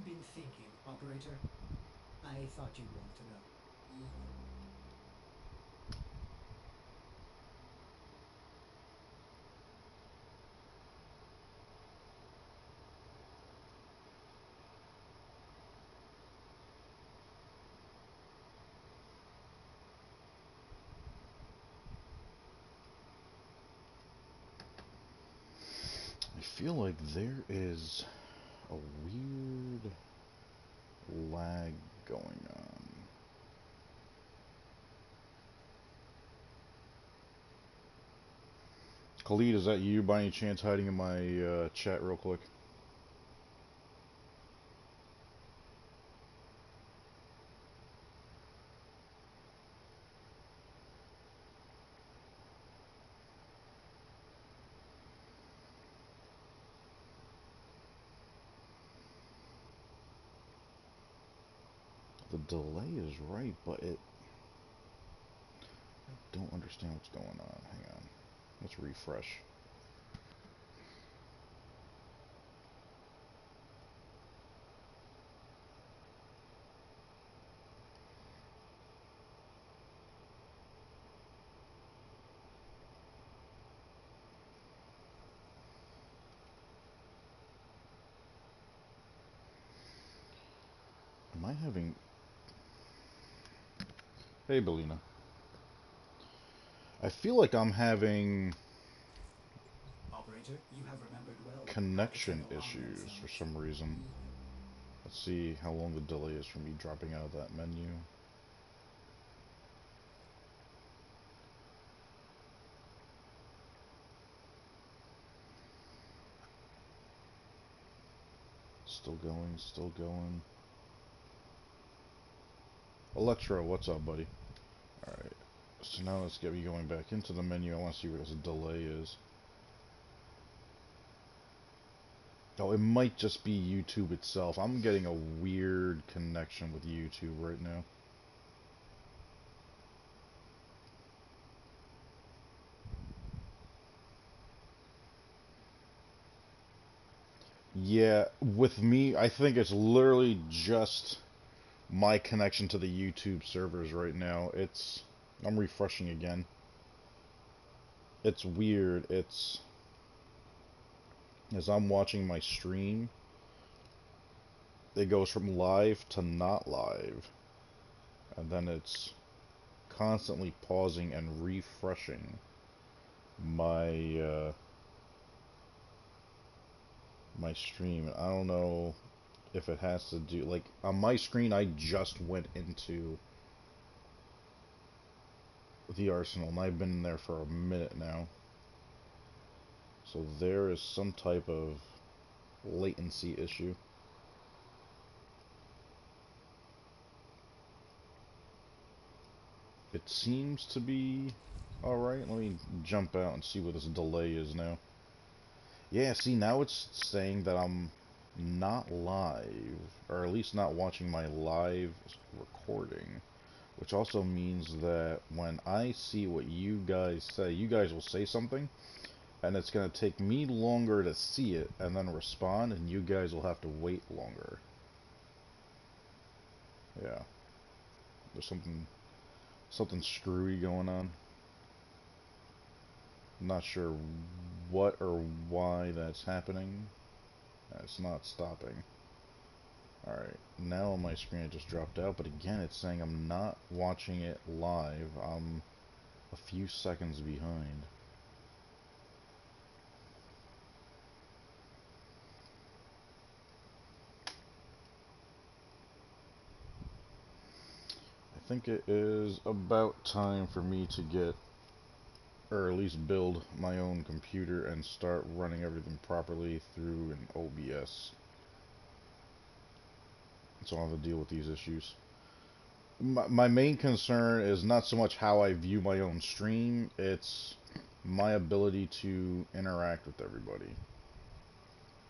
been thinking, operator. I thought you'd want to know. I feel like there is a weird lag going on. Khalid, is that you by any chance hiding in my chat real quick? The delay is right, but I don't understand what's going on. Hang on. Let's refresh. Am I having... Hey, Belina. I feel like I'm having Operator, you have remembered well how to turn connection alarm bells issues for sounds. some reason. Let's see how long the delay is for me dropping out of that menu. Still going, still going. Electro, what's up, buddy? Alright, so now let's get me going back into the menu. I want to see where this delay is. Oh, it might just be YouTube itself. I'm getting a weird connection with YouTube right now. Yeah, with me, I think it's literally just my connection to the YouTube servers right now. I'm refreshing again. It's weird. As I'm watching my stream, it goes from live to not live. And then it's constantly pausing and refreshing my, my stream. I don't know if it has to do, like, on my screen, I just went into the arsenal, and I've been in there for a minute now. So there is some type of latency issue. It seems to be alright. Let me jump out and see what this delay is now. Yeah, see, now it's saying that I'm not live, or at least not watching my live recording, which also means that when I see what you guys say, you guys will say something, and it's going to take me longer to see it and then respond, and you guys will have to wait longer. Yeah, there's something screwy going on. I'm not sure what or why that's happening. It's not stopping. Alright, now on my screen it just dropped out, but again it's saying I'm not watching it live. I'm a few seconds behind. I think it is about time for me to get, or at least build my own computer and start running everything properly through an OBS. So I don't have to deal with these issues. My main concern is not so much how I view my own stream, it's my ability to interact with everybody.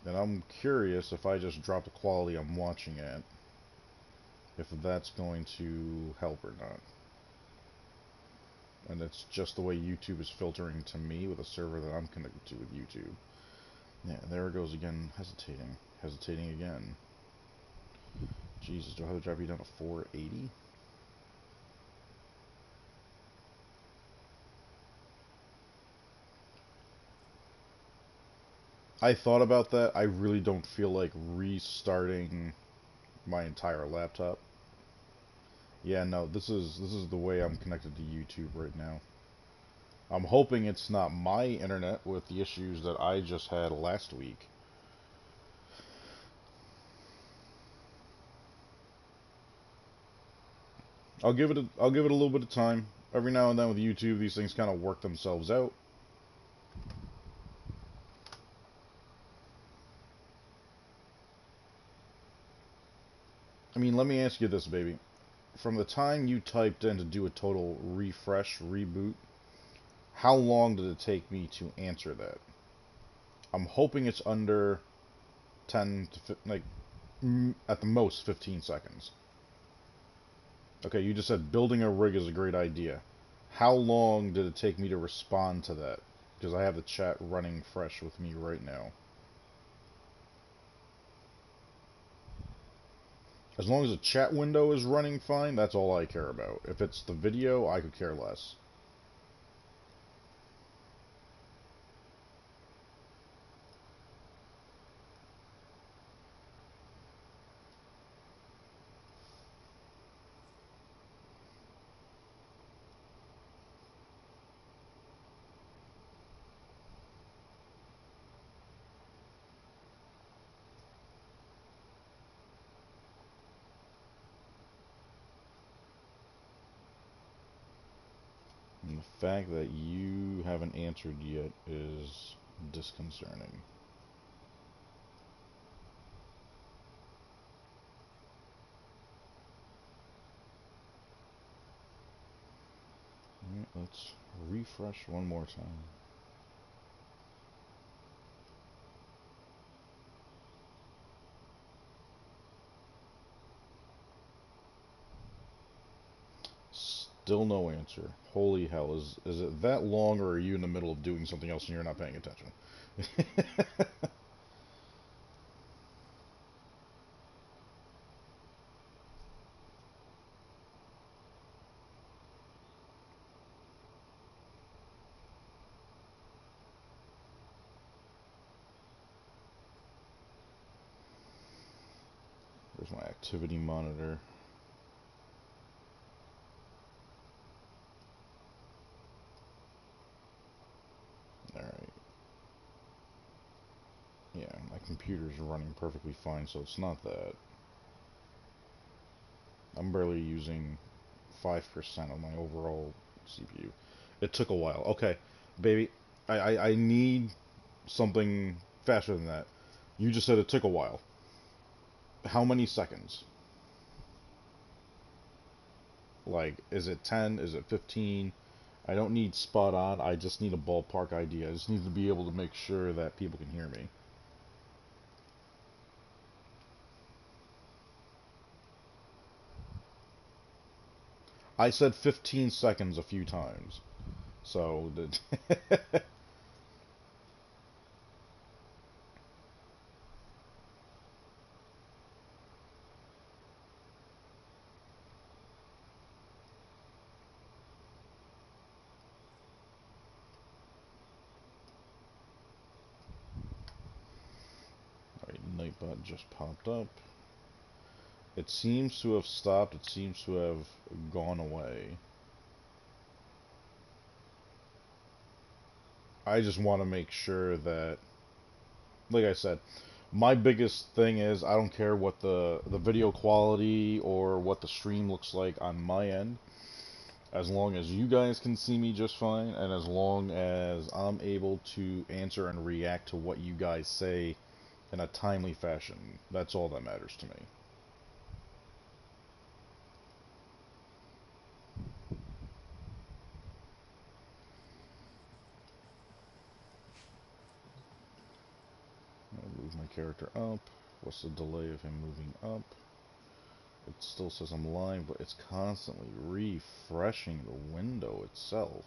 And I'm curious if I just drop the quality I'm watching at, if that's going to help or not. And it's just the way YouTube is filtering to me with a server that I'm connected to with YouTube. Yeah, there it goes again, hesitating. Hesitating again. Jesus, do I have to drive you down to 480? I thought about that. I really don't feel like restarting my entire laptop. Yeah, no, this is the way I'm connected to YouTube right now. I'm hoping it's not my internet with the issues that I just had last week. I'll give it a little bit of time. Every now and then with YouTube, these things kind of work themselves out. I mean, let me ask you this, baby. From the time you typed in to do a total refresh, reboot, how long did it take me to answer that? I'm hoping it's under 10 to, like, at the most 15 seconds. Okay, you just said building a rig is a great idea. How long did it take me to respond to that? Because I have the chat running fresh with me right now. As long as the chat window is running fine, that's all I care about. If it's the video, I could care less. And the fact that you haven't answered yet is disconcerting. Alright, let's refresh one more time. Still no answer. Holy hell, is it that long, or are you in the middle of doing something else and you're not paying attention? There's my activity monitor. Alright. Yeah, my computer's running perfectly fine, so it's not that. I'm barely using 5% of my overall CPU. It took a while. Okay, baby, I need something faster than that. You just said it took a while. How many seconds? Like, is it 10? Is it 15? I don't need spot on. I just need a ballpark idea. I just need to be able to make sure that people can hear me. I said 15 seconds a few times. So, alright, Nightbot just popped up. It seems to have stopped. It seems to have gone away. I just want to make sure that, like I said, my biggest thing is I don't care what the video quality or what the stream looks like on my end, as long as you guys can see me just fine, and as long as I'm able to answer and react to what you guys say in a timely fashion. That's all that matters to me. I'll move my character up. What's the delay of him moving up? It still says I'm live, but it's constantly refreshing the window itself.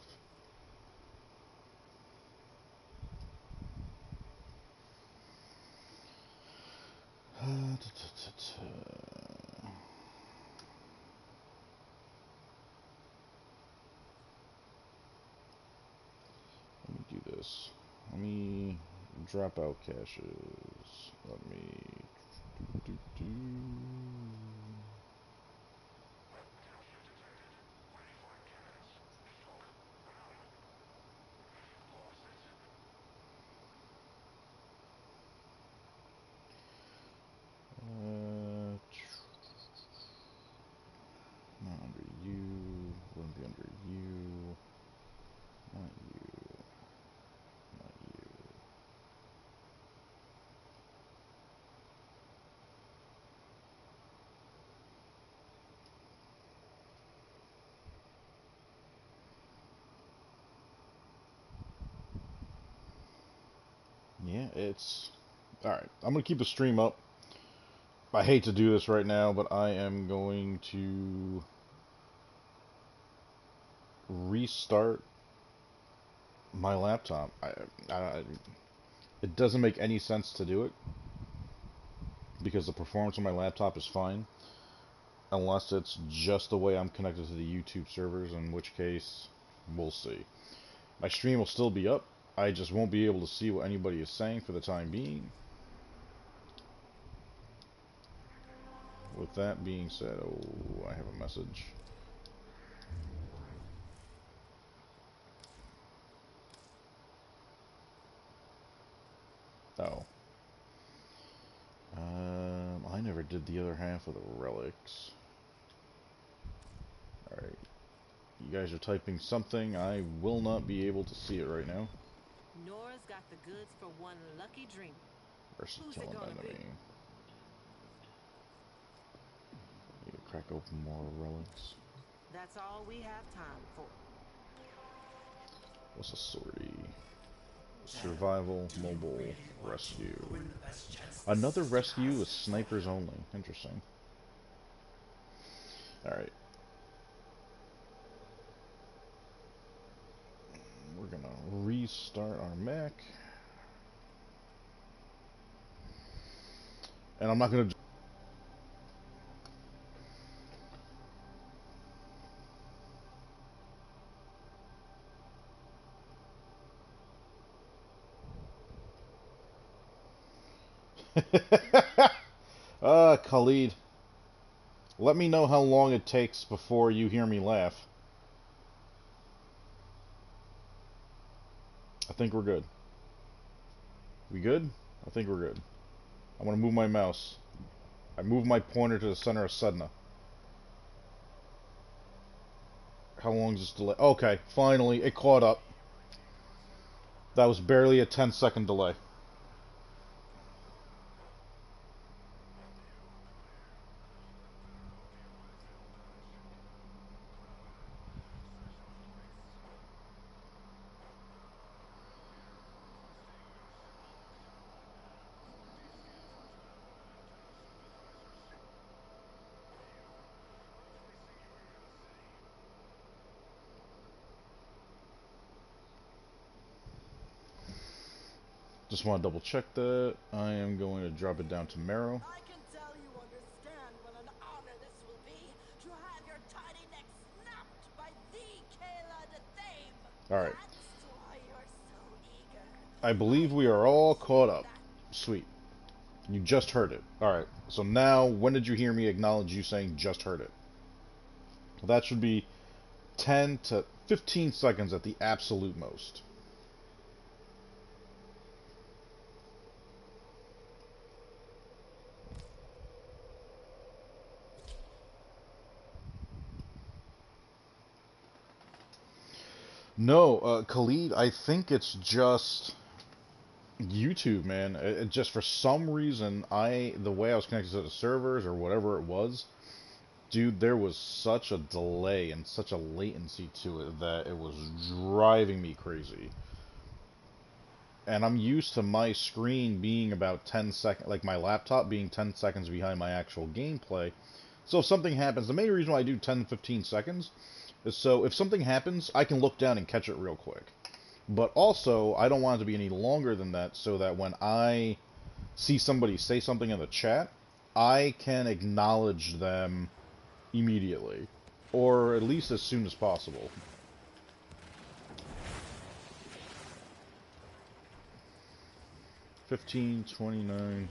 let me drop out caches. Let me... do. Not under you. Wouldn't be under you. Not you. Not you. Yeah, it's... Alright, I'm going to keep the stream up. I hate to do this right now, but I am going to restart my laptop. It doesn't make any sense to do it because the performance on my laptop is fine, unless it's just the way I'm connected to the YouTube servers, in which case, we'll see. My stream will still be up. I just won't be able to see what anybody is saying for the time being. With that being said, oh, I have a message. Oh. I never did the other half of the relics. Alright. You guys are typing something. I will not be able to see it right now. Nora's got the goods for one lucky dreamer. Versus Who's kill it an gonna enemy. be? Need to crack open more relics. That's all we have time for. What's a sortie? Survival, mobile, rescue. Another rescue with snipers only. Interesting. Alright. We're gonna restart our mech. And I'm not gonna... Khalid. Let me know how long it takes before you hear me laugh. I think we're good. We good? I think we're good. I'm gonna move my mouse. I move my pointer to the center of Sedna. How long is this delay? Okay, finally, it caught up. That was barely a 10-second delay. Just want to double check that. I am going to drop it down to Marrow. I can tell you understand what an honor this will be to have your tiny neck snapped by the Kayla the Thame. Alright. That's why you're so eager. I believe we are all caught up. Sweet. You just heard it. Alright. So now, when did you hear me acknowledge you saying just heard it? That should be 10 to 15 seconds at the absolute most. No, Khalid, I think it's just YouTube, man. It just for some reason, the way I was connected to the servers or whatever it was, dude, there was such a delay and such a latency to it that it was driving me crazy. And I'm used to my screen being about 10 seconds, like my laptop being 10 seconds behind my actual gameplay. So if something happens, the main reason why I do 10-15 seconds is so if something happens, I can look down and catch it real quick. But also, I don't want it to be any longer than that so that when I see somebody say something in the chat, I can acknowledge them immediately. Or at least as soon as possible. 15, 29.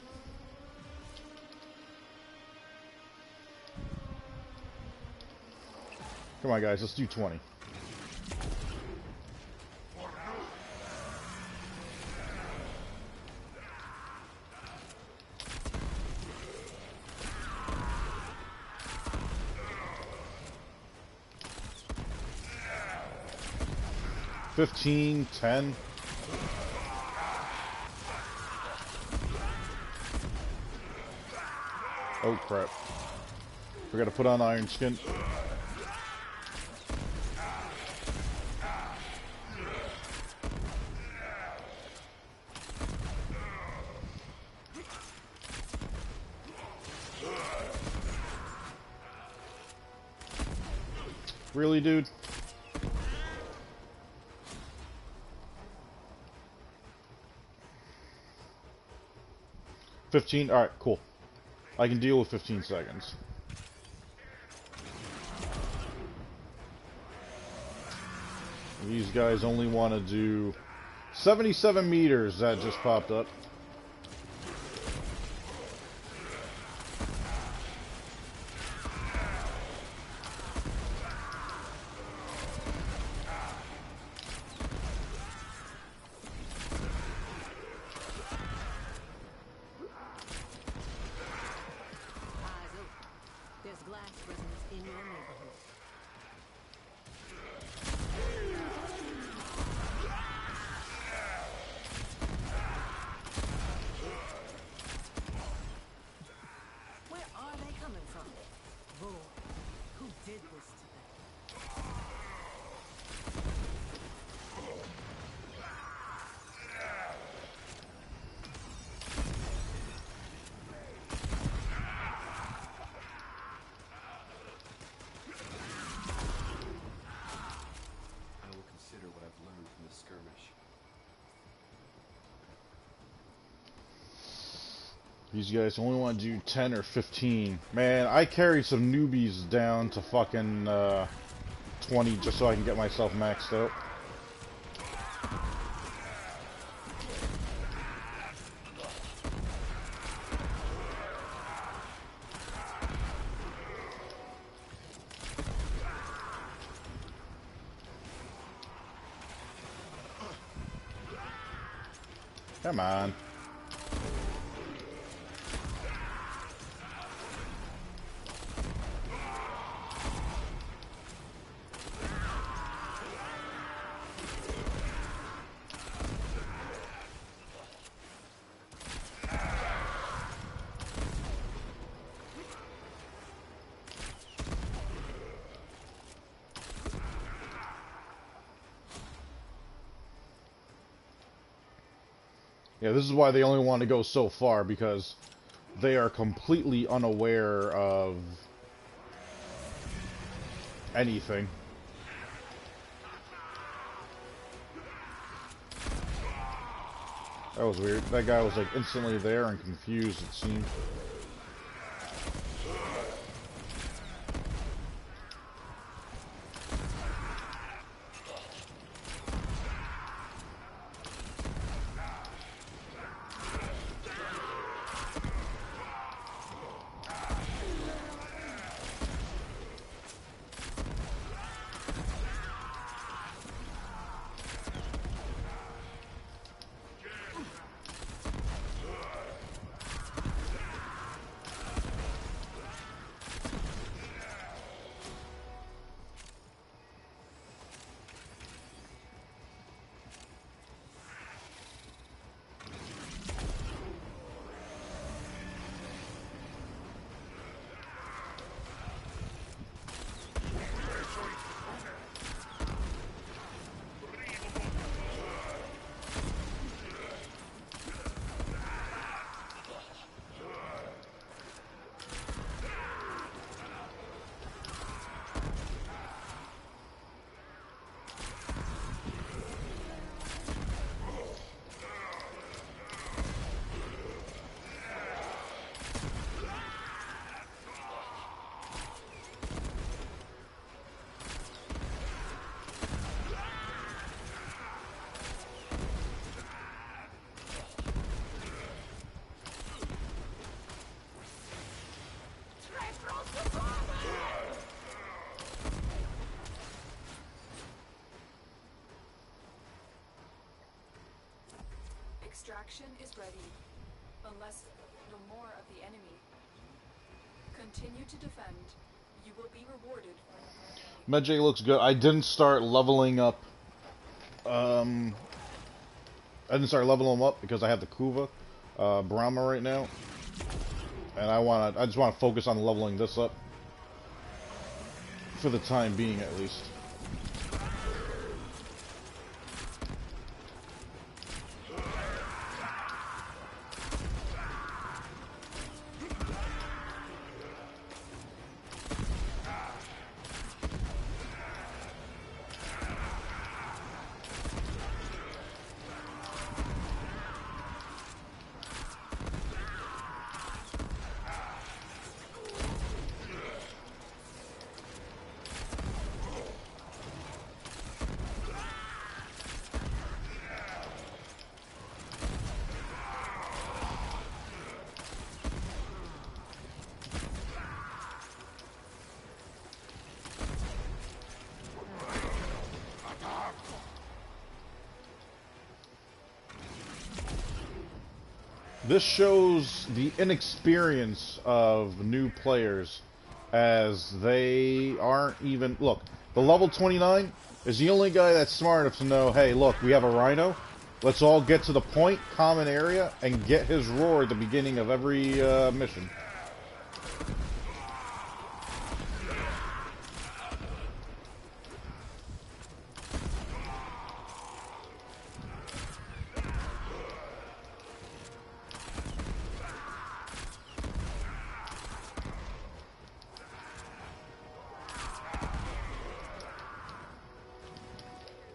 Come on, guys, let's do 20. $15, $10. Oh crap. We gotta put on Iron Skin. Really, dude? $15? Alright, cool. I can deal with 15 seconds. These guys only want to do 77 meters. That just popped up. There's glass resonance in your neighborhood. Where are they coming from? Lord, who did this to them? I will consider what I've learned from the skirmish. These guys only want to do 10 or 15. Man, I carried some newbies down to fucking 20 just so I can get myself maxed out. Come on. Yeah, this is why they only want to go so far, because they are completely unaware of anything. That was weird. That guy was like instantly there and confused, it seemed. Extraction is ready. Unless no more of the enemy. Continue to defend. You will be rewarded. Medjay looks good. I didn't start leveling up. I didn't start leveling them up because I have the Kuva Brahma right now, and I just want to focus on leveling this up for the time being, at least. This shows the inexperience of new players, as they aren't even... Look, the level 29 is the only guy that's smart enough to know, hey, look, we have a Rhino. Let's all get to the point, common area, and get his roar at the beginning of every mission.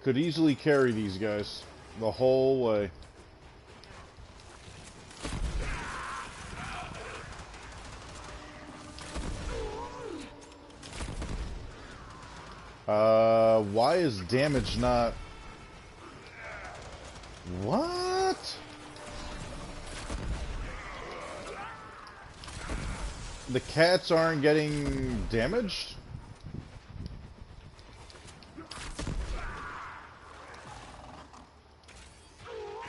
Could easily carry these guys the whole way. Why is damage not... What? The cats aren't getting damaged?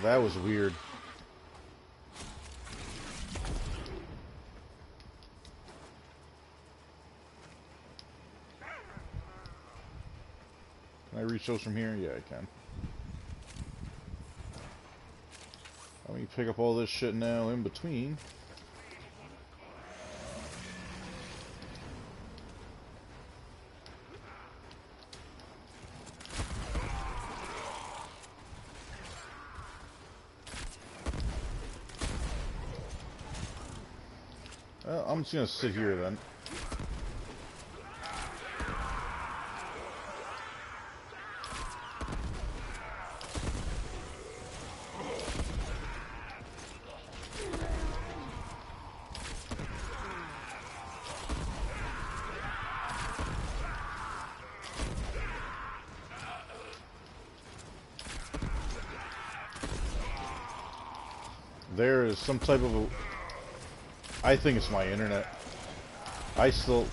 That was weird. Can I reach those from here? Yeah, I can. Let me pick up all this shit now in between. Well, I'm just gonna sit here then. There is some type of a... I think it's my internet. I still...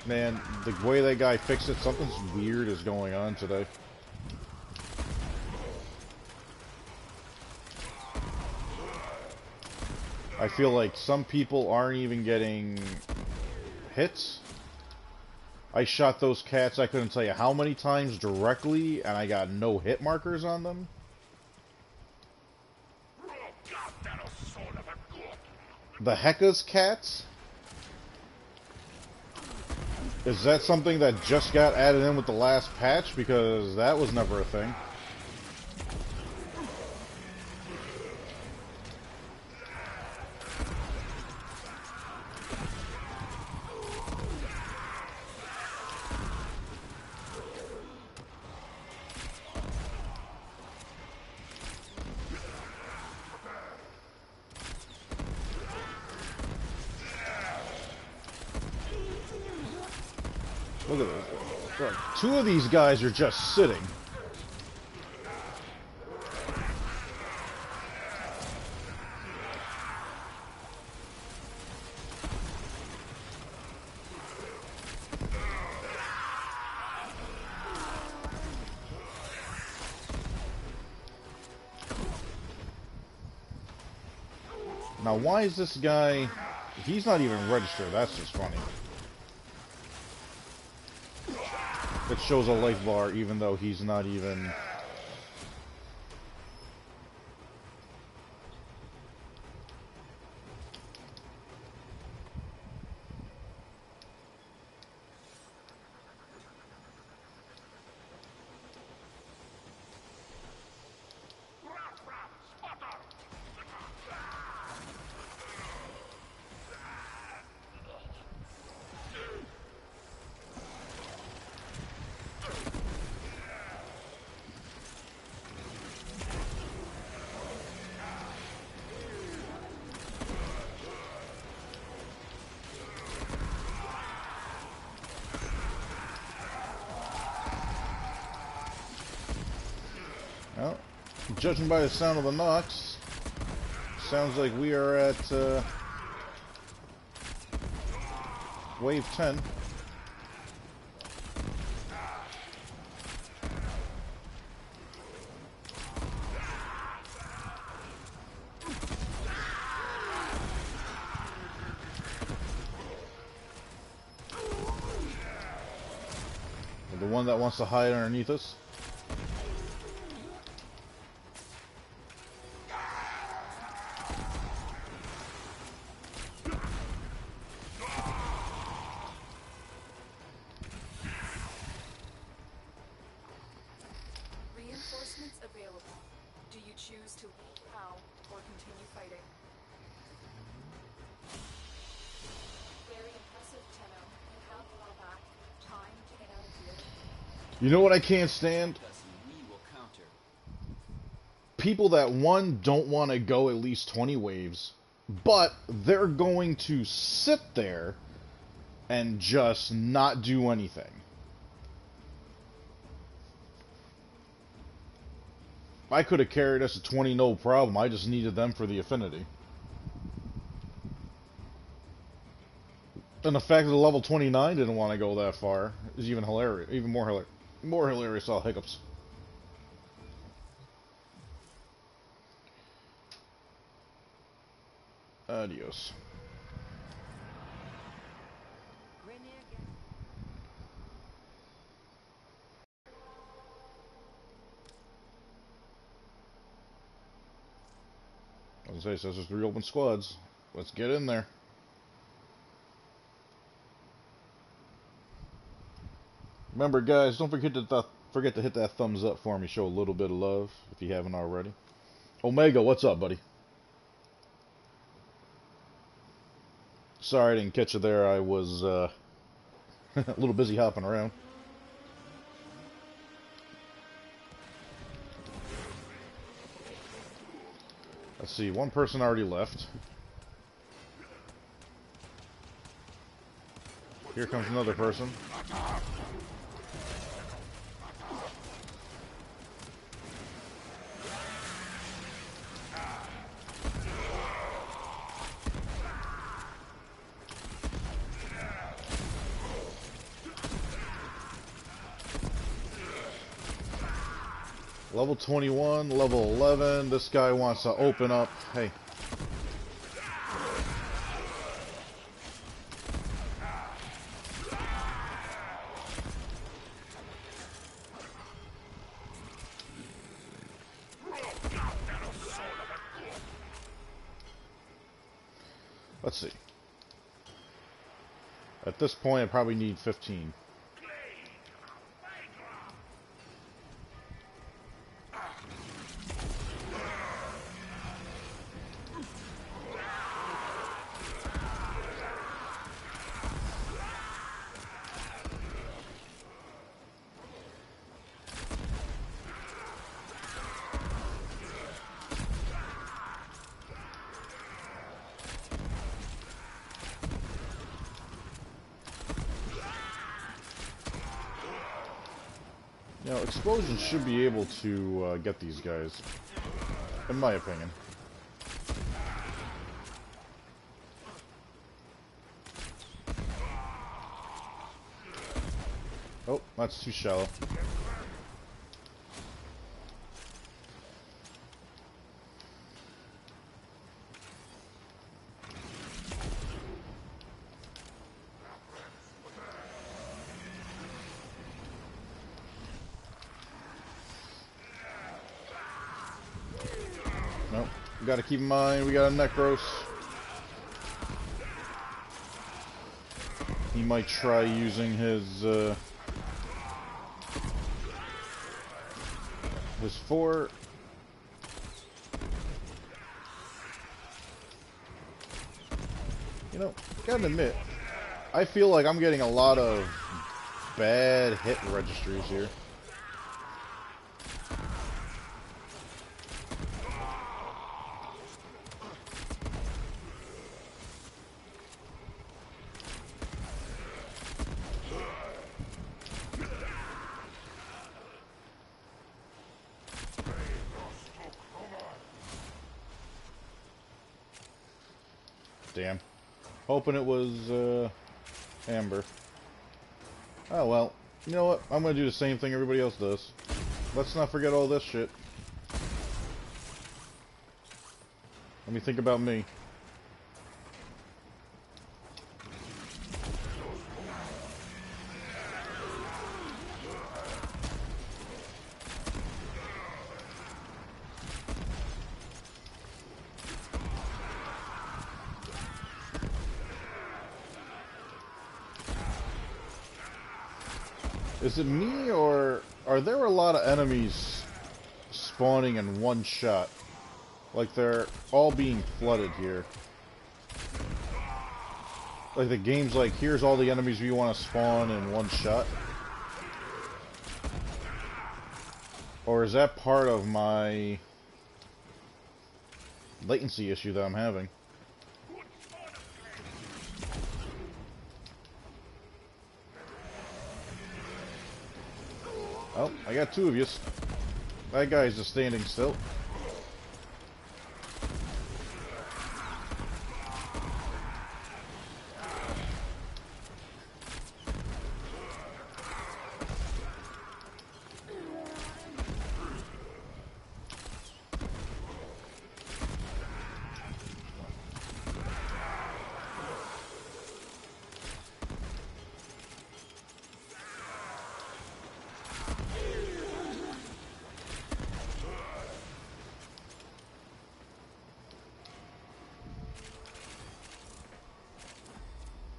Man, the way that guy fixed it, something's weird is going on today. I feel like some people aren't even getting hits. I shot those cats, I couldn't tell you how many times directly, and I got no hit markers on them. The Heka's cats? Is that something that just got added in with the last patch? Because that was never a thing. Look at this. Look, two of these guys are just sitting. Now, why is this guy... He's not even registered. That's just funny. It shows a life bar even though he's not even... Well, judging by the sound of the knocks, sounds like we are at wave 10. The one that wants to hide underneath us. Reinforcements available. Do you choose to leave now or continue fighting? Very impressive, Tenno. You have fought back. Time to get out of here. You know what I can't stand? We will counter. People that, one, don't want to go at least 20 waves, but they're going to sit there and just not do anything. I could have carried us to 20 no problem. I just needed them for the affinity. And the fact that the level 29 didn't want to go that far is even hilarious. Even more hilarious, all hiccups. Adios. As I say, it says there's 3 open squads. Let's get in there. Remember, guys, don't forget to hit that thumbs up for me. Show a little bit of love if you haven't already. Omega, what's up, buddy? Sorry I didn't catch you there. I was a little busy hopping around. Let's see, one person already left. Here comes another person. Level 21, level 11. This guy wants to open up. Hey. Let's see. At this point, I probably need 15. You know, explosions should be able to get these guys, in my opinion. Oh, that's too shallow. Gotta keep in mind, we got a Necros. He might try using his fort. You know, gotta admit, I feel like I'm getting a lot of bad hit registries here. Damn. Hoping it was, Amber. Oh well. You know what? I'm gonna do the same thing everybody else does. Let's not forget all this shit. Let me think about me. Is it me, or are there a lot of enemies spawning in one shot? Like they're all being flooded here. Like the game's like, here's all the enemies we want to spawn in one shot. Or is that part of my latency issue that I'm having? Oh, I got two of you. That guy's just standing still.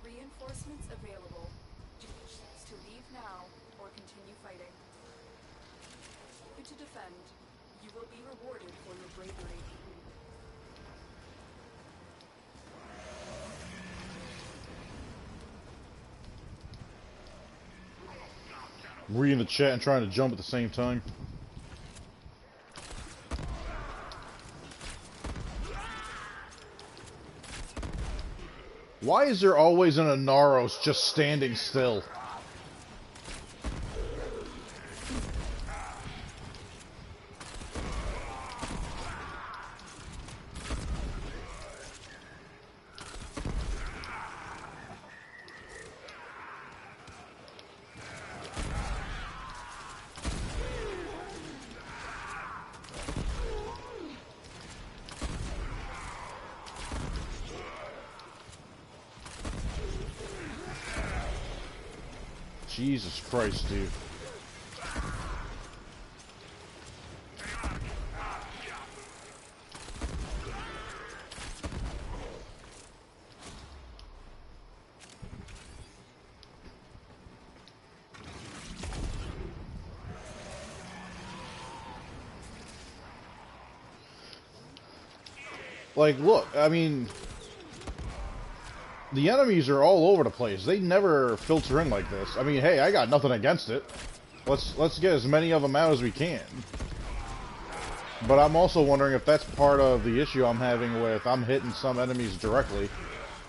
Reinforcements available. Choose to leave now or continue fighting. To defend, you will be rewarded for your bravery. Reading the chat and trying to jump at the same time. Why is there always an Inaros just standing still? Jesus Christ, dude. Like, look, I mean, the enemies are all over the place. They never filter in like this. I mean, hey, I got nothing against it. Let's get as many of them out as we can. But I'm also wondering if that's part of the issue I'm having with I'm hitting some enemies directly,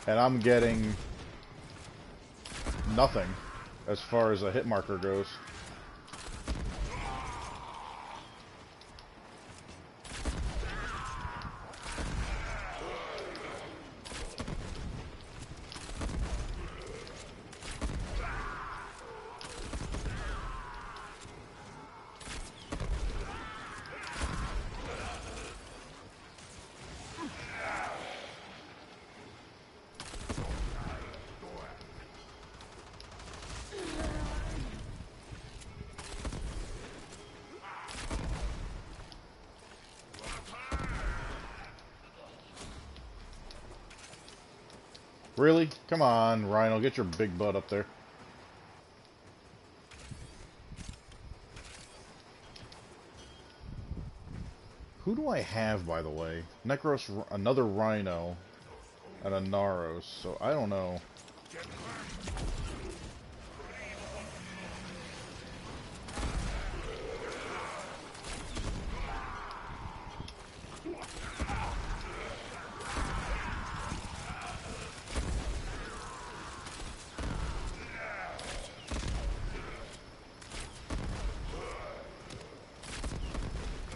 and I'm getting nothing as far as a hit marker goes. Really? Come on, Rhino, get your big butt up there. Who do I have, by the way? Necros, another Rhino, and a Naros, so I don't know.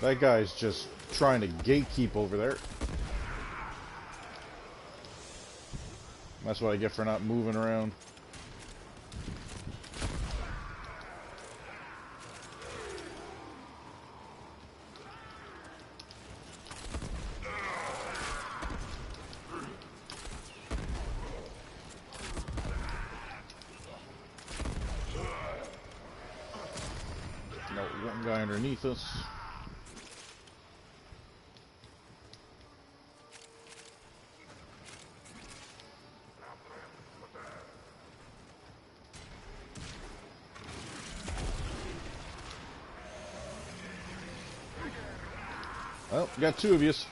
That guy's just trying to gatekeep over there. That's what I get for not moving around. No, one guy underneath us. Well, got two of yous.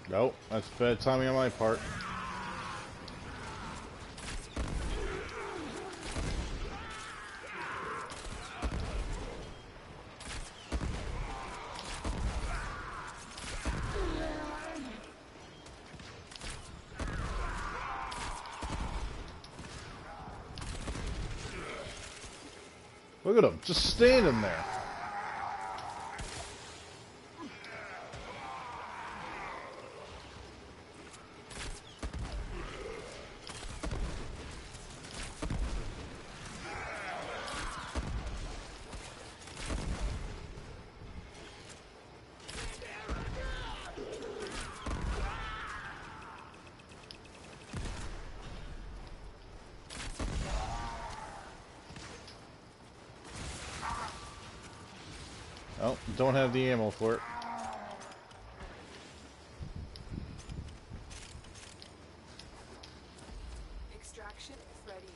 Nope, that's bad timing on my part. Look at him, just standing there. Oh, don't have the ammo for it. Extraction ready.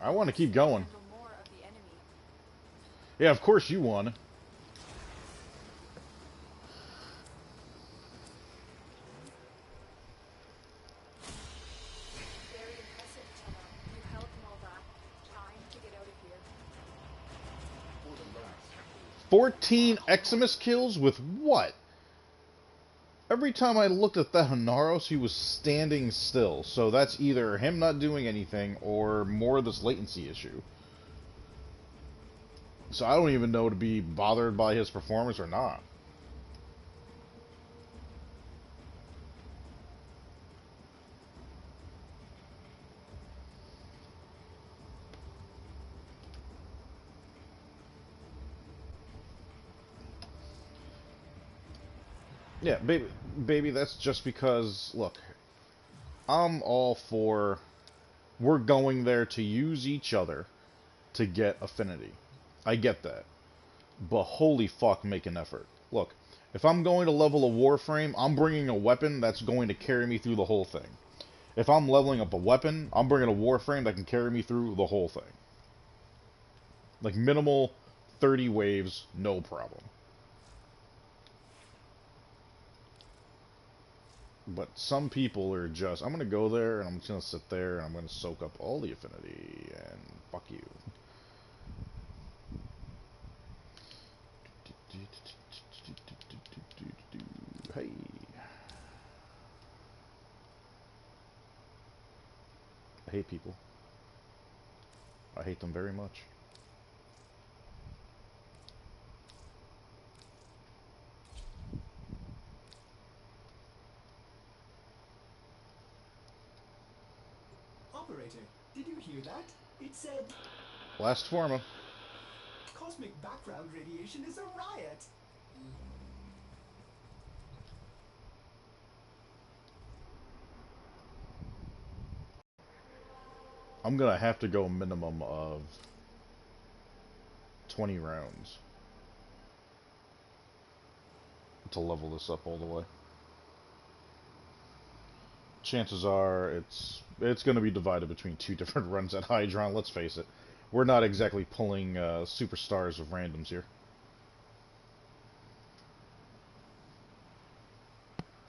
I want to keep going. Handle more of the enemy. Yeah, of course you won. Very impressive, Tenno. You held them all back. Time to get out of here. 14 Eximus kills with what? Every time I looked at that Hanaros, he was standing still. So that's either him not doing anything or more of this latency issue. So I don't even know to be bothered by his performance or not. Yeah, baby, that's just because, look, I'm all for, we're going there to use each other to get affinity. I get that. But holy fuck, make an effort. Look, if I'm going to level a Warframe, I'm bringing a weapon that's going to carry me through the whole thing. If I'm leveling up a weapon, I'm bringing a Warframe that can carry me through the whole thing. Like, minimal 30 waves, no problem. But some people are just, I'm gonna go there and I'm just gonna sit there and I'm gonna soak up all the affinity and fuck you. Hey. I hate people. I hate them very much. Operator, did you hear that? It said Last forma. cosmic background radiation is a riot. I'm gonna have to go a minimum of 20 rounds to level this up all the way. Chances are it's going to be divided between two different runs at Hydron. Let's face it, we're not exactly pulling superstars of randoms here.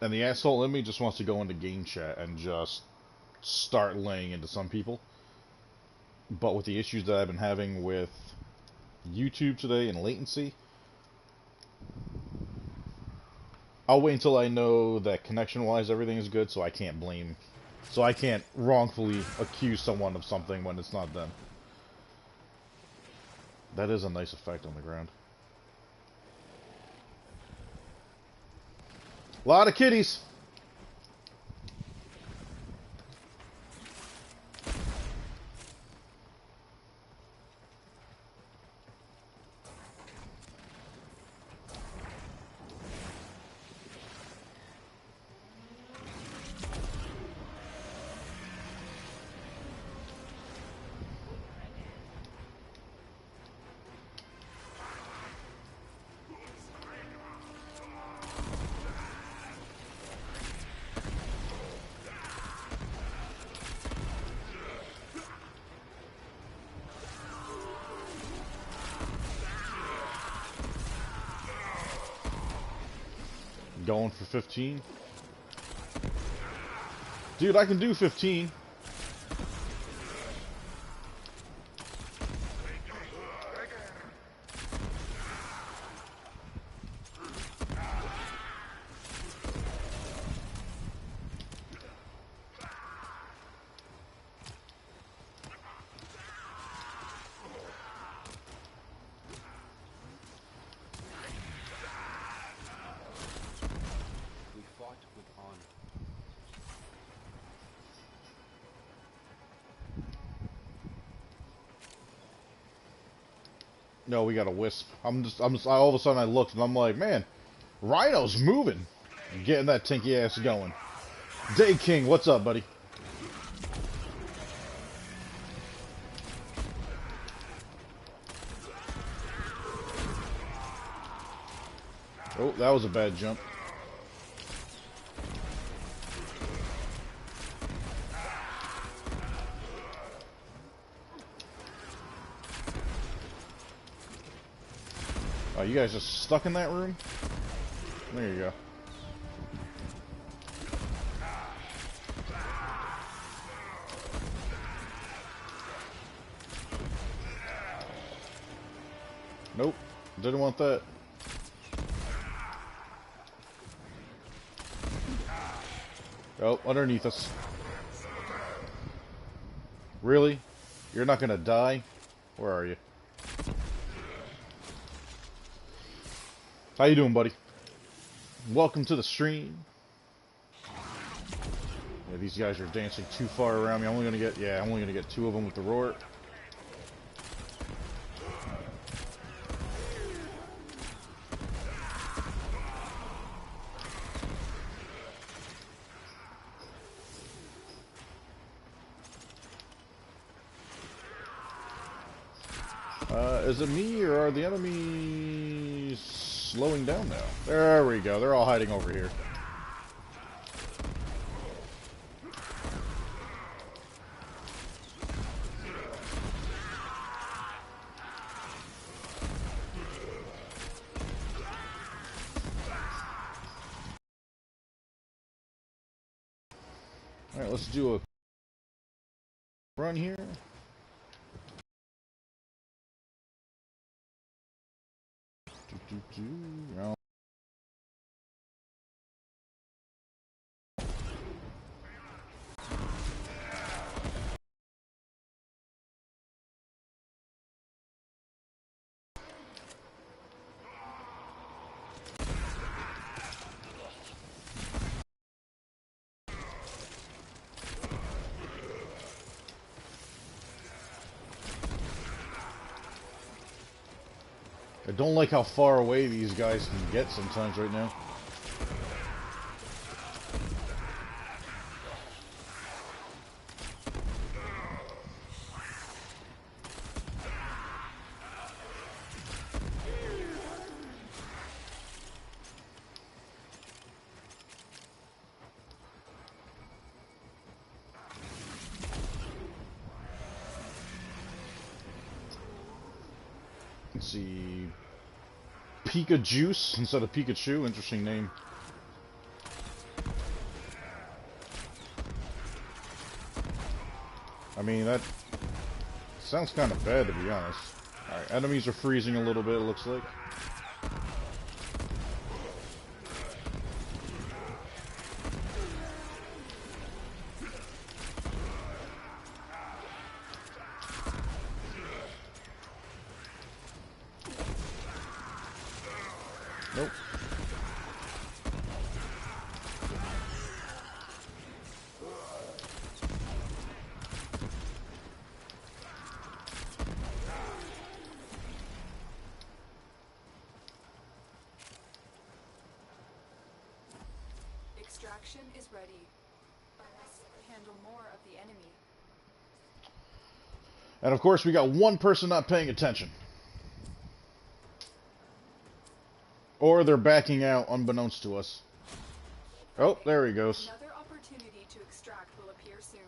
And the asshole in me just wants to go into game chat and just start laying into some people. But with the issues that I've been having with YouTube today and latency, I'll wait until I know that connection-wise everything is good, so I can't wrongfully accuse someone of something when it's not them. That is a nice effect on the ground. A lot of kitties! Going for 15. Dude, I can do 15. We fought with honor. No, we got a wisp. All of a sudden I looked and I'm like, man, Rhino's moving. Getting that tinky ass going. Day King, what's up, buddy? Oh, that was a bad jump. Oh, you guys just stuck in that room? There you go. Nope. Didn't want that. Oh, underneath us. Really? You're not gonna die? Where are you? How you doing, buddy? Welcome to the stream. Yeah, these guys are dancing too far around me. I'm only gonna get two of them with the roar. Is it me, or are the enemies slowing down now? There we go. They're all hiding over here. Alright, let's do a run here. Round. I don't like how far away these guys can get sometimes right now. Let's see. Pika Juice instead of Pikachu. Interesting name. I mean, that sounds kind of bad, to be honest. Alright, enemies are freezing a little bit, it looks like. Nope. Extraction is ready. I must handle more of the enemy. And of course, we got one person not paying attention. Or they're backing out unbeknownst to us. Oh, there he goes. Another opportunity to extract will appear soon.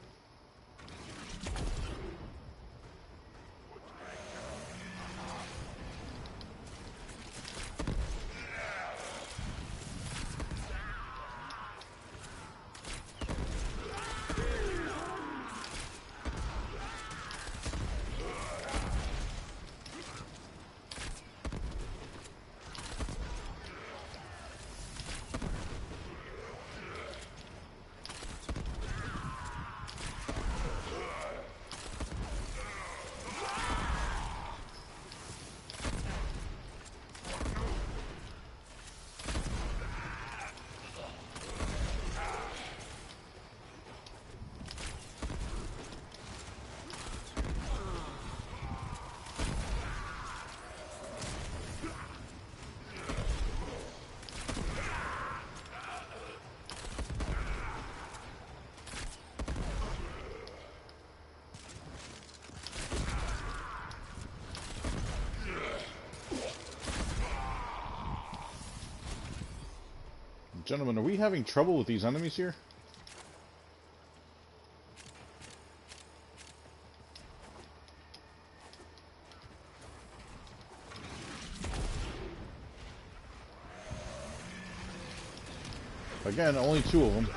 Gentlemen, are we having trouble with these enemies here? Again, only two of them.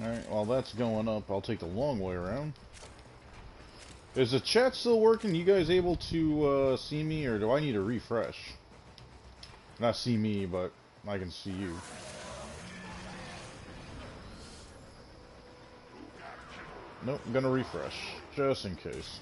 Alright, while that's going up, I'll take the long way around. Is the chat still working? You guys able to see me, or do I need to refresh? Not see me, but I can see you. Nope, I'm gonna refresh, just in case.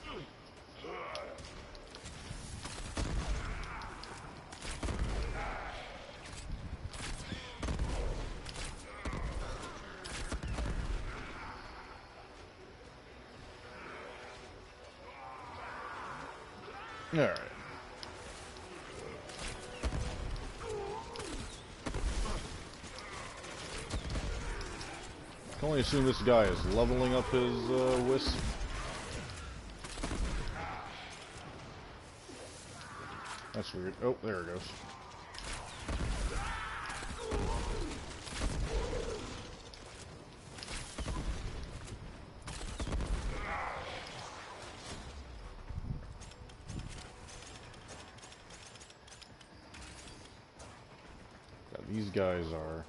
Alright. I can only assume this guy is leveling up his wisp. That's weird. Oh, there it goes. God, these guys are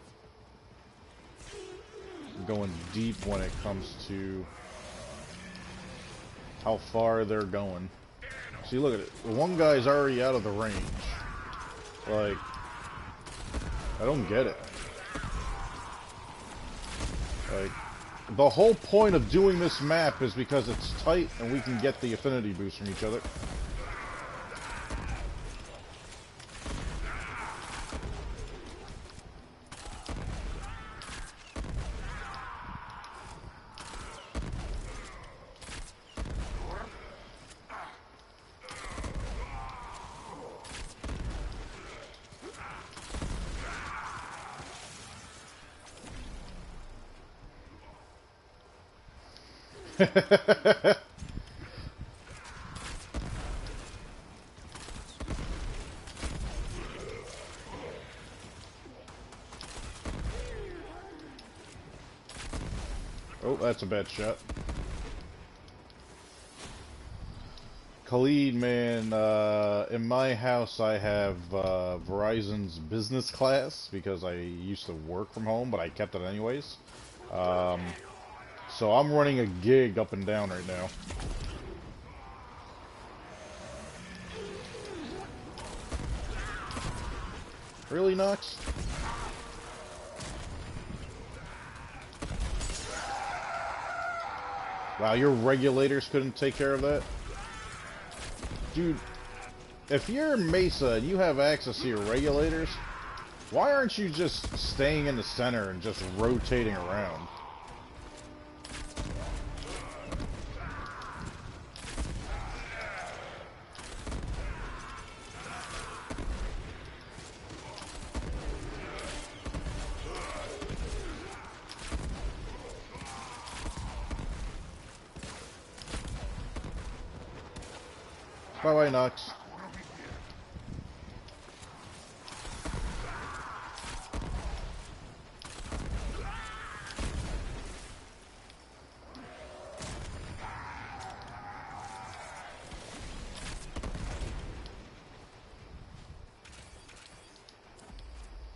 going deep when it comes to how far they're going. See, look at it. One guy's already out of the range. Like, I don't get it. Like, the whole point of doing this map is because it's tight and we can get the affinity boost from each other. Oh, that's a bad shot. Khalid, man, in my house I have Verizon's business class because I used to work from home, but I kept it anyways. So I'm running a gig up and down right now. Really, Nox? Wow, your regulators couldn't take care of that? Dude, if you're Mesa and you have access to your regulators, why aren't you just staying in the center and just rotating around? Bye-bye, Nox.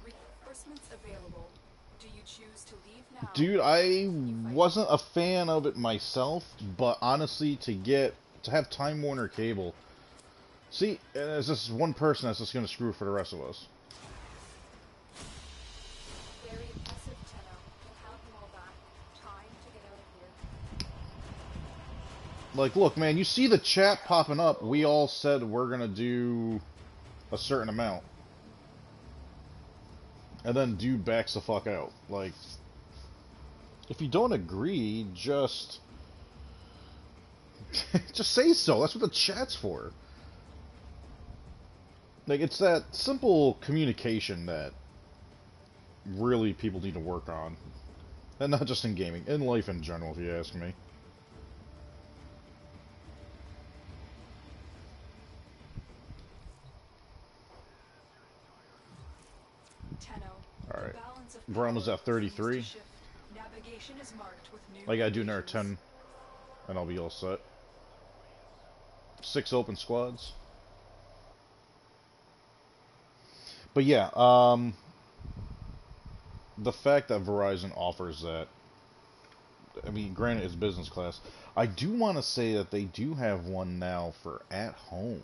Reinforcements available. Do you choose to leave now? Dude, I wasn't a fan of it myself, but honestly, to have Time Warner cable. See, there's this one person that's just gonna screw for the rest of us. Very impressive, Tenno. We'll have them all back. Time to get out of here. Like, look, man, you see the chat popping up. We all said we're gonna do a certain amount. And then dude backs the fuck out. Like, if you don't agree, just say so. That's what the chat's for. Like, it's that simple communication that really people need to work on. And not just in gaming, in life in general, if you ask me. Tenno, Alright. the balance of We're almost at 33. Navigation is marked with new I gotta do another locations. 10, and I'll be all set. 6 open squads. But yeah, the fact that Verizon offers that, I mean, granted it's business class, I do want to say that they do have one now for at home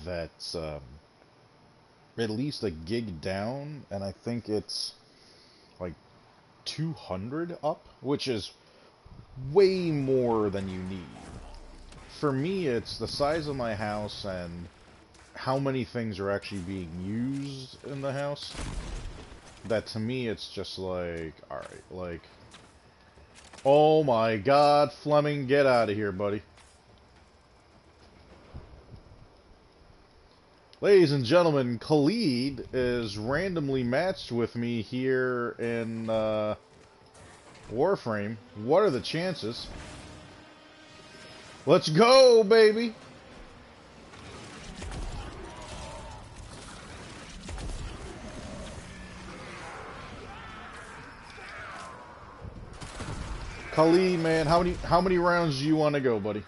that's at least a gig down, and I think it's like 200 up, which is way more than you need. For me, it's the size of my house and how many things are actually being used in the house. That to me, it's just like, alright, like, oh my god, Fleming, get out of here, buddy. Ladies and gentlemen, Khalid is randomly matched with me here in Warframe. What are the chances? Let's go, baby! Khalid, man, how many rounds do you want to go, buddy?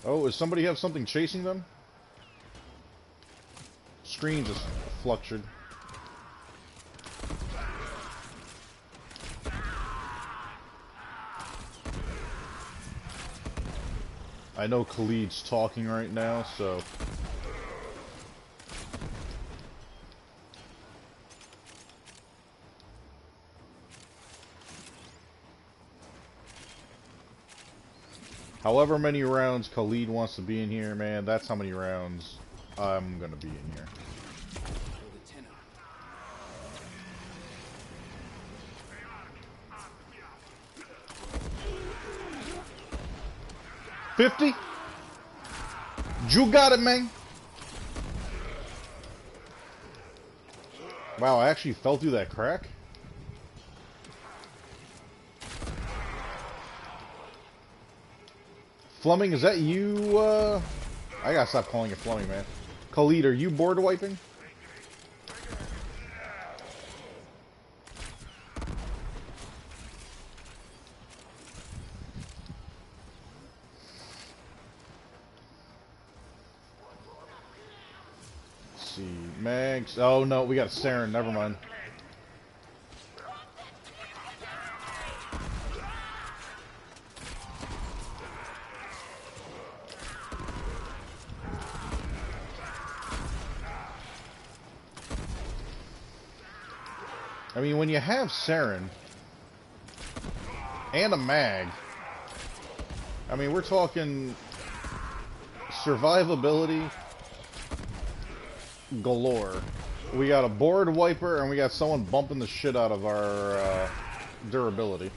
Oh, does somebody have something chasing them? Screen just fluctuated. I know Khalid's talking right now, so... However many rounds Khalid wants to be in here, man, that's how many rounds I'm gonna be in here. 50? You got it, man. Wow, I actually fell through that crack. Fleming, is that you? I gotta stop calling it Fleming, man. Khalid, are you board wiping? Let's see, Mags. Oh no, we got Saren. Never mind. I mean, when you have Saren and a mag, I mean, we're talking survivability galore. We got a board wiper and we got someone bumping the shit out of our durability.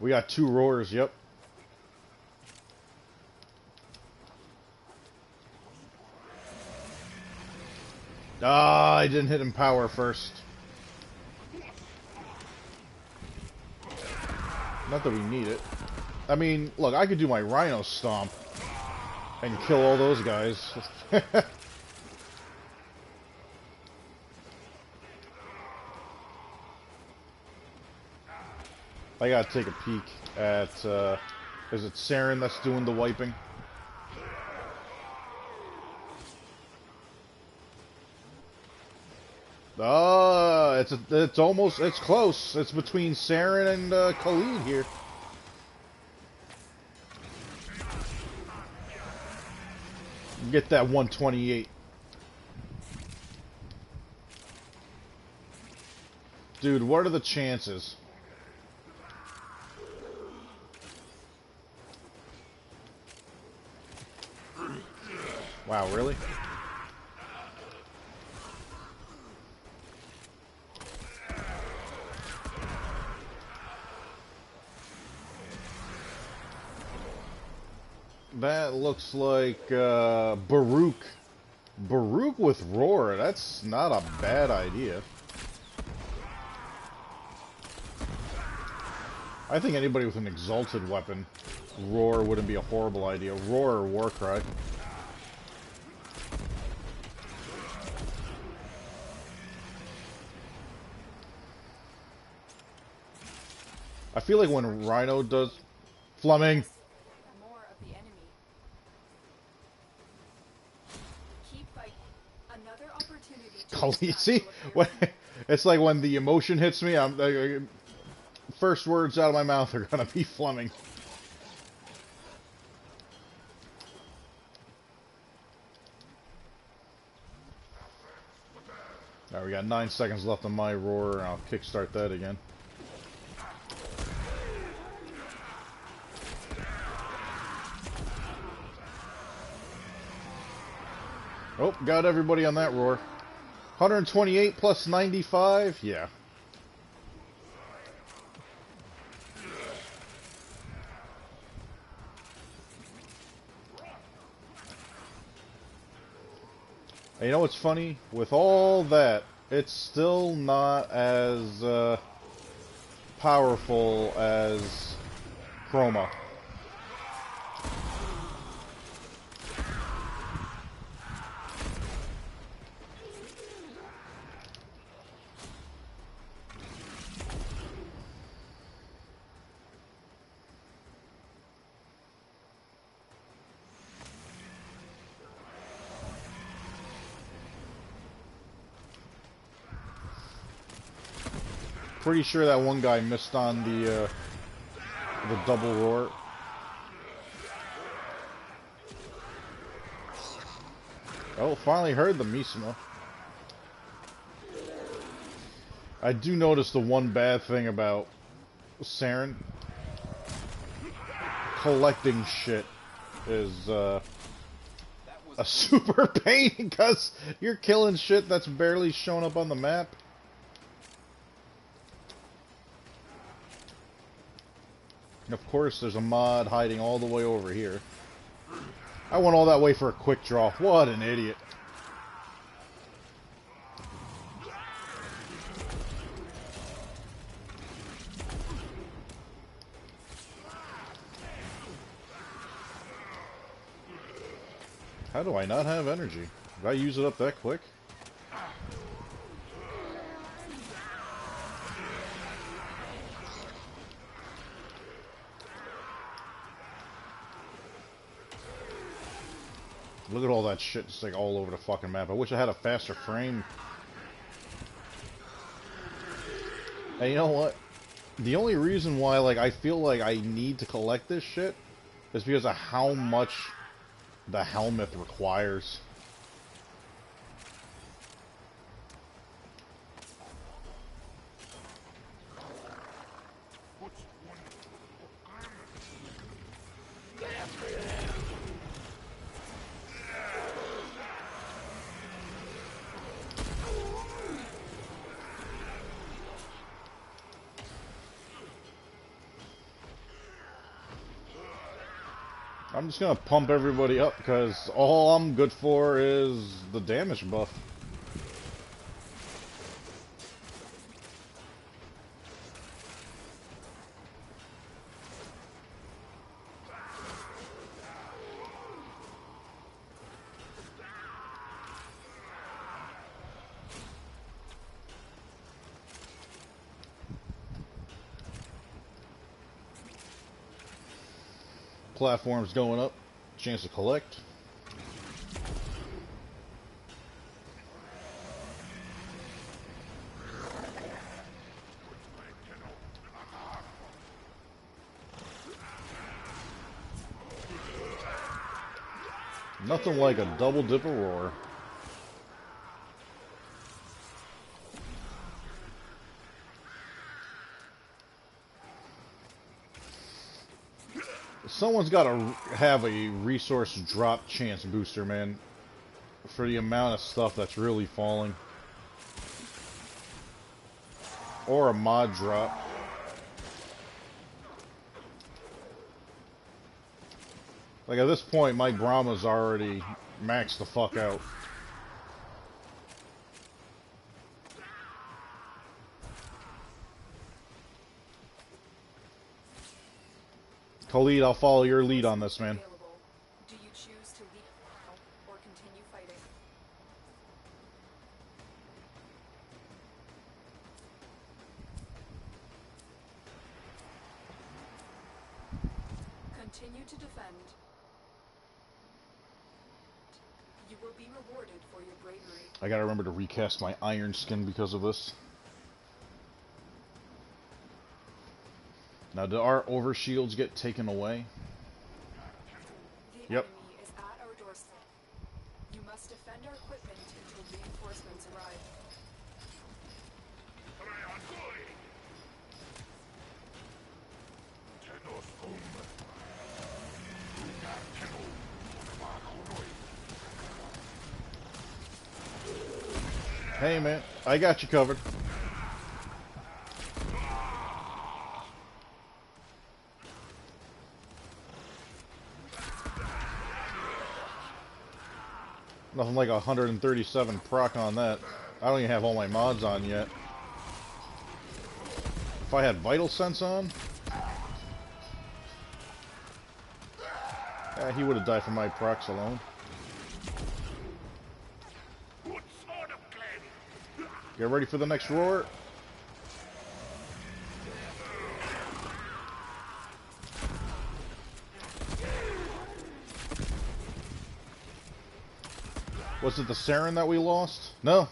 We got 2 roars, yep. Ah, I didn't hit him power first. Not that we need it. I mean, look, I could do my Rhino Stomp and kill all those guys. I gotta take a peek at, is it Saren that's doing the wiping? It's close. It's between Saren and Khalid here. Get that 128. Dude, what are the chances? Wow, really? That looks like Baruch. Baruch with Roar. That's not a bad idea. I think anybody with an exalted weapon, Roar wouldn't be a horrible idea. Roar or Warcry. I feel like when Rhino does... Fleming! See, it's like when the emotion hits me, first words out of my mouth are gonna be Fleming. Alright, we got 9 seconds left on my roar, and I'll kickstart that again. Oh, got everybody on that roar. 128 plus 95? Yeah. And you know what's funny? With all that, it's still not as powerful as Chroma. Pretty sure that one guy missed on the double roar. Oh, finally heard the Misima. I do notice the one bad thing about Saren collecting shit is a super pain because you're killing shit that's barely showing up on the map. And of course, there's a mod hiding all the way over here. I went all that way for a quick draw. What an idiot. How do I not have energy? Did I use it up that quick? Look at all that shit just like all over the fucking map. I wish I had a faster frame. Hey, you know what? The only reason why like I feel like I need to collect this shit is because of how much the helmet requires. I'm just gonna pump everybody up because all I'm good for is the damage buff. Platforms going up, chance to collect. Nothing like a double dipper roar. Someone's got to have a resource drop chance booster, man, for the amount of stuff that's really falling. Or a mod drop. Like at this point, my Brahma's already maxed the fuck out. Khalid, I'll follow your lead on this, man. Do you choose to leave now or continue fighting? Continue to defend. You will be rewarded for your bravery. I gotta remember to recast my iron skin because of this. Now, do our overshields get taken away? The Yep. enemy is at our doorstep. You must defend our equipment until reinforcements arrive. Hey, man, I got you covered. Nothing like 137 proc on that. I don't even have all my mods on yet. If I had Vital Sense on, he would have died from my procs alone. Get ready for the next roar. Was it the Saren that we lost? No.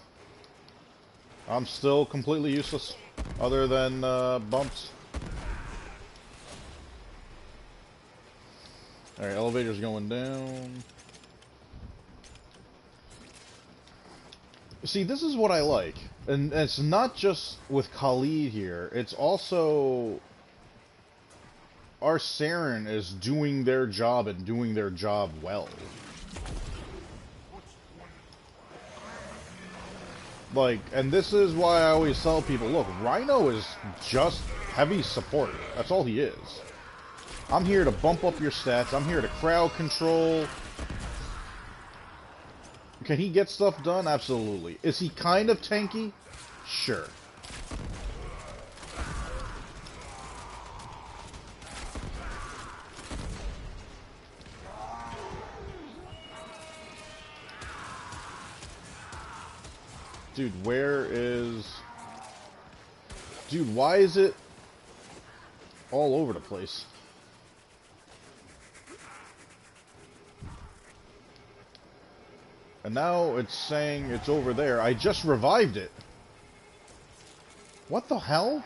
I'm still completely useless, other than bumps. Alright, elevator's going down. See, this is what I like. And it's not just with Khalid here. It's also... our Saren is doing their job and doing their job well. Like, and this is why I always tell people, look, Rhino is just heavy support. That's all he is. I'm here to bump up your stats. I'm here to crowd control. Can he get stuff done? Absolutely. Is he kind of tanky? Sure. Dude, where is... Dude, why is it all over the place? And now it's saying it's over there. I just revived it. What the hell?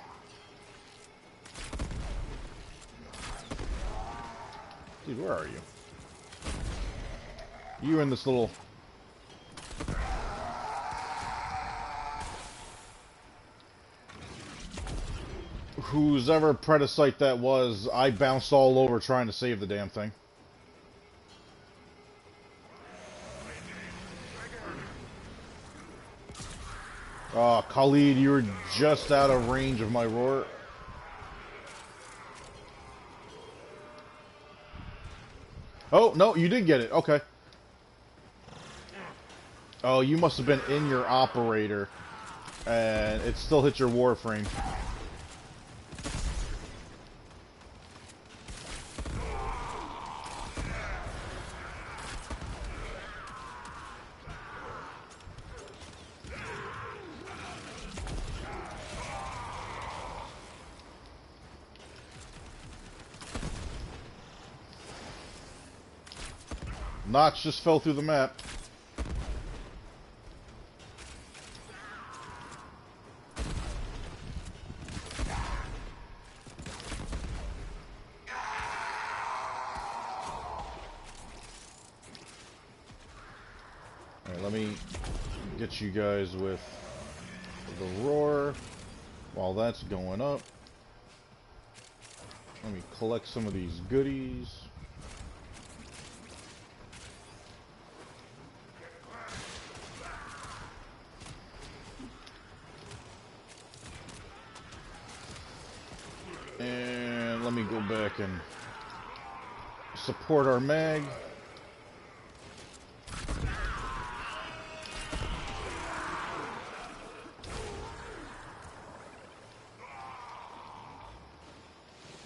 Dude, where are you? You in this little... Whose ever Predacite that was, I bounced all over trying to save the damn thing. Oh, Khalid, you were just out of range of my roar. Oh, no, you did get it. Okay. Oh, you must have been in your operator. And it still hit your Warframe. Notch just fell through the map. Alright, let me get you guys with the roar while that's going up. Let me collect some of these goodies. And let me go back and support our mag.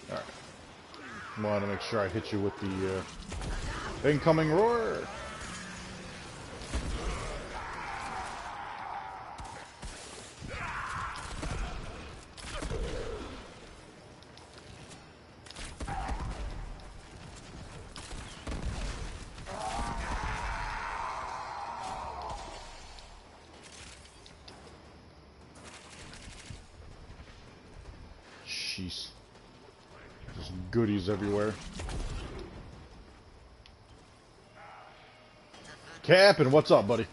Alright. Want to make sure I hit you with the incoming roar. Jeez. Just goodies everywhere. Captain, what's up, buddy?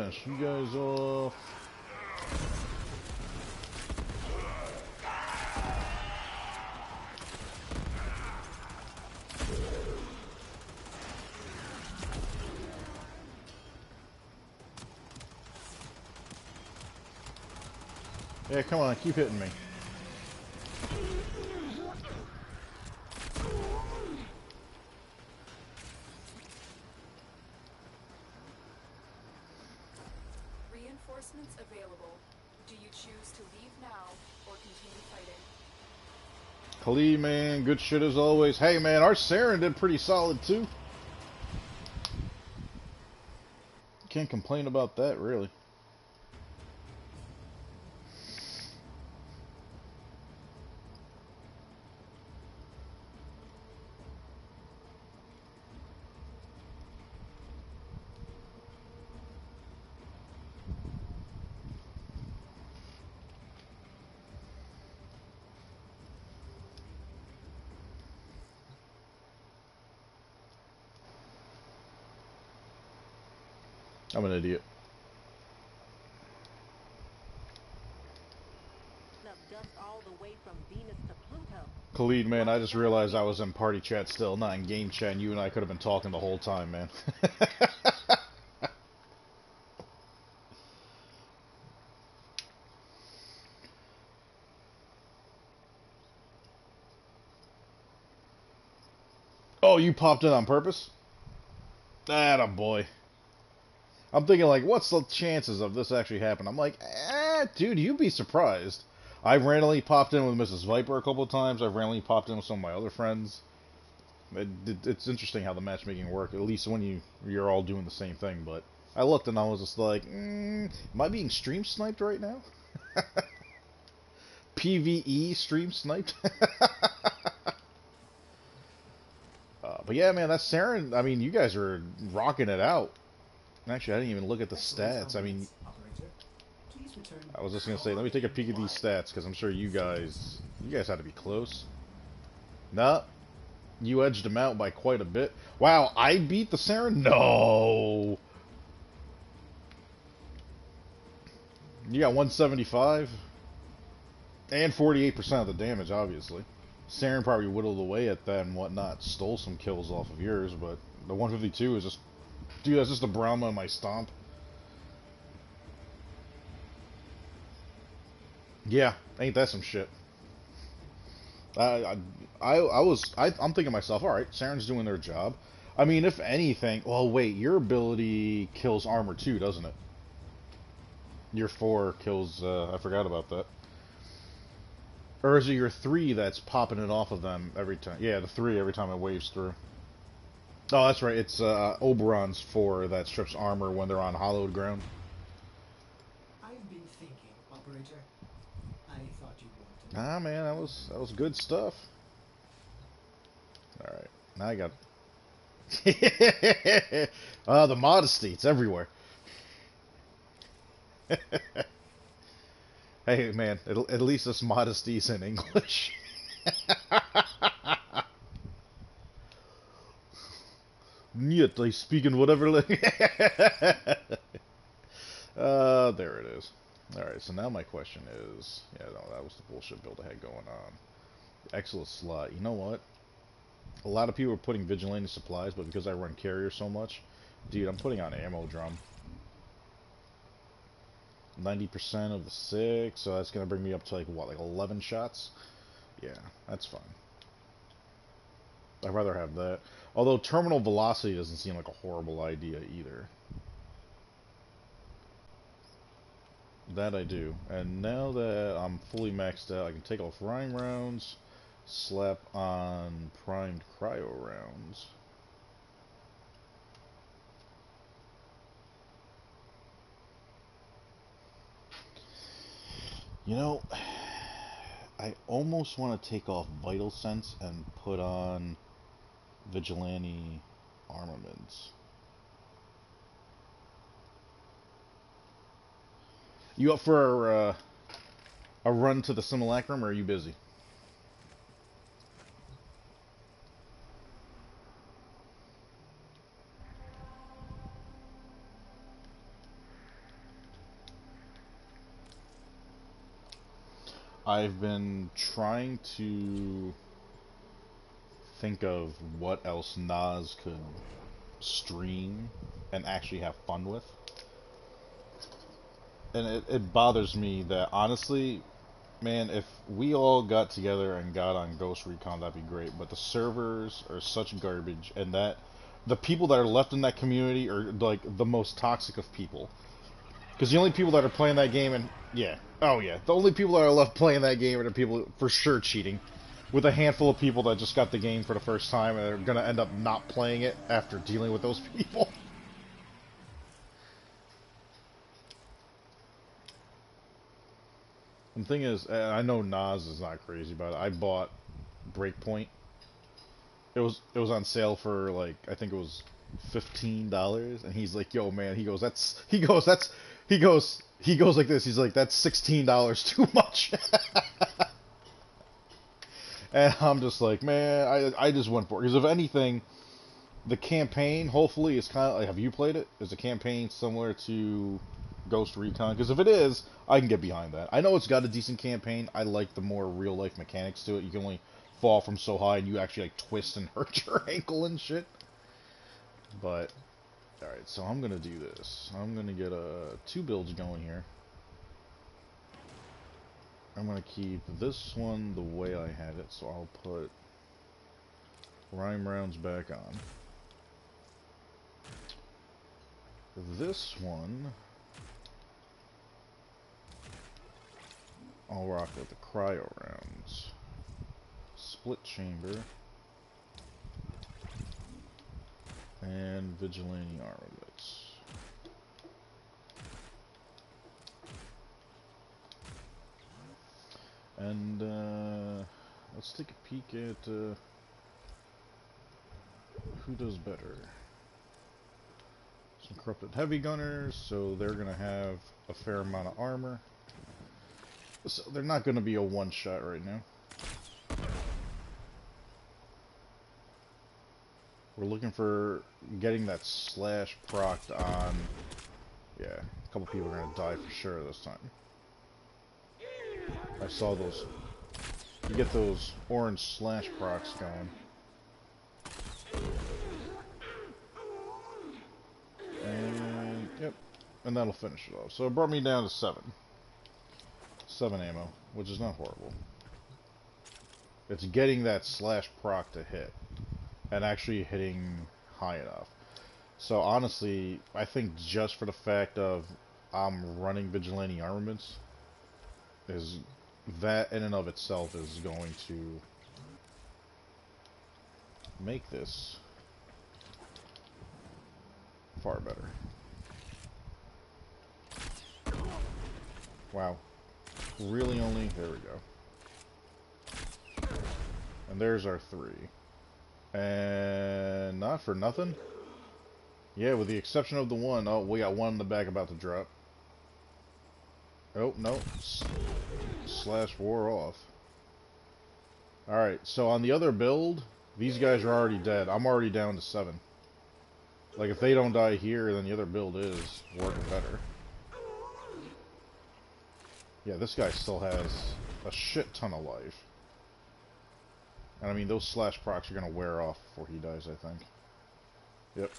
finish you guys off. Yeah, come on, keep hitting me. Reinforcements available. Do you choose to leave now or continue fighting? Khalid, man, good shit as always. Hey, man, our Saren did pretty solid, too. Can't complain about that, really. I'm an idiot. Up dust all the way from Venus to Pluto. Khalid, man, I just realized I was in party chat still, not in game chat, and you and I could have been talking the whole time, man. Oh, you popped in on purpose? Atta boy. I'm thinking, like, what's the chances of this actually happening? I'm like, dude, you'd be surprised. I've randomly popped in with Mrs. Viper a couple of times. I've randomly popped in with some of my other friends. It's interesting how the matchmaking works, at least when you're all doing the same thing. But I looked and I was just like, am I being stream sniped right now? PvE stream sniped? But yeah, man, that's Saren. I mean, you guys are rocking it out. Actually, I didn't even look at the stats. I mean, I was just gonna say, let me take a peek at these stats because I'm sure you guys had to be close. Nah, you edged them out by quite a bit. Wow, I beat the Saren? No. You got 175 and 48% of the damage, obviously. Saren probably whittled away at that and whatnot, stole some kills off of yours, but the 152 is just, dude, that's just a Brahma in my stomp. Yeah, ain't that some shit? I'm thinking to myself, all right, Saren's doing their job. I mean, if anything, well, wait, your ability kills armor too, doesn't it? Your 4 kills. I forgot about that. Or is it your 3 that's popping it off of them every time? Yeah, the 3 every time it waves through. Oh, that's right. It's Oberon's 4 that strips armor when they're on hallowed ground. I've been thinking, operator. I thought you'd want to. Ah, man, that was good stuff. All right, now I got. The modesty, it's everywhere. Hey, man, at least this modesty's in English. Yet I speak in whatever language. There it is. Alright, so now my question is... Yeah, no, that was the bullshit build I had going on. Excellent slot. You know what? A lot of people are putting Vigilante supplies, but because I run carrier so much... Dude, I'm putting on ammo drum. 90% of the 6, so that's going to bring me up to, like, what, like 11 shots? Yeah, that's fine. I'd rather have that. Although terminal velocity doesn't seem like a horrible idea either. That I do. And now that I'm fully maxed out, I can take off Rhyme rounds, slap on primed cryo rounds. You know, I almost want to take off Vital Sense and put on Vigilante armaments. You up for a run to the simulacrum, or are you busy? I've been trying to think of what else Nas could stream and actually have fun with. And it bothers me that, honestly, man, if we all got together and got on Ghost Recon, that'd be great. But the servers are such garbage, and that the people that are left in that community are like the most toxic of people. Because the only people that are playing that game, and yeah, oh yeah, the only people that are left playing that game are the people for sure cheating. With a handful of people that just got the game for the first time and are gonna end up not playing it after dealing with those people. And the thing is, I know Nas is not crazy about it. I bought Breakpoint. It was on sale for like, I think it was $15, and he's like, "Yo, man," he goes like this. He's like, "That's $16 too much." And I'm just like, man, I just went for it because if anything, the campaign hopefully is kind of like, have you played it? Is the campaign similar to Ghost Recon? Because if it is, I can get behind that. I know it's got a decent campaign. I like the more real life mechanics to it. You can only fall from so high and you actually like twist and hurt your ankle and shit. But alright, so I'm gonna do this. I'm gonna get two builds going here. I'm gonna keep this one the way I had it, so I'll put rhyme rounds back on. This one I'll rock with the cryo rounds. Split chamber. And vigilante armaments. And let's take a peek at who does better. Some corrupted heavy gunners, so they're gonna have a fair amount of armor. So they're not gonna be a one-shot right now. We're looking for getting that slash procced on. Yeah, a couple people are gonna die for sure this time. I saw those. You get those orange slash procs going. And yep, and that'll finish it off. So it brought me down to 7. 7 ammo, which is not horrible. It's getting that slash proc to hit, and actually hitting high enough. So honestly, I think just for the fact of I'm running vigilante armaments, is that in and of itself is going to make this far better. Wow. Really only, there we go. And there's our 3. And not for nothing. Yeah, with the exception of the one. Oh, we got one in the back about to drop. Oh, no. Slash wore off. Alright, so on the other build, these guys are already dead. I'm already down to 7. Like, if they don't die here, then the other build is working better. Yeah, this guy still has a shit ton of life. And I mean, those slash procs are going to wear off before he dies, I think. Yep.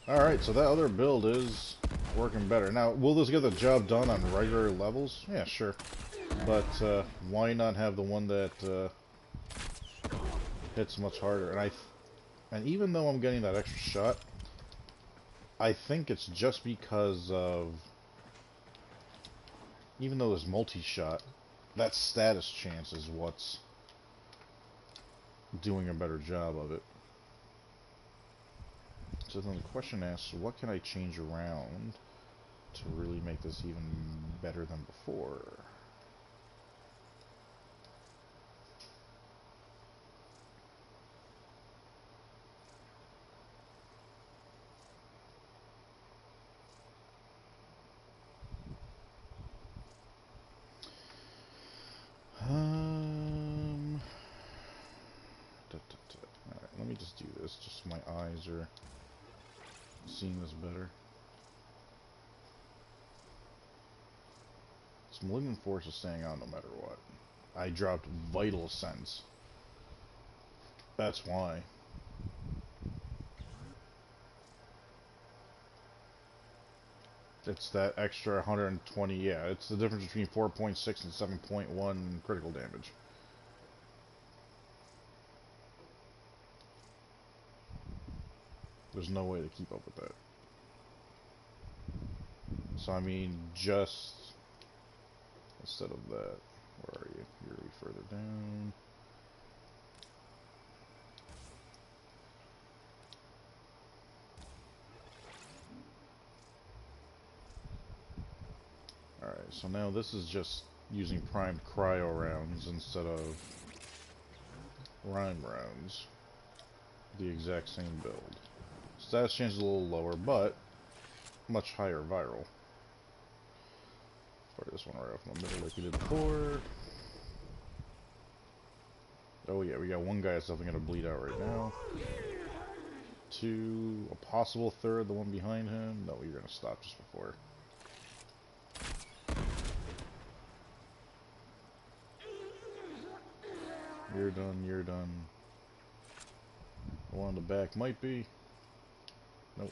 Alright, so that other build is working better. Now, will this get the job done on regular levels? Yeah, sure. But why not have the one that hits much harder? And even though I'm getting that extra shot, I think it's just because of, even though there's multi-shot, that status chance is what's doing a better job of it. So then the question asks, what can I change around to really make this even better than before? Alright, let me just do this, just so my eyes are seeing this better. Its Malignant Force is staying on no matter what. I dropped Vital Sense. That's why. It's that extra 120, yeah, it's the difference between 4.6 and 7.1 critical damage. There's no way to keep up with that. So, I mean, just instead of that, where are you? You're really further down. Alright, so now this is just using primed cryo rounds instead of rhyme rounds. The exact same build. Status change is a little lower, but much higher viral. Fire this one right off in the middle like we did before. Oh yeah, we got one guy that's definitely gonna bleed out right now. Two, a possible third, the one behind him. No, you're gonna stop just before. You're done, you're done. The one on the back might be. Nope.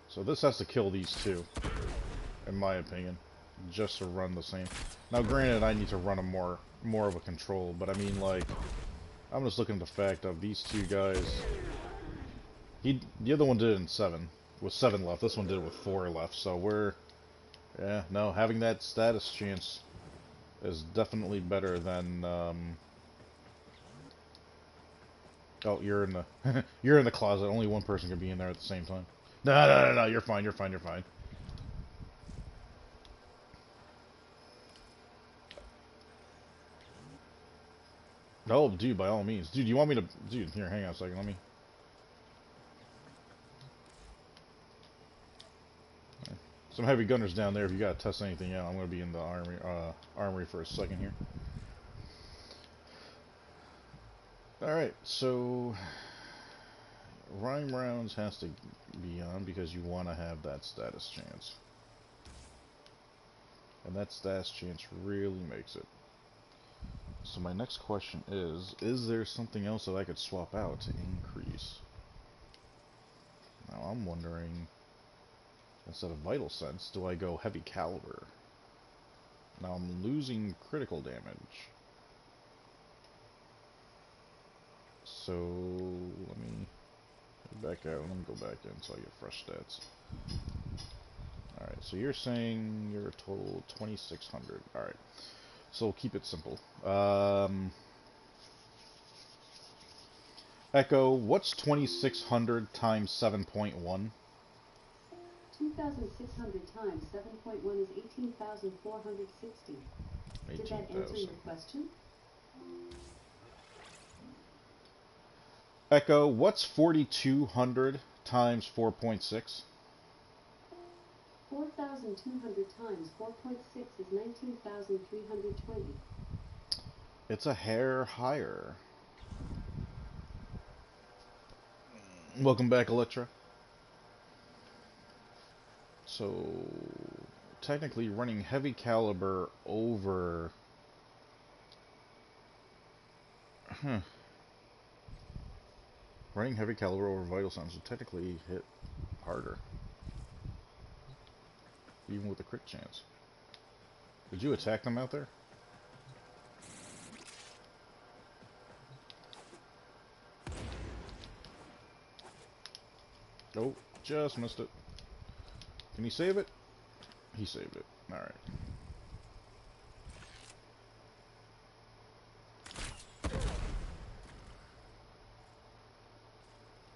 So this has to kill these two, in my opinion, just to run the same. Now granted, I need to run a more of a control, but I mean, like, I'm just looking at the fact of these two guys. The other one did it in 7, with 7 left. This one did it with 4 left, so we're, yeah, no, having that status chance is definitely better than, oh, you're in the, you're in the closet. Only one person can be in there at the same time. No, you're fine, you're fine, you're fine. Oh, dude, by all means. Dude, you want me to... Dude, here, hang on a second, let me... Some heavy gunners down there, if you gotta test anything out. I'm gonna be in the armory for a second here. Alright, so... Rhyme rounds has to be on because you want to have that status chance. And that status chance really makes it. So my next question is there something else that I could swap out to increase? Now I'm wondering, instead of Vital Sense, do I go Heavy Caliber? Now I'm losing critical damage. So, let me back out, let me go back in so I get fresh stats. Alright, so you're saying you're a total 2,600. Alright, so we'll keep it simple. Echo, what's 2,600 times 7.1? 2,600 times 7.1 is 18,460. Did that answer your question? Echo, what's 4,200 times 4.6? 4,200 times 4.6 is 19,320. It's a hair higher. Welcome back, Electra. So, technically running Heavy Caliber over... Running Heavy Caliber over Vital Sense would technically hit harder. Even with a crit chance. Did you attack them out there? Nope, just missed it. Can he save it? He saved it. Alright.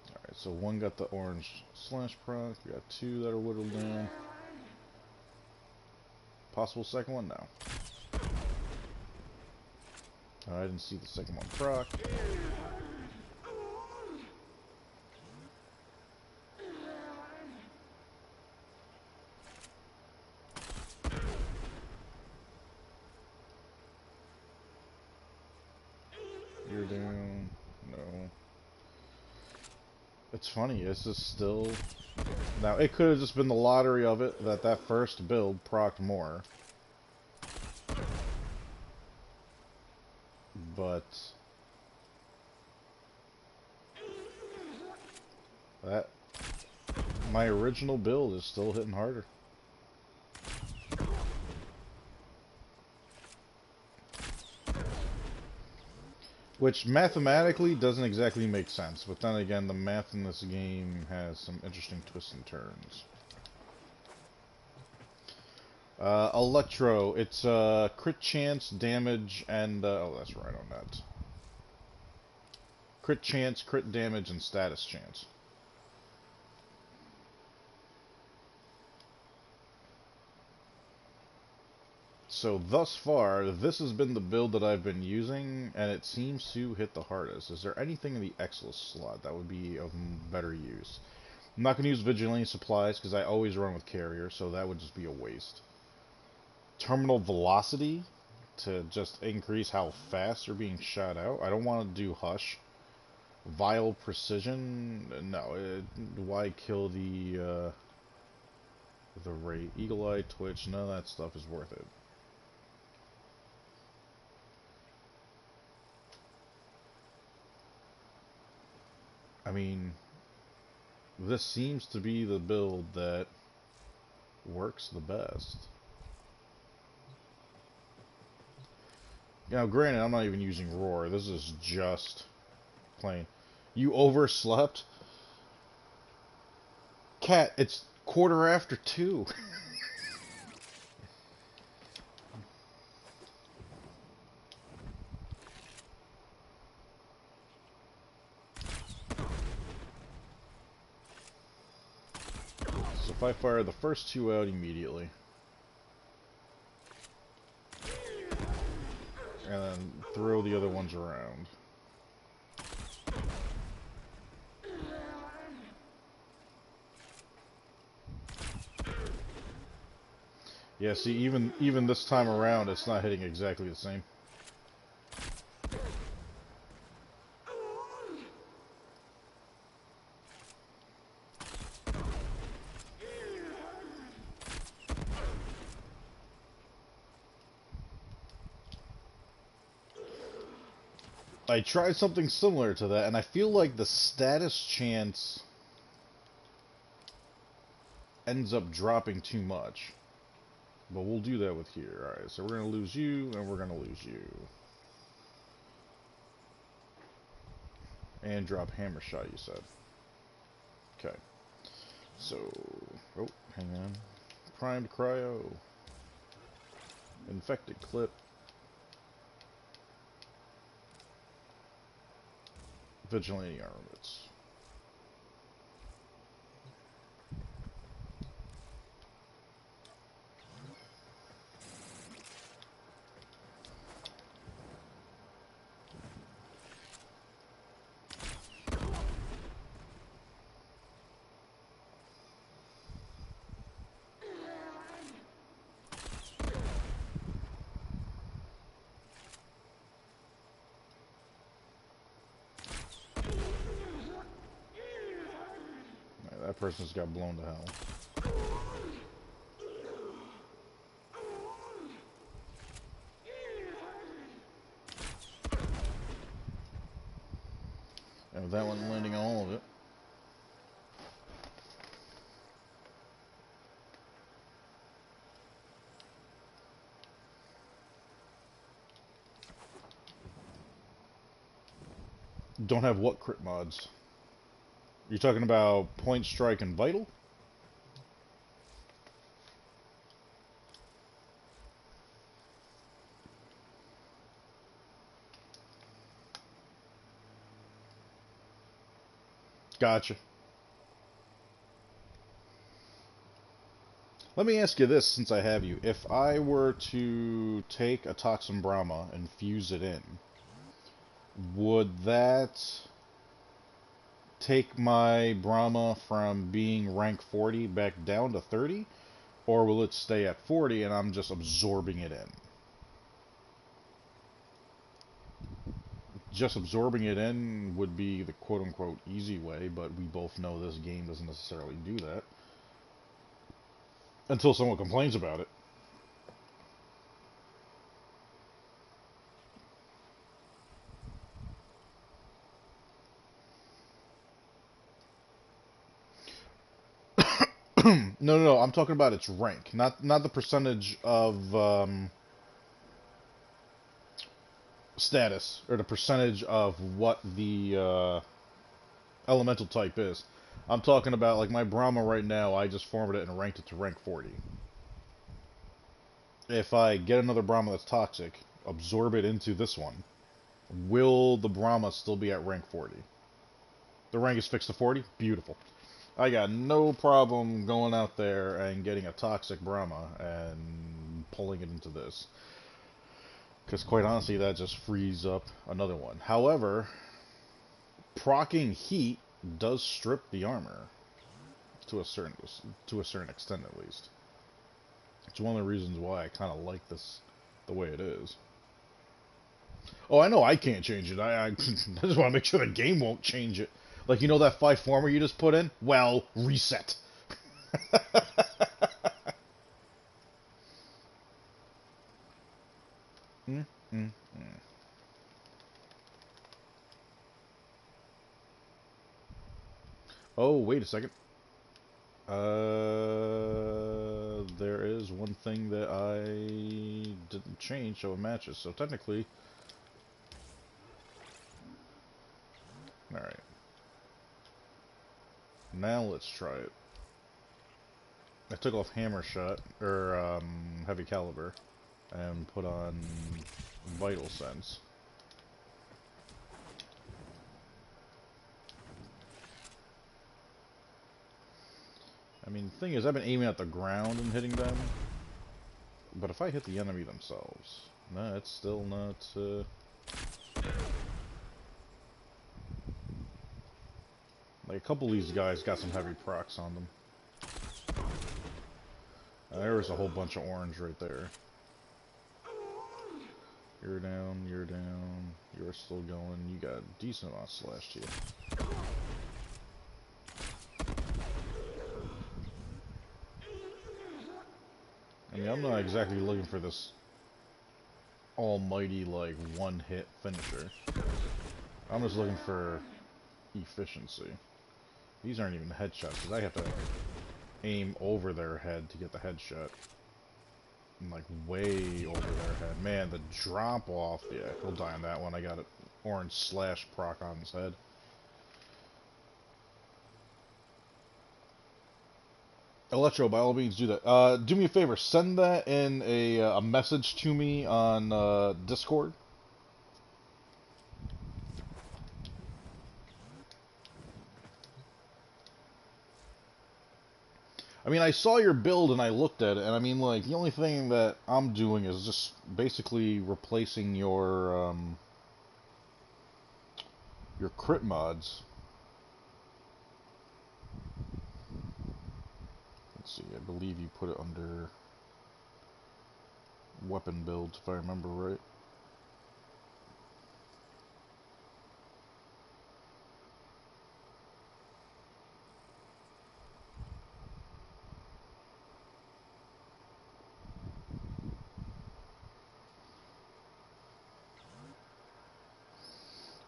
Alright, so one got the orange slash proc. We got two that are whittled down. Possible second one now. I didn't see the second one proc. You're down. No. It's funny, this is still... Now, it could have just been the lottery of it, that first build procced more. But... that... My original build is still hitting harder. Which mathematically doesn't exactly make sense, but then again, the math in this game has some interesting twists and turns. Electro, it's crit chance, damage, and oh, that's right on that. Crit chance, crit damage, and status chance. So thus far, this has been the build that I've been using, and it seems to hit the hardest. Is there anything in the Exilus slot that would be of better use? I'm not going to use Vigilante supplies, because I always run with Carrier, so that would just be a waste. Terminal velocity, to just increase how fast you're being shot out. I don't want to do Hush. Vile precision, no. Why kill the rate? Eagle Eye, Twitch, none of that stuff is worth it. I mean, this seems to be the build that works the best. Now, granted, I'm not even using Roar. This is just plain. You overslept? Cat, it's 2:15. So if I fire the first two out immediately, and then throw the other ones around. Yeah, see, even this time around, it's not hitting exactly the same. I tried something similar to that, and I feel like the status chance ends up dropping too much. But we'll do that with here. Alright, so we're going to lose you, and we're going to lose you. And drop Hammer Shot, you said. Okay. So, oh, hang on. Primed Cryo. Infected Clip. Vigilante Armaments. That person's got blown to hell. And with that one landing on all of it. Don't have what crit mods? You're talking about Point Strike and Vital? Gotcha. Let me ask you this, since I have you. If I were to take a Toxin Brahma and fuse it in, would that take my Brahma from being rank 40 back down to 30? Or will it stay at 40 and I'm just absorbing it in? just absorbing it in would be the quote-unquote easy way, but we both know this game doesn't necessarily do that. Until someone complains about it. No, I'm talking about its rank, not the percentage of status, or the percentage of what the elemental type is. I'm talking about, like, my Brahma right now, I just formed it and ranked it to rank 40. If I get another Brahma that's toxic, absorb it into this one, will the Brahma still be at rank 40? The rank is fixed to 40? Beautiful. I got no problem going out there and getting a toxic Brahma and pulling it into this. Because quite honestly, that just frees up another one. However, proccing heat does strip the armor to a certain extent, at least. It's one of the reasons why I kind of like this the way it is. Oh, I know I can't change it. I just want to make sure the game won't change it. Like, you know that 5 former you just put in? Well, reset. Oh, wait a second. There is one thing that I didn't change, so it matches. So technically... Alright. Now let's try it. I took off hammer shot, or heavy caliber, and put on vital sense. I mean, the thing is, I've been aiming at the ground and hitting them, but if I hit the enemy themselves, no, it's still not, like, a couple of these guys got some heavy procs on them. There was a whole bunch of orange right there. You're down, you're still going, you got a decent amount of slash to you. I mean, I'm not exactly looking for this almighty, like, one-hit finisher. I'm just looking for efficiency. These aren't even headshots, because I have to aim over their head to get the headshot. And, like, way over their head. Man, the drop-off, yeah, he'll die on that one. I got an orange slash proc on his head. Electro, by all means, do that. Do me a favor, send that in a message to me on Discord. I mean, I saw your build and I looked at it, and I mean, like, the only thing that I'm doing is just basically replacing your crit mods. Let's see, I believe you put it under weapon builds, if I remember right.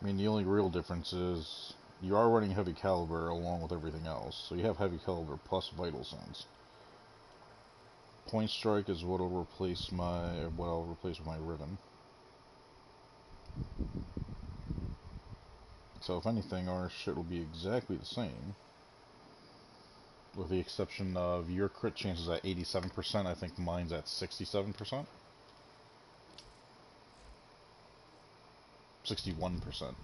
I mean, the only real difference is you are running heavy caliber along with everything else. So you have heavy caliber plus vital sense. Point strike is what I'll replace with my ribbon. So if anything, our shit will be exactly the same. With the exception of your crit chances at 87%, I think mine's at 67%. 61%.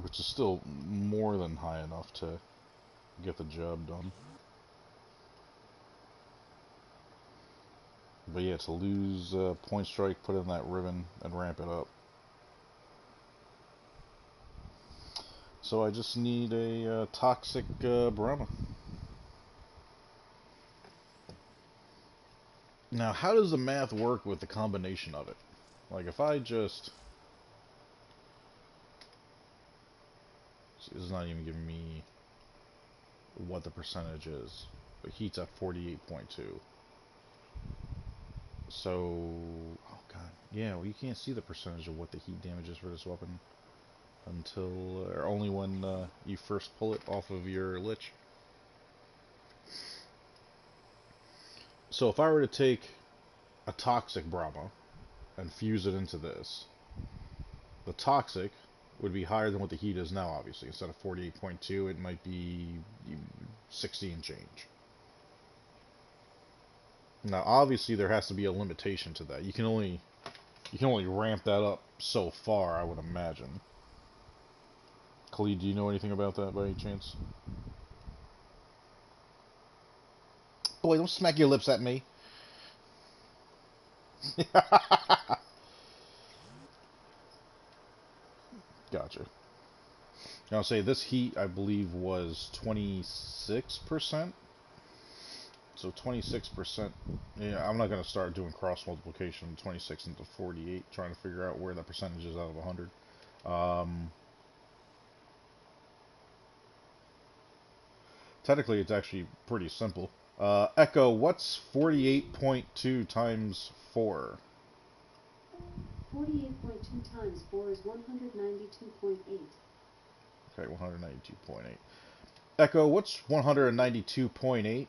Which is still more than high enough to get the job done. But yeah, to lose point strike, put in that ribbon, and ramp it up. So I just need a toxic Brahma. Now, how does the math work with the combination of it? Like, if I just... See, this is not even giving me what the percentage is. But heat's at 48.2. So... Oh, God. Yeah, well, you can't see the percentage of what the heat damage is for this weapon until... or only when you first pull it off of your lich. So if I were to take a toxic Brahma and fuse it into this, the toxic would be higher than what the heat is now, obviously. Instead of 48.2, it might be 60 and change. Now, obviously, there has to be a limitation to that. You can only ramp that up so far, I would imagine. Khalid, do you know anything about that by any chance? Boy, don't smack your lips at me. Gotcha. I'll say this heat, I believe, was 26%. So 26%. Yeah, I'm not going to start doing cross multiplication 26 into 48, trying to figure out where the percentage is out of 100. Technically, it's actually pretty simple. Echo, what's 48.2 times 4? 48.2 times 4 is 192.8. Okay, 192.8. Echo, what's 192.8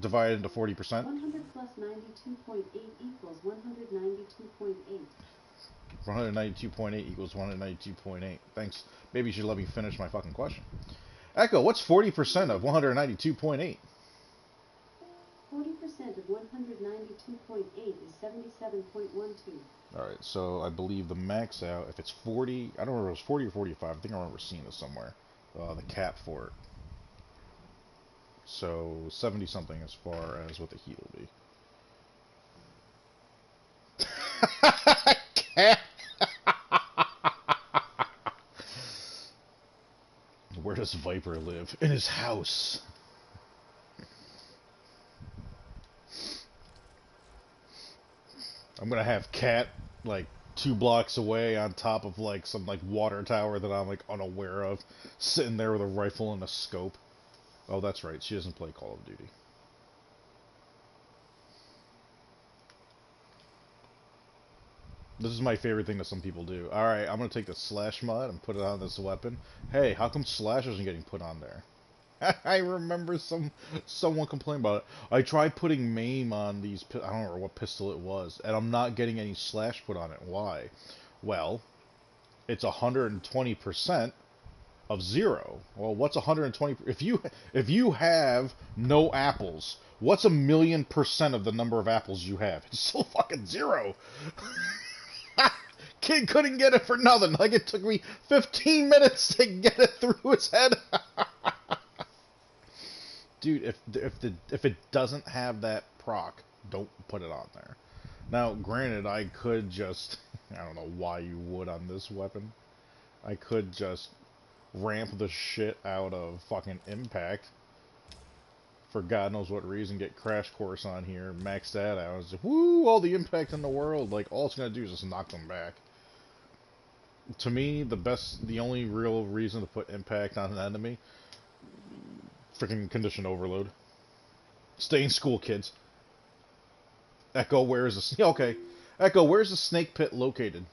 divided into 40%? 100 plus 92.8 equals 192.8. 192.8 equals 192.8. Thanks. Maybe you should let me finish my fucking question. Echo, what's 40% of 192.8? 40% of 192.8 is 77.12. Alright, so I believe the max out, if it's 40, I don't remember if it was 40 or 45, I think I remember seeing this somewhere, the cap for it. So 70 something as far as what the heat will be. Cat. Where does Viper live? In his house. I'm gonna have Cat like 2 blocks away on top of like some like water tower that I'm like unaware of, sitting there with a rifle and a scope. Oh, that's right. She doesn't play Call of Duty. This is my favorite thing that some people do. Alright, I'm gonna take the slash mod and put it on this weapon. Hey, how come slash isn't getting put on there? I remember someone complaining about it. I tried putting maim on these, I don't remember what pistol it was, and I'm not getting any slash put on it. Why? Well, it's 120% of 0. Well, what's 120? If you have no apples, what's 1,000,000% of the number of apples you have? It's still fucking 0. Kid couldn't get it for nothing. Like it took me 15 minutes to get it through his head. Dude, if it doesn't have that proc, don't put it on there. Now, granted, I could just, I don't know why you would on this weapon. I could just ramp the shit out of fucking impact for God knows what reason, get Crash Course on here, max that out. It's like, woo, all the impact in the world. Like, all it's gonna do is just knock them back. To me, the only real reason to put impact on an enemy, freaking condition overload. Stay in school, kids. Echo, where is the... Okay. Echo, where's the snake pit located?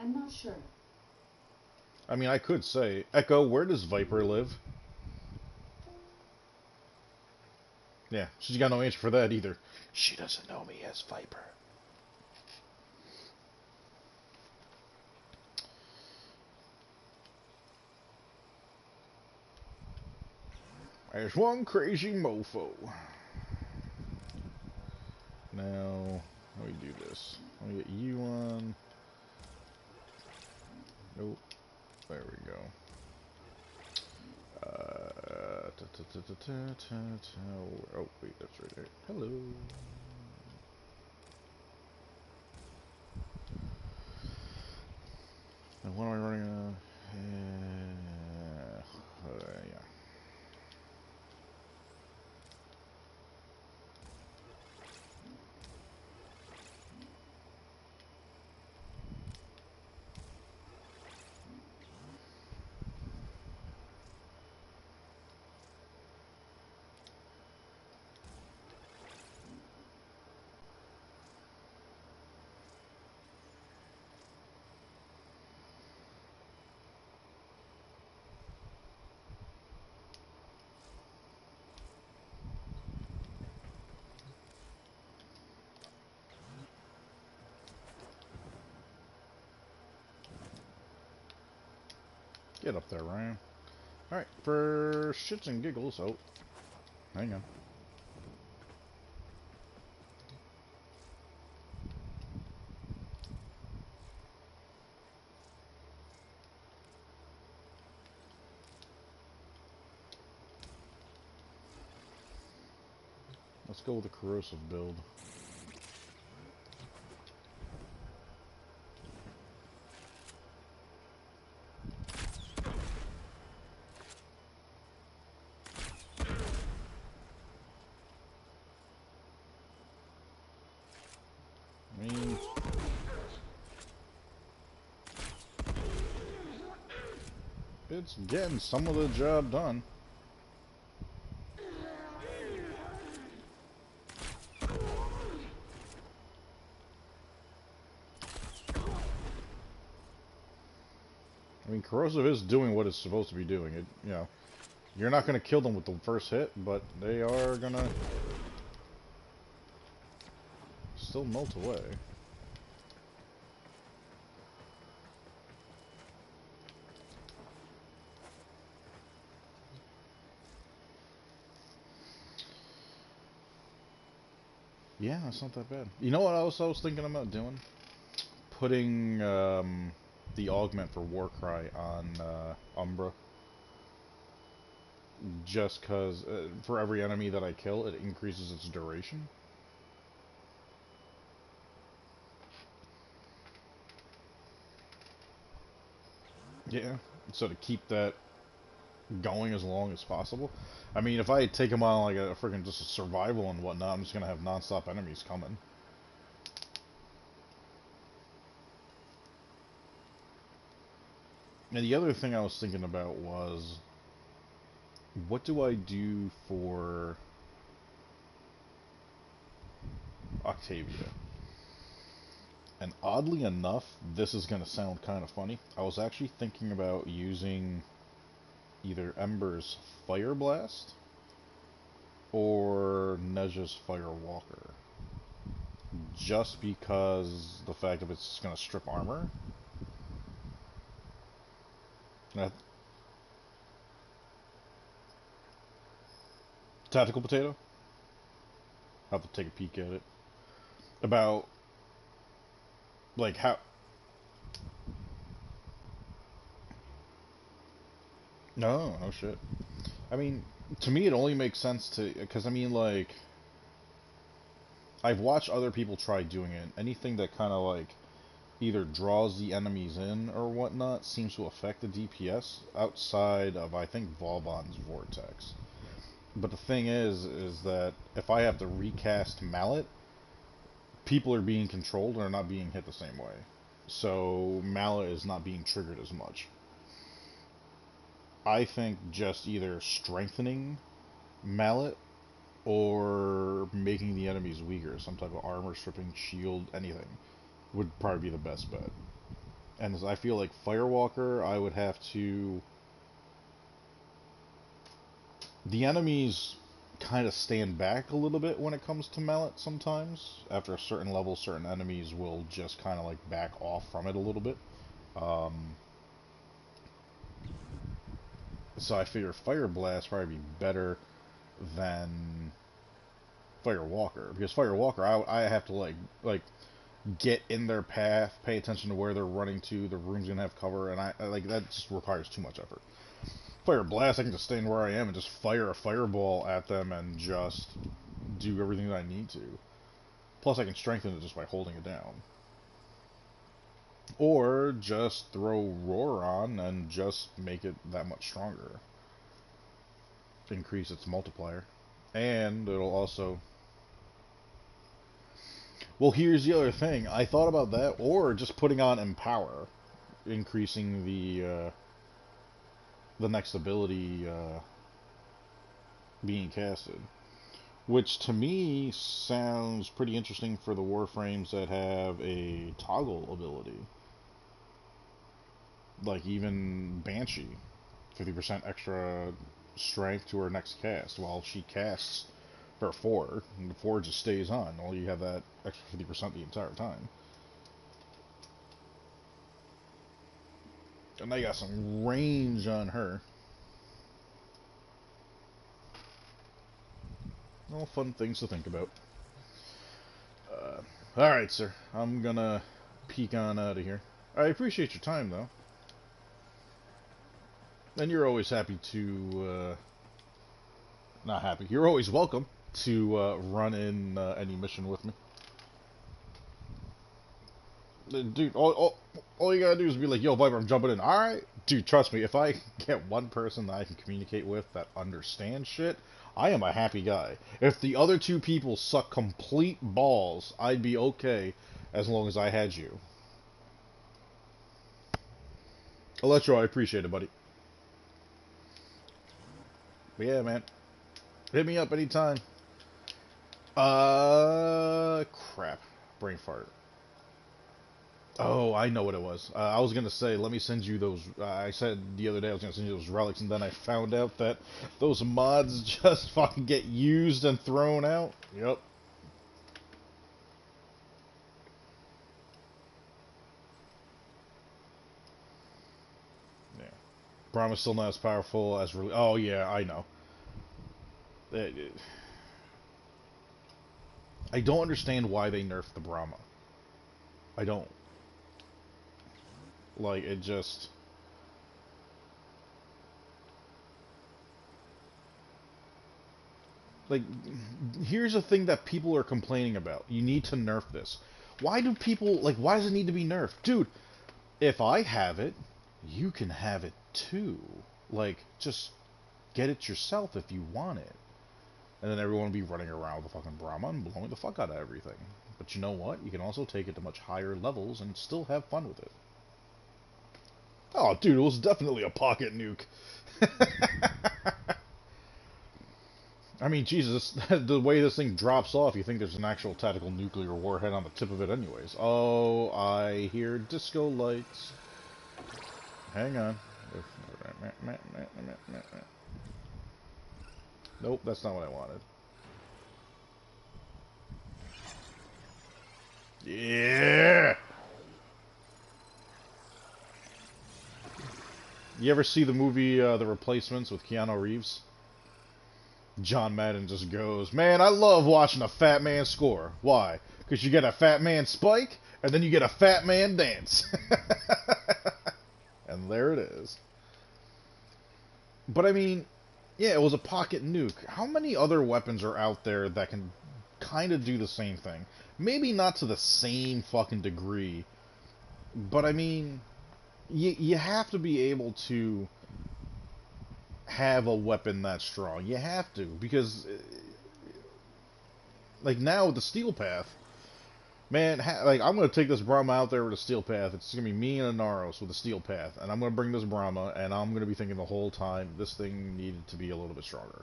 I'm not sure. I mean, I could say, Echo, where does Viper live? Yeah, she's got no answer for that either. She doesn't know me as Viper. There's one crazy mofo. Now, let me do this. Let me get you on. Nope. There we go. Oh, wait, that's right there. Hello. And what am I running? Yeah. Get up there, Ryan. Alright, for shits and giggles, oh, hang on. Let's go with the corrosive build. I mean, it's getting some of the job done. I mean, corrosive is doing what it's supposed to be doing. It, you know, you're not going to kill them with the first hit, but they are going to still melt away. Yeah, it's not that bad. You know what else I was thinking about doing? Putting the augment for Warcry on Umbra. Just because for every enemy that I kill, it increases its duration. Yeah, so to keep that going as long as possible. I mean, if I take them on like a freaking just a survival and whatnot, I'm just gonna have non-stop enemies coming. And the other thing I was thinking about was, what do I do for Octavia? And oddly enough, this is gonna sound kind of funny. I was actually thinking about using either Ember's Fire Blast or Neja's Fire Walker. Just because the fact that it's going to strip armor. Tactical Potato? I'll have to take a peek at it. About, like, how... No, no shit. I mean, to me it only makes sense to... Because, I mean, like... I've watched other people try doing it. Anything that kind of, like, either draws the enemies in or whatnot seems to affect the DPS outside of, I think, Vauban's Vortex. But the thing is that if I have to recast Mallet, people are being controlled and are not being hit the same way. So Mallet is not being triggered as much. I think just either strengthening Mallet or making the enemies weaker, some type of armor, stripping, shield, anything, would probably be the best bet. And as I feel like Firewalker, I would have to... The enemies kind of stand back a little bit when it comes to Mallet sometimes. After a certain level, certain enemies will just kind of like back off from it a little bit. So I figure Fire Blast probably be better than Firewalker, because Firewalker, I have to like get in their path, pay attention to where they're running to. The room's gonna have cover, and I like that just requires too much effort. Fire Blast, I can just stand where I am and just fire a fireball at them and just do everything that I need to. Plus, I can strengthen it just by holding it down. Or just throw Roar on and just make it that much stronger. Increase its multiplier. And it'll also... Well, here's the other thing. I thought about that, or just putting on Empower. Increasing the next ability being casted. Which to me sounds pretty interesting for the Warframes that have a toggle ability. Like even Banshee. 50% extra strength to her next cast while she casts her 4. And the 4 just stays on. Well, you have that extra 50% the entire time. And they got some range on her. All fun things to think about. Alright, sir. I'm gonna peek on out of here. I appreciate your time, though. And you're always happy to, not happy. You're always welcome to run in any mission with me. Dude, all you gotta do is be like, yo, Viper, I'm jumping in. Alright? Dude, trust me, if I get one person that I can communicate with that understands shit, I am a happy guy. If the other two people suck complete balls, I'd be okay as long as I had you. Electro, I appreciate it, buddy. But yeah, man. Hit me up anytime. Crap. Brain fart. Oh, I know what it was. I was gonna say, let me send you those. I said the other day I was gonna send you those relics, and then I found out that those mods just fucking get used and thrown out. Yep. Yeah. Brahma's still not as powerful as really. Oh yeah, I know. I don't understand why they nerfed the Brahma. I don't. Like, it just... Like, here's the thing that people are complaining about. You need to nerf this. Why do people... Like, why does it need to be nerfed? Dude, if I have it, you can have it too. Like, just get it yourself if you want it. And then everyone will be running around with a fucking Brahma and blowing the fuck out of everything. But you know what? You can also take it to much higher levels and still have fun with it. Oh, dude, it was definitely a pocket nuke. I mean, Jesus, the way this thing drops off, you think there's an actual tactical nuclear warhead on the tip of it anyways. Oh, I hear disco lights. Hang on. Nope, that's not what I wanted. Yeah! You ever see the movie The Replacements with Keanu Reeves? John Madden just goes, man, I love watching a fat man score. Why? Because you get a fat man spike, and then you get a fat man dance. And there it is. But I mean, yeah, it was a pocket nuke. How many other weapons are out there that can kind of do the same thing? Maybe not to the same fucking degree, but I mean, you have to be able to have a weapon that strong. You have to, because like now with the steel path, man, like I'm gonna take this Brahma out there with a steel path. It's gonna be me and a Naros with a steel path, and I'm gonna bring this Brahma, and I'm gonna be thinking the whole time this thing needed to be a little bit stronger.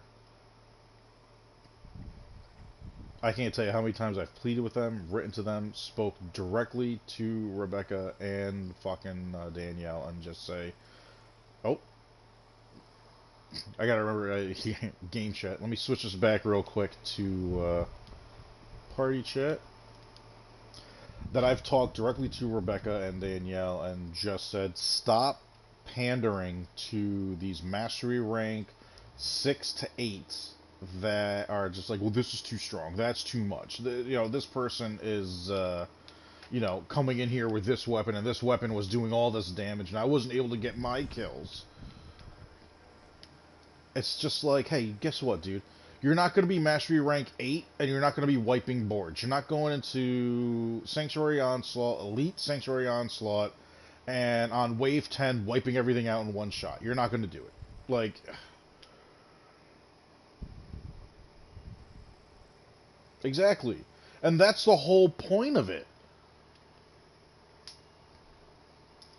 I can't tell you how many times I've pleaded with them, written to them, spoke directly to Rebecca and fucking Danielle, and just say, oh, I gotta remember game chat. Let me switch this back real quick to party chat. That I've talked directly to Rebecca and Danielle and just said, stop pandering to these mastery rank 6 to 8s that are just like, well, this is too strong, that's too much. You know, this person is, you know, coming in here with this weapon, and this weapon was doing all this damage, and I wasn't able to get my kills. It's just like, hey, guess what, dude? You're not going to be Mastery Rank 8, and you're not going to be wiping boards. You're not going into Sanctuary Onslaught, Elite Sanctuary Onslaught, and on Wave 10, wiping everything out in one shot. You're not going to do it. Like... Exactly. And that's the whole point of it.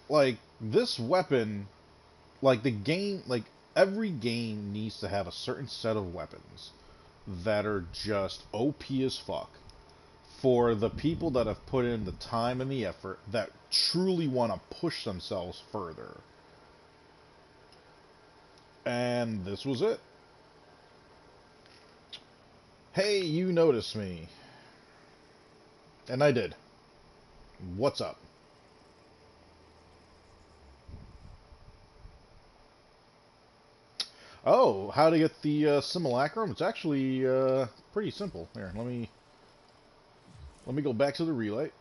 Like, this weapon... Like, the game... Like, every game needs to have a certain set of weapons that are just OP as fuck for the people that have put in the time and the effort that truly want to push themselves further. And this was it. Hey, you noticed me. And I did. What's up? Oh, how to get the simulacrum? It's actually pretty simple. Here, let me go back to the relay.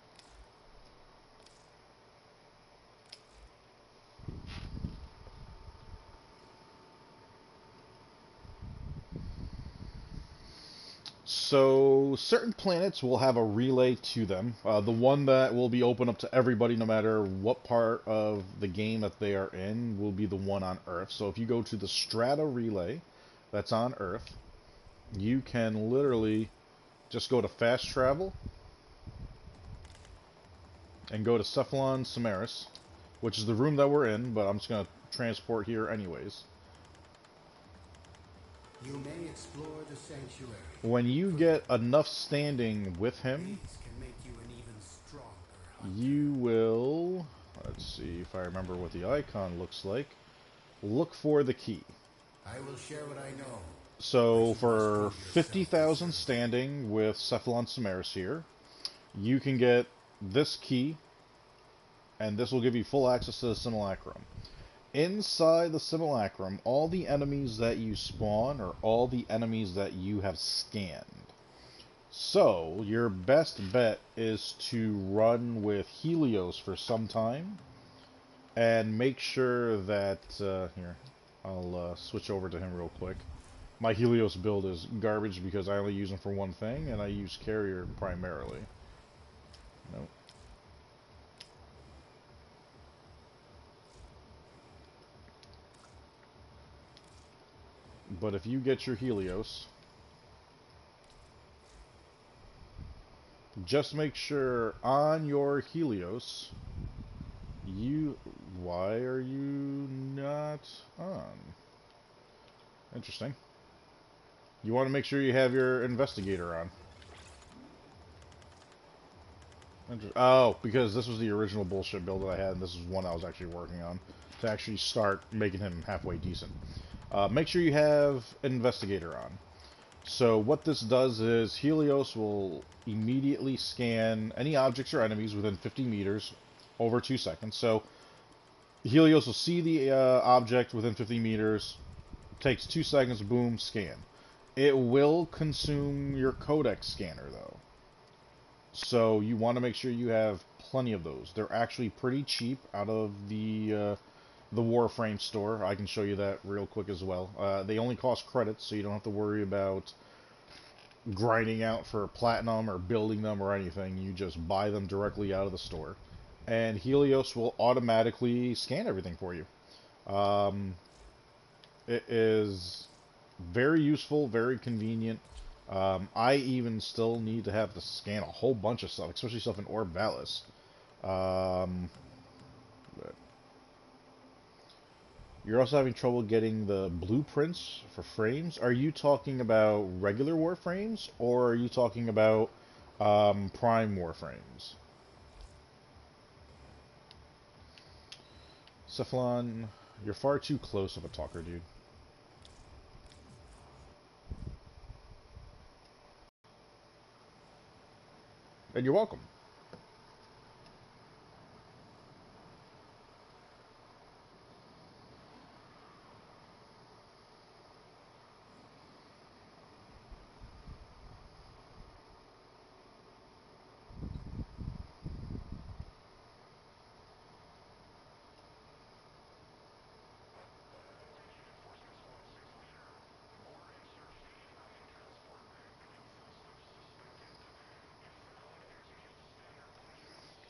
So, certain planets will have a relay to them. The one that will be open up to everybody, no matter what part of the game that they are in, will be the one on Earth. So, if you go to the Strata relay that's on Earth, you can literally just go to Fast Travel and go to Cephalon Samaris, which is the room that we're in, but I'm just going to transport here anyways. You may explore the sanctuary. When you get enough standing with him, These can make you an even stronger hunter. you will, let's see if I remember what the icon looks like, look for the key. I will share what I know. So for 50,000 standing with Cephalon Samaris here, you can get this key, and this will give you full access to the simulacrum. Inside the simulacrum, all the enemies that you spawn are all the enemies that you have scanned. So, your best bet is to run with Helios for some time, and make sure that, here, I'll switch over to him real quick. My Helios build is garbage because I only use him for one thing, and I use Carrier primarily. Nope. But if you get your Helios, just make sure on your Helios, why are you not on? Interesting. You want to make sure you have your Investigator on. Oh, because this was the original bullshit build that I had, and this is one I was actually working on to actually start making him halfway decent. Make sure you have Investigator on. So what this does is Helios will immediately scan any objects or enemies within 50 meters over 2 seconds. So Helios will see the object within 50 meters, takes 2 seconds, boom, scan. It will consume your codex scanner though. So you want to make sure you have plenty of those. They're actually pretty cheap out of the Warframe store. I can show you that real quick as well. They only cost credits, so you don't have to worry about grinding out for platinum or building them or anything. You just buy them directly out of the store. And Helios will automatically scan everything for you. It is very useful, very convenient. I even still need to have to scan a whole bunch of stuff, especially stuff in Orb Valis. You're also having trouble getting the blueprints for frames. Are you talking about regular Warframes, or are you talking about Prime Warframes? Cephalon, you're far too close of a talker, dude. And you're welcome.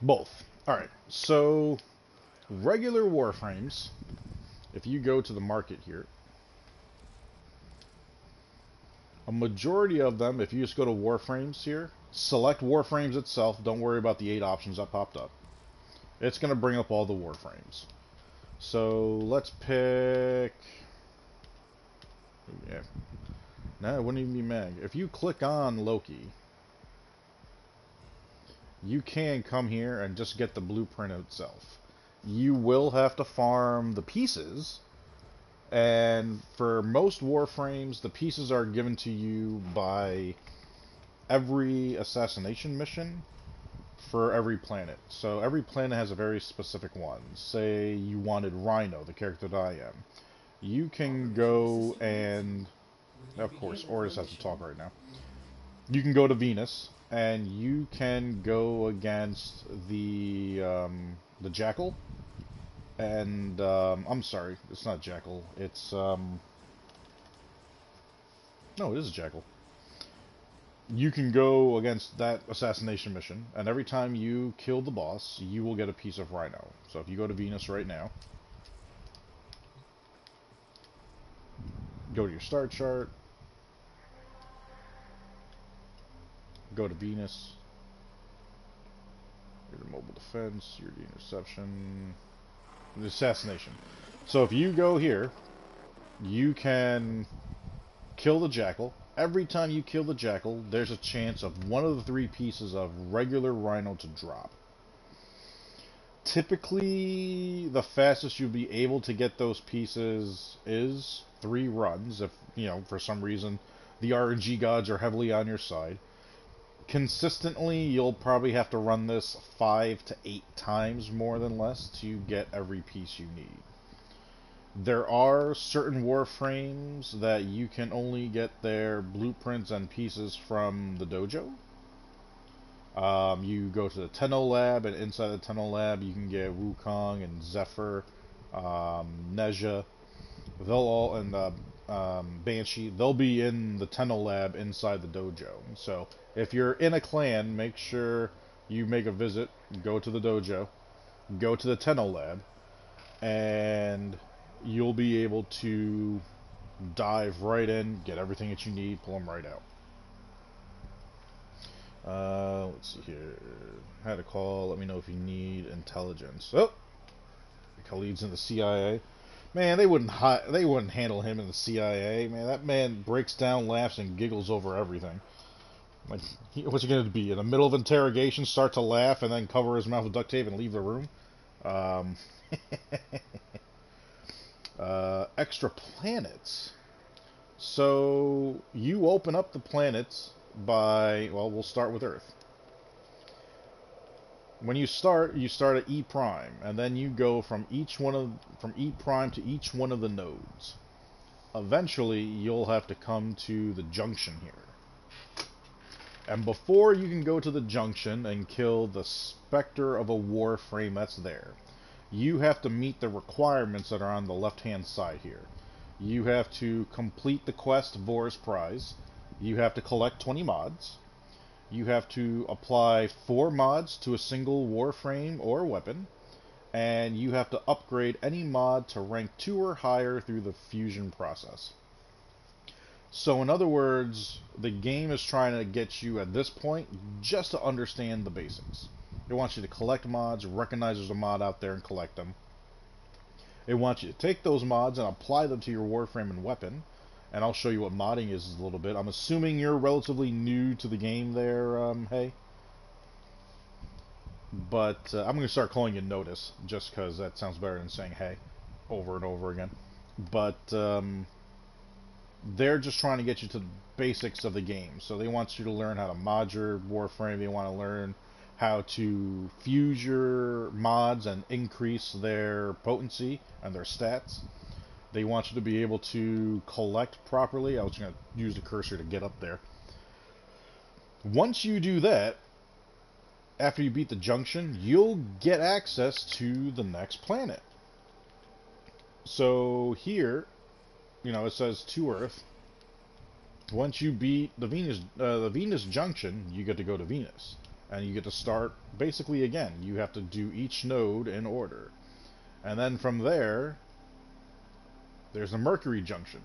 Both. Alright, so regular Warframes, if you go to the market here, a majority of them, if you just go to Warframes here, select Warframes itself, don't worry about the 8 options that popped up. It's going to bring up all the Warframes. So let's pick... Yeah. No, it wouldn't even be Mag. If you click on Loki, you can come here and just get the blueprint itself. You will have to farm the pieces, and for most Warframes, the pieces are given to you by every assassination mission for every planet. So every planet has a very specific one. Say you wanted Rhino, the character that I am. you can go and, of course, Oris has to talk right now. You can go to Venus, and you can go against the Jackal. And, I'm sorry, it's not Jackal, it's, no, it is Jackal. You can go against that assassination mission, and every time you kill the boss, you will get a piece of Rhino. So if you go to Venus right now, go to your start chart, go to Venus, your mobile defense, your interception, the assassination. So if you go here, you can kill the Jackal. Every time you kill the Jackal, there's a chance of one of the 3 pieces of regular Rhino to drop. Typically, the fastest you'll be able to get those pieces is 3 runs, if, you know, for some reason the RNG gods are heavily on your side. Consistently, you'll probably have to run this 5 to 8 times more than less to get every piece you need. There are certain Warframes that you can only get their blueprints and pieces from the dojo. You go to the Tenno Lab, and inside the Tenno Lab you can get Wukong and Zephyr, Neja. They'll all, and Banshee, they'll be in the Tenno Lab inside the dojo. So if you're in a clan, make sure you make a visit, go to the dojo, go to the Tenno Lab, and you'll be able to dive right in, get everything that you need, pull them right out. Let's see here. Had a call. Let me know if you need intelligence. Oh, Khalid's in the CIA. Man, they wouldn't handle him in the CIA. Man, that man breaks down, laughs, and giggles over everything. Like, what's he gonna be in the middle of interrogation? Start to laugh and then cover his mouth with duct tape and leave the room? Extra planets. So you open up the planets by, well, we'll start with Earth. When you start at E prime, and then you go from E prime to each one of the nodes. Eventually, you'll have to come to the junction here. And before you can go to the junction and kill the specter of a Warframe that's there, you have to meet the requirements that are on the left-hand side here. You have to complete the quest Vor's Prize. You have to collect 20 mods. You have to apply 4 mods to a single Warframe or weapon. And you have to upgrade any mod to rank 2 or higher through the fusion process. So in other words, the game is trying to get you at this point just to understand the basics. It wants you to collect mods, recognize there's a mod out there and collect them. It wants you to take those mods and apply them to your Warframe and weapon. And I'll show you what modding is a little bit. I'm assuming you're relatively new to the game there, hey? But I'm going to start calling you Notice, just because that sounds better than saying hey over and over again. But they're just trying to get you to the basics of the game. So they want you to learn how to mod your Warframe. They want to learn how to fuse your mods and increase their potency and their stats. They want you to be able to collect properly. I was going to use the cursor to get up there. Once you do that, after you beat the junction, you'll get access to the next planet. So here, you know, it says to Earth. Once you beat the Venus junction, you get to go to Venus. And you get to start basically again. You have to do each node in order. And then from there, there's the Mercury junction.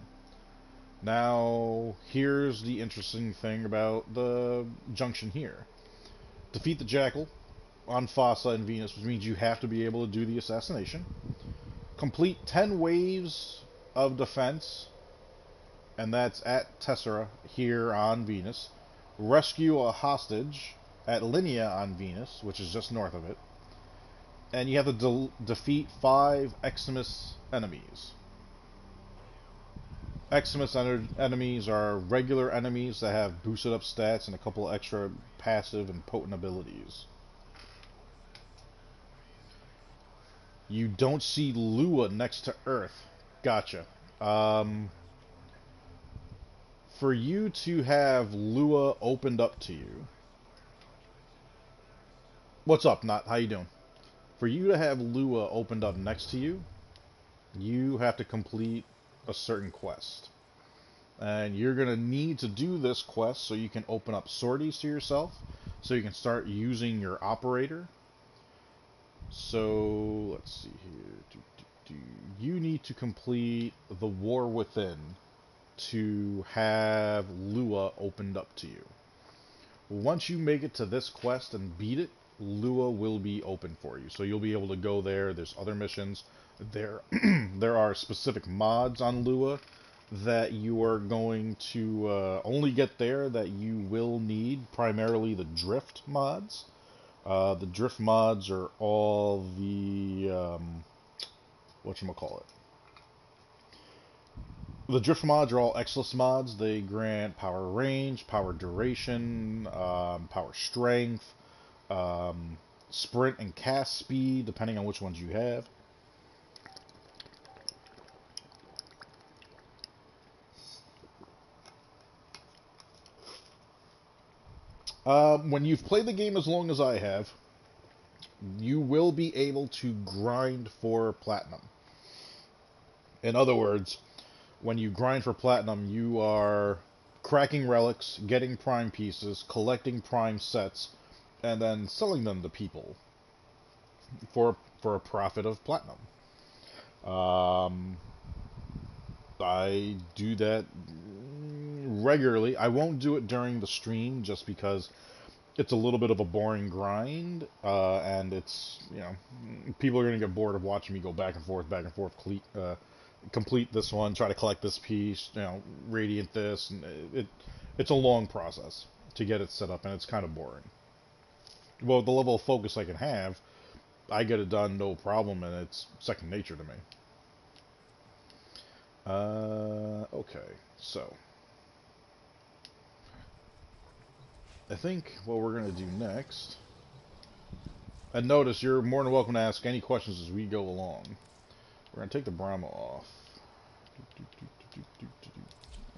Now, here's the interesting thing about the junction here. Defeat the Jackal on Fossa and Venus, which means you have to be able to do the assassination. Complete 10 waves of defense, and that's at Tessera here on Venus. Rescue a hostage at Linnea on Venus, which is just north of it. And you have to defeat 5 Eximus enemies. Eximus enemies are regular enemies that have boosted up stats and a couple extra passive and potent abilities. You don't see Lua next to Earth. Gotcha. For you to have Lua opened up to you. What's up, Not? How you doing? For you to have Lua opened up next to you, you have to complete a certain quest. And you're going to need to do this quest so you can open up sorties to yourself, so you can start using your operator. So, let's see here. You need to complete the War Within to have Lua opened up to you. Once you make it to this quest and beat it, Lua will be open for you. So you'll be able to go there. There's other missions. There, there are specific mods on Lua that you are going to only get there that you will need, primarily the drift mods. The drift mods are all the, whatchamacallit. The drift mods are all Exless mods. They grant power range, power duration, power strength, sprint and cast speed, depending on which ones you have. When you've played the game as long as I have, you will be able to grind for platinum. In other words, when you grind for platinum, you are cracking relics, getting prime pieces, collecting prime sets, and then selling them to people for a profit of platinum. I do that regularly. I won't do it during the stream just because it's a little bit of a boring grind, and it's, you know, people are going to get bored of watching me go back and forth, complete this one, try to collect this piece, you know, radiant this, and it's a long process to get it set up, and it's kind of boring. Well, the level of focus I can have, I get it done no problem, and it's second nature to me. Okay, so I think what we're going to do next, and notice you're more than welcome to ask any questions as we go along. We're going to take the Brahma off.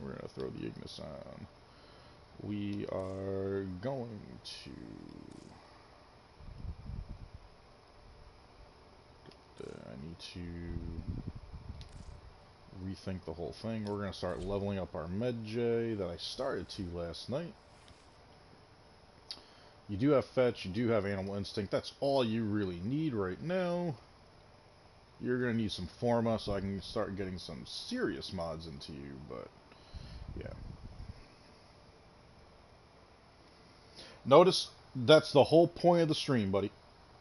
We're going to throw the Ignis on. We are going to... I need to rethink the whole thing. We're going to start leveling up our Med-J that I started to last night. You do have Fetch, you do have Animal Instinct. That's all you really need right now. You're going to need some Forma so I can start getting some serious mods into you, but yeah. Notice, that's the whole point of the stream, buddy.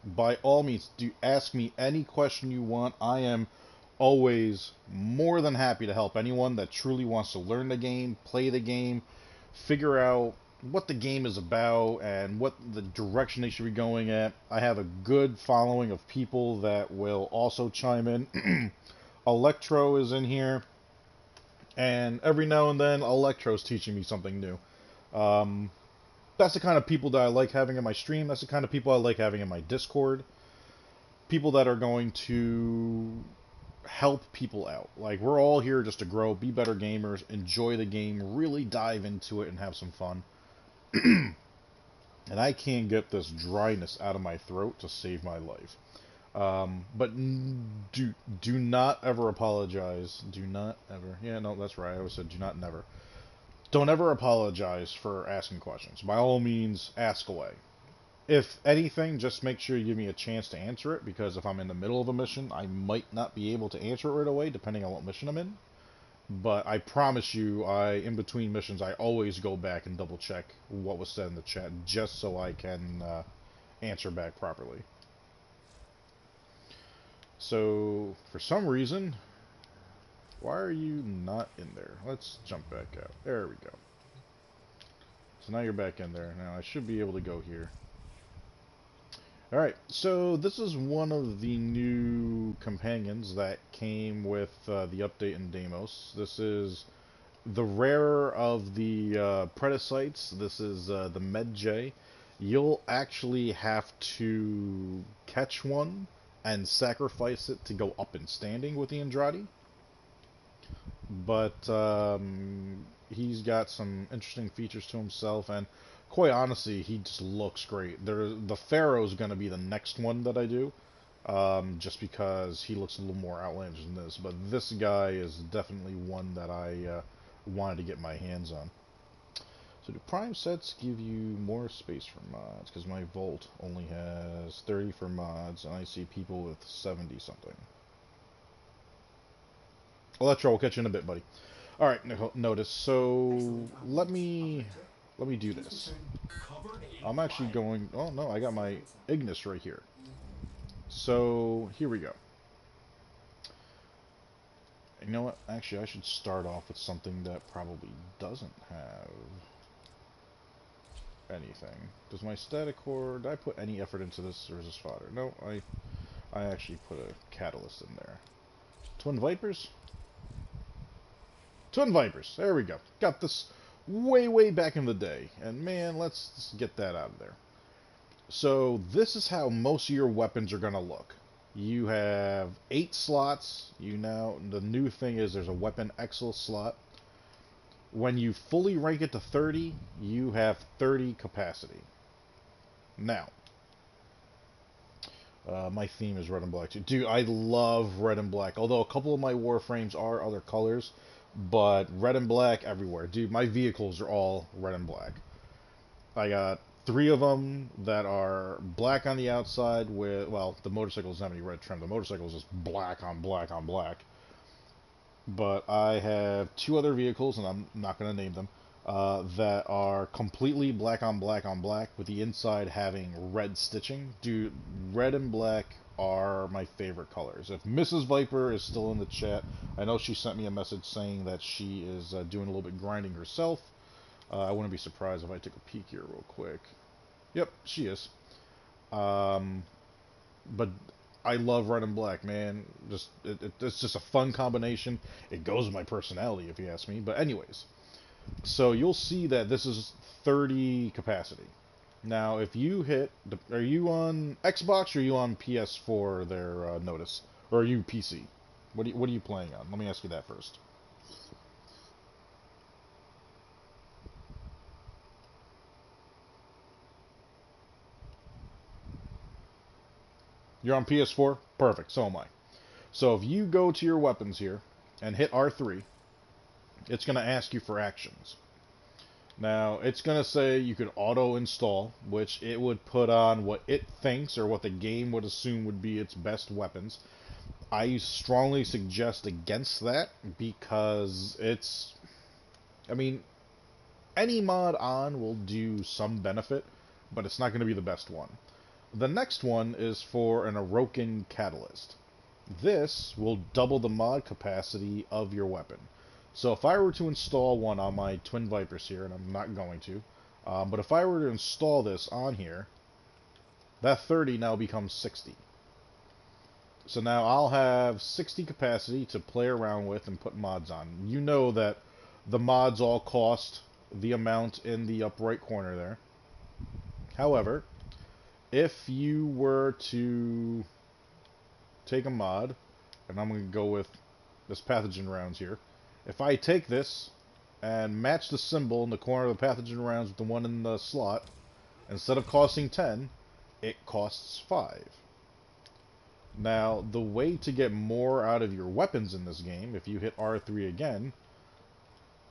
By all means, do ask me any question you want. I am always more than happy to help anyone that truly wants to learn the game, play the game, figure out what the game is about and what the direction they should be going at. I have a good following of people that will also chime in. Electro is in here, and every now and then Electro's teaching me something new. That's the kind of people that I like having in my stream. That's the kind of people I like having in my Discord. People that are going to help people out. Like, we're all here just to grow, be better gamers, enjoy the game, really dive into it and have some fun. And I can't get this dryness out of my throat to save my life. But do not ever apologize. Do not ever. Yeah, no, that's right. I always said do not never. Don't ever apologize for asking questions. By all means, ask away. If anything, just make sure you give me a chance to answer it, because if I'm in the middle of a mission, I might not be able to answer it right away, depending on what mission I'm in. But I promise you, in between missions, I always go back and double check what was said in the chat, just so I can answer back properly. So, for some reason, why are you not in there? Let's jump back out. There we go. So now you're back in there. Now I should be able to go here. Alright, so this is one of the new companions that came with the update in Deimos. This is the rarer of the Predicites. This is the Med-J. You'll actually have to catch one and sacrifice it to go up in standing with the Andrade. but he's got some interesting features to himself, and quite honestly, he just looks great. The Pharaoh's going to be the next one that I do, just because he looks a little more outlandish than this. But this guy is definitely one that I wanted to get my hands on. So do Prime sets give you more space for mods? Because my Vault only has 30 for mods, and I see people with 70 something. Electro, we'll catch you in a bit, buddy. All right, notice. So let me do this. I'm actually going. Oh no, I got my Ignis right here. So here we go. You know what? Actually, I should start off with something that probably doesn't have anything. Does my static core? Did I put any effort into this, or is this fodder? No, I actually put a catalyst in there. Twin Vipers. Twin Vipers. There we go. Got this way back in the day, and man, let's get that out of there. So this is how most of your weapons are gonna look. You have 8 slots. The new thing is there's a weapon Excel slot. When you fully rank it to 30, you have 30 capacity. Now, my theme is red and black too. Dude, I love red and black. Although a couple of my Warframes are other colors, but red and black everywhere. Dude, my vehicles are all red and black. I got 3 of them that are black on the outside with, well, the motorcycle doesn't have any red trim. The motorcycle is just black on black on black. But I have 2 other vehicles, and I'm not going to name them, that are completely black on black on black, with the inside having red stitching. Dude, red and black are my favorite colors. If Mrs. Viper is still in the chat, I know she sent me a message saying that she is doing a little bit grinding herself. I wouldn't be surprised if I took a peek here real quick. Yep, she is. But I love red and black, man. It's just a fun combination. It goes with my personality, if you ask me. But anyways, so you'll see that this is 30 capacity. Now, if you hit, are you on Xbox or are you on PS4 there, Notice? Or are you PC? What are you playing on? Let me ask you that first. You're on PS4? Perfect, so am I. So if you go to your weapons here and hit R3, it's going to ask you for actions. Now, it's going to say you could auto-install, which it would put on what it thinks or what the game would assume would be its best weapons. I strongly suggest against that because I mean, any mod on will do some benefit, but it's not going to be the best one. The next one is for an Orokin Catalyst. This will double the mod capacity of your weapon. So if I were to install one on my Twin Vipers here, and I'm not going to, but if I were to install this on here, that 30 now becomes 60. So now I'll have 60 capacity to play around with and put mods on. You know that the mods all cost the amount in the upper right corner there. However, if you were to take a mod, and I'm going to go with this pathogen rounds here, if I take this and match the symbol in the corner of the pathogen rounds with the one in the slot, instead of costing 10, it costs 5. Now, the way to get more out of your weapons in this game, if you hit R3 again,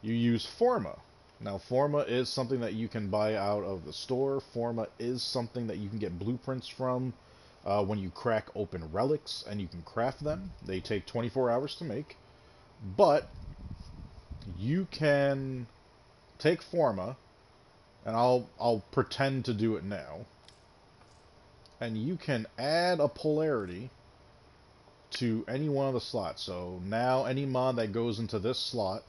you use Forma. Now, Forma is something that you can buy out of the store. Forma is something that you can get blueprints from when you crack open relics, and you can craft them. They take 24 hours to make. But you can take Forma, and I'll pretend to do it now, and you can add a polarity to any one of the slots. So now any mod that goes into this slot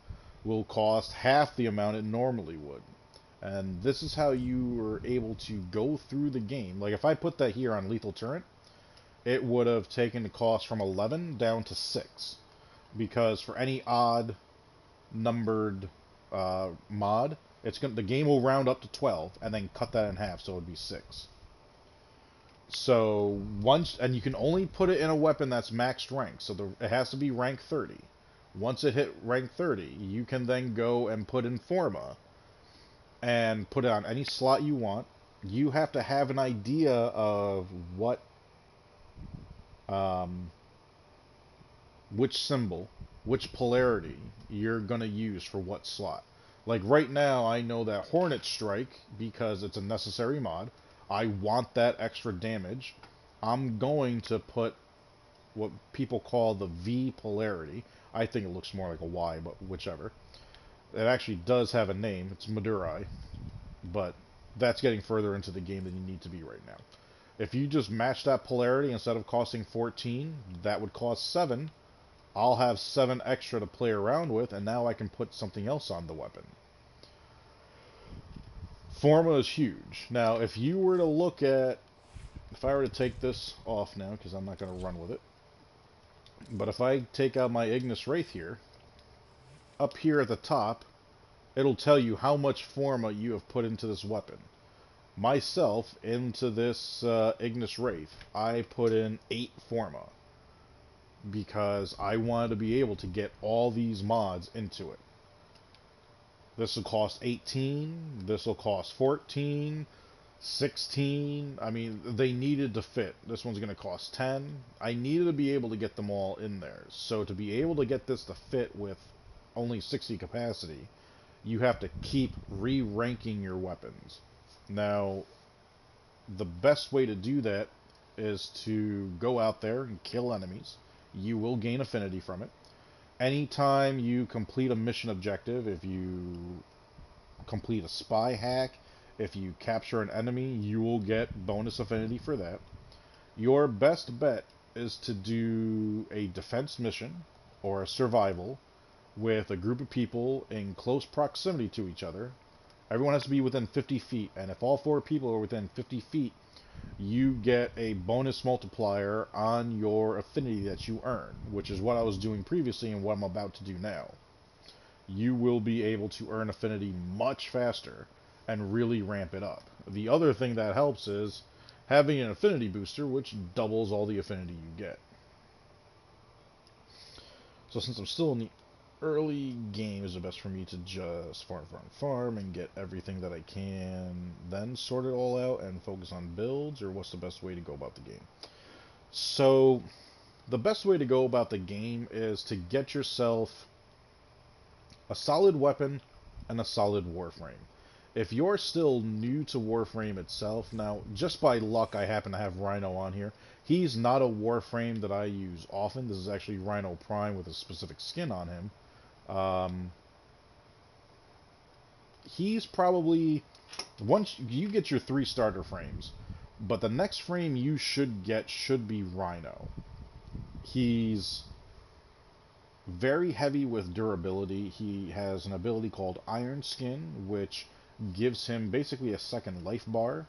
will cost half the amount it normally would. And this is how you were able to go through the game. Like if I put that here on Lethal Turret, it would have taken the cost from 11 down to 6. Because for any odd numbered mod, the game will round up to 12 and then cut that in half, so it would be 6. So and you can only put it in a weapon that's maxed rank, so it has to be rank 30. Once it hit rank 30, you can then go and put in Forma and put it on any slot you want. You have to have an idea of which symbol, which polarity you're going to use for what slot. Like right now, I know that Hornet Strike, because it's a necessary mod, I want that extra damage. I'm going to put what people call the V polarity. I think it looks more like a Y, but whichever. It actually does have a name. It's Madurai. But that's getting further into the game than you need to be right now. If you just match that polarity, instead of costing 14, that would cost 7. I'll have 7 extra to play around with, and now I can put something else on the weapon. Forma is huge. Now, if you were to look at... If I were to take this off now, because I'm not going to run with it. But if I take out my Ignis Wraith here, up here at the top, it'll tell you how much Forma you have put into this weapon. Myself, into this Ignis Wraith, I put in 8 Forma. Because I wanted to be able to get all these mods into it. This will cost 18, this will cost 14, 16. I mean, they needed to fit. This one's going to cost 10. I needed to be able to get them all in there. So to be able to get this to fit with only 60 capacity, you have to keep re-ranking your weapons. Now, the best way to do that is to go out there and kill enemies. You will gain affinity from it. Anytime you complete a mission objective, if you complete a spy hack, if you capture an enemy, you will get bonus affinity for that. Your best bet is to do a defense mission or a survival with a group of people in close proximity to each other. Everyone has to be within 50 feet, and if all 4 people are within 50 feet, you get a bonus multiplier on your affinity that you earn, which is what I was doing previously and what I'm about to do now. You will be able to earn affinity much faster and really ramp it up. The other thing that helps is having an affinity booster, which doubles all the affinity you get. So since I'm still in the early game, is it best for me to just farm and get everything that I can, then sort it all out and focus on builds, or what's the best way to go about the game? So the best way to go about the game is to get yourself a solid weapon and a solid Warframe. If you're still new to Warframe itself, now just by luck I happen to have Rhino on here. He's not a Warframe that I use often. This is actually Rhino Prime with a specific skin on him. He's probably, once you get your 3 starter frames, but the next frame you should get should be Rhino. He's very heavy with durability. He has an ability called Iron Skin, which gives him basically a second life bar.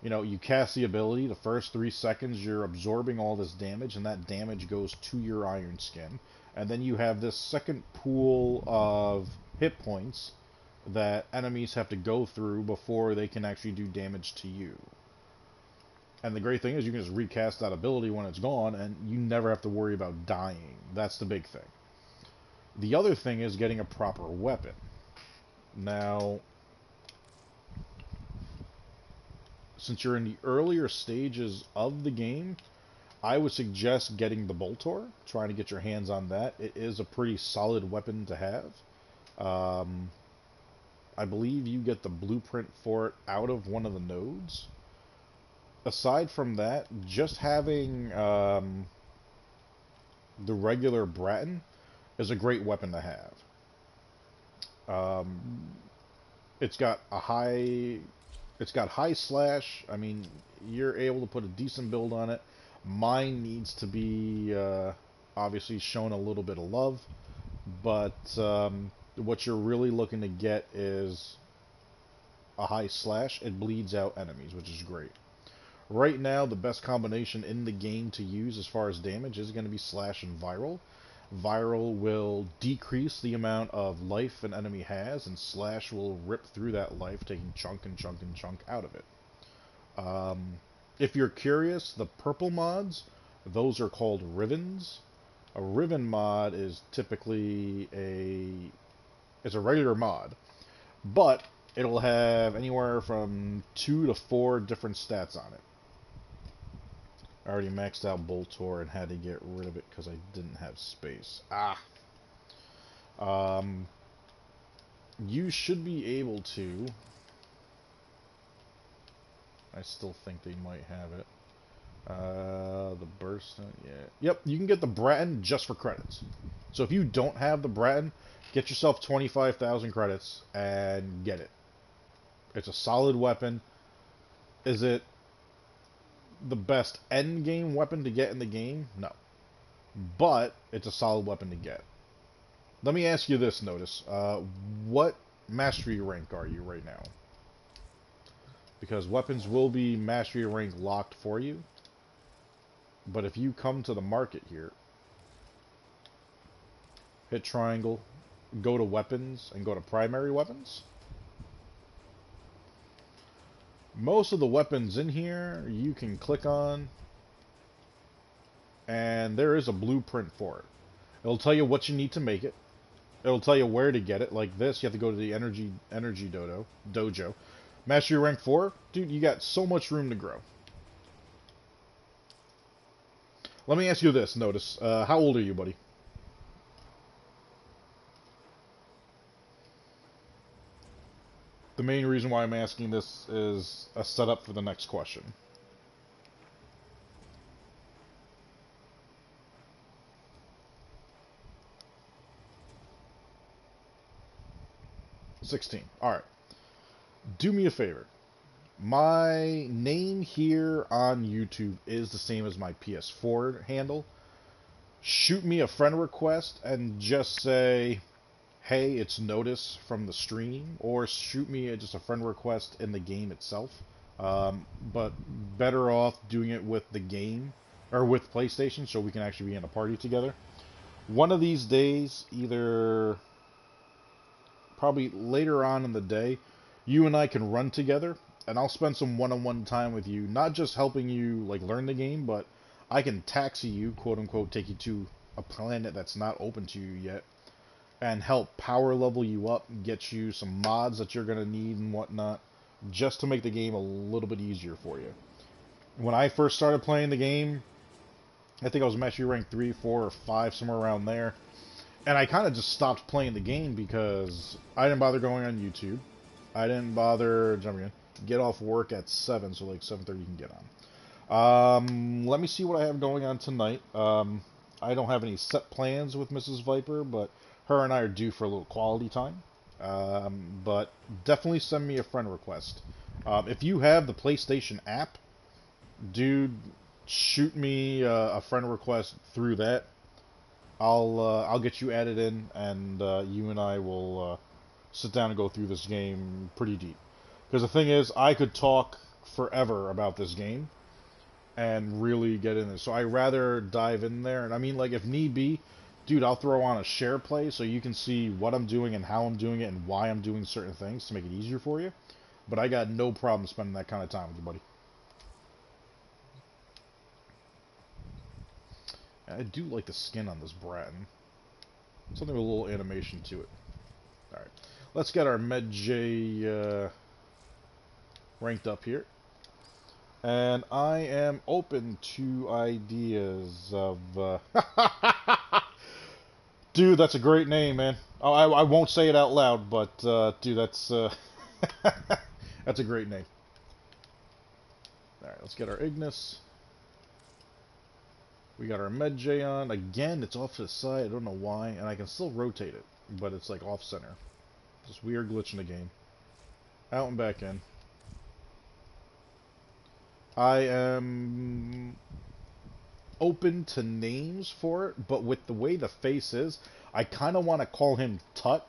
You know, you cast the ability, the first 3 seconds you're absorbing all this damage, and that damage goes to your Iron Skin. And then you have this second pool of hit points that enemies have to go through before they can actually do damage to you. And the great thing is you can just recast that ability when it's gone, and you never have to worry about dying. That's the big thing. The other thing is getting a proper weapon. Now, since you're in the earlier stages of the game, I would suggest getting the Boltor, trying to get your hands on that. It is a pretty solid weapon to have. I believe you get the blueprint for it out of one of the nodes. Aside from that, just having the regular Bratton is a great weapon to have. It's got high slash. I mean, you're able to put a decent build on it. Mine needs to be obviously shown a little bit of love, but what you're really looking to get is a high slash. It bleeds out enemies, which is great. Right now, the best combination in the game to use as far as damage is going to be slash and viral. Viral will decrease the amount of life an enemy has, and slash will rip through that life, taking chunk and chunk and chunk out of it. If you're curious, the purple mods, those are called Rivens. A Riven mod is typically it's a regular mod, but it'll have anywhere from 2 to 4 different stats on it. I already maxed out Boltor and had to get rid of it because I didn't have space. You should be able to. I still think they might have it. The burst, yeah. Yep, you can get the Bratton just for credits. So if you don't have the Bratton, get yourself 25,000 credits and get it. It's a solid weapon. Is it the best end game weapon to get in the game? No. But it's a solid weapon to get. Let me ask you this, Notice. What mastery rank are you right now? Because weapons will be mastery rank locked for you. But if you come to the market here, hit triangle, go to weapons, and go to primary weapons. Most of the weapons in here you can click on, and there is a blueprint for it. It'll tell you what you need to make it. It'll tell you where to get it. Like this, you have to go to the energy dojo. Mastery rank 4, dude, you got so much room to grow. Let me ask you this, Notice. How old are you, buddy? The main reason why I'm asking this is a setup for the next question. $16. Alright. Do me a favor. My name here on YouTube is the same as my PS4 handle. Shoot me a friend request and just say, hey, it's Notice from the stream, or shoot me just a friend request in the game itself. But better off doing it with the game, or with PlayStation, so we can actually be in a party together. One of these days, either probably later on in the day, you and I can run together, and I'll spend some one-on-one time with you, not just helping you like learn the game, but I can taxi you, quote-unquote, take you to a planet that's not open to you yet, and help power level you up, get you some mods that you're going to need and whatnot, just to make the game a little bit easier for you. When I first started playing the game, I think I was mastery rank 3, 4, or 5, somewhere around there, and I kind of just stopped playing the game because I didn't bother going on YouTube. I didn't bother jumping in. Get off work at 7, so like 7:30 you can get on. Let me see what I have going on tonight. I don't have any set plans with Mrs. Viper, but her and I are due for a little quality time. But definitely send me a friend request. If you have the PlayStation app, dude, shoot me a friend request through that. I'll get you added in, and you and I will sit down and go through this game pretty deep. Because the thing is, I could talk forever about this game and really get in it. So I'd rather dive in there. And I mean, like, if need be, dude, I'll throw on a share play so you can see what I'm doing and how I'm doing it and why I'm doing certain things to make it easier for you. But I got no problem spending that kind of time with you, buddy. I do like the skin on this Bratton. Something with a little animation to it. Alright. Let's get our Med J ranked up here. And I am open to ideas of... Dude, that's a great name, man. Oh, I won't say it out loud, but, dude, that's... that's a great name. Alright, let's get our Ignis. We got our Med J on. Again, it's off to the side. I don't know why. And I can still rotate it, but it's like off center. This weird glitch in the game. Out and back in. I am open to names for it, but with the way the face is, I kind of want to call him Tut.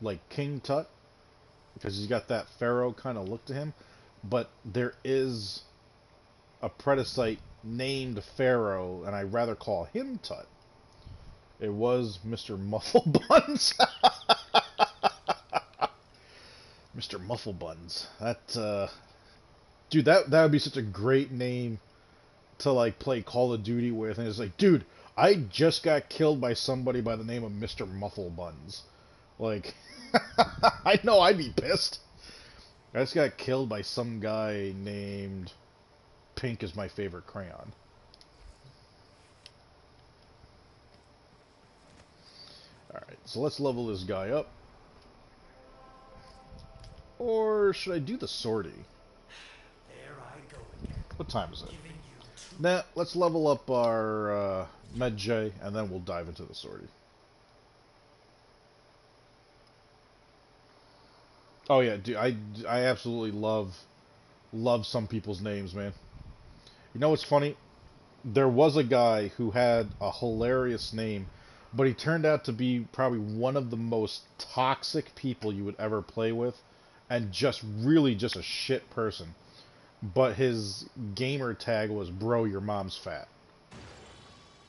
Like King Tut. Because he's got that pharaoh kind of look to him. But there is a predecessor named Pharaoh, and I'd rather call him Tut. It was Mr. Mufflebuns. Mr. Mufflebuns. That, dude, that would be such a great name to, like, play Call of Duty with. And it's like, dude, I just got killed by somebody by the name of Mr. Mufflebuns. Like, I know I'd be pissed. I just got killed by some guy named Pink is my favorite crayon. Alright, so let's level this guy up. Or should I do the sortie? There I go again. What time is it? Giving you two. Nah, let's level up our Med J, and then we'll dive into the sortie. Oh yeah, dude, I absolutely love some people's names, man. You know what's funny? There was a guy who had a hilarious name, but he turned out to be probably one of the most toxic people you would ever play with, and just really just a shit person. But his gamer tag was "Bro, your mom's fat."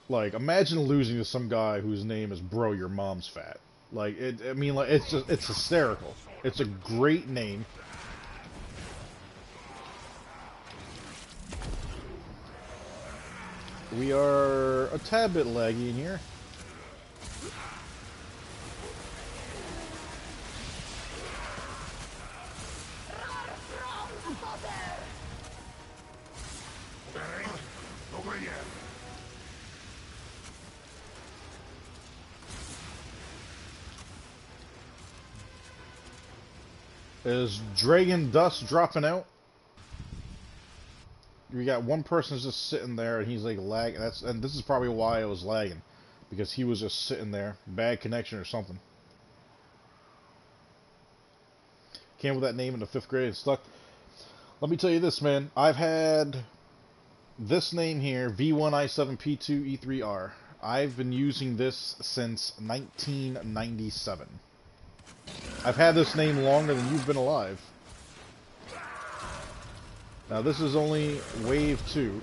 Like, imagine losing to some guy whose name is "Bro, your mom's fat." Like, I mean, like, it's hysterical. It's a great name. We are a tad bit laggy in here. Is Dragon Dust dropping out? We got one person just sitting there, and he's like lagging. And this is probably why I was lagging, because he was just sitting there, bad connection or something. Came with that name in the 5th grade and stuck. Let me tell you this, man. I've had this name here, V1I7P2E3R. I've been using this since 1997. I've had this name longer than you've been alive. Now this is only wave 2.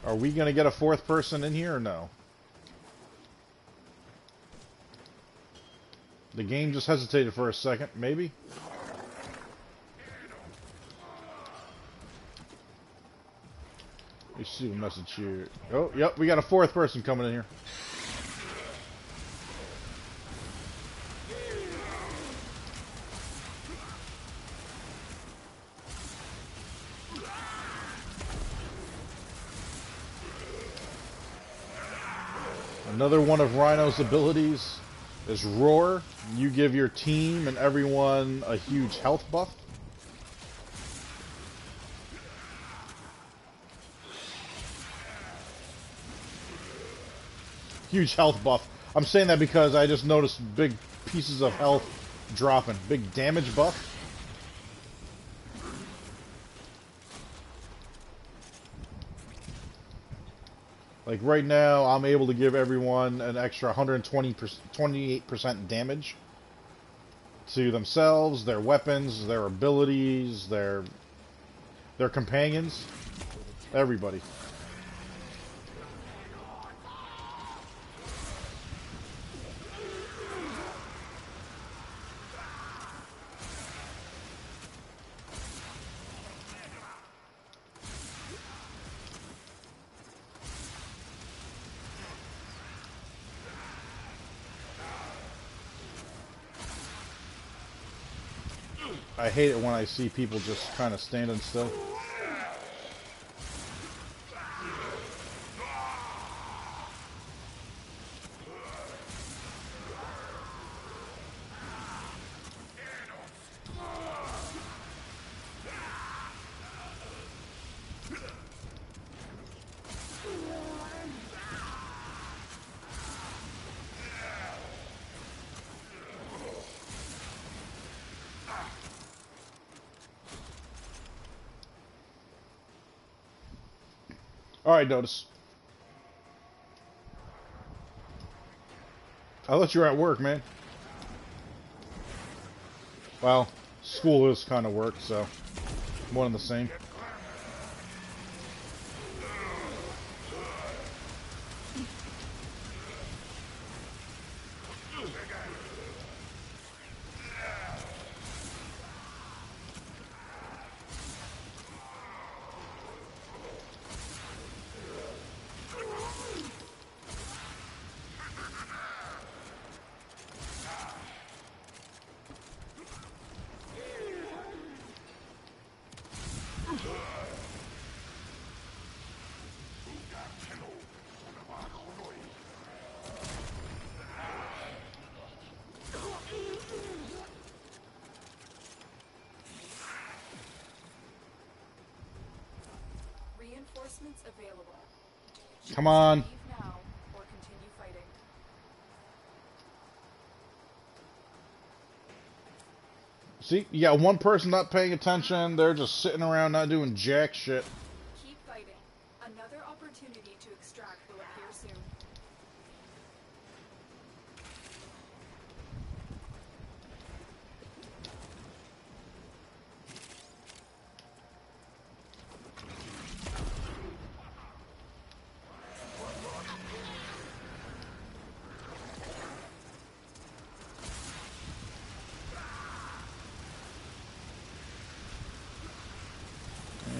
Are we gonna get a 4th person in here or no? The game just hesitated for a second, maybe? Let's see the message here. Oh, yep, we got a 4th person coming in here. Another one of Rhino's abilities is Roar. You give your team and everyone a huge health buff. Huge health buff. I'm saying that because I just noticed big pieces of health dropping. Big damage buff. Like right now, I'm able to give everyone an extra 28% damage to themselves, their weapons, their abilities, their companions, everybody. I hate it when I see people just kind of standing still. Alright, Notice. I thought you were at work, man. Well, school is kind of work, so one and the same. Reinforcements available. Come on. Leave now or continue fighting. See, you got one person not paying attention. They're just sitting around not doing jack shit. Keep fighting. Another opportunity to extract will appear soon.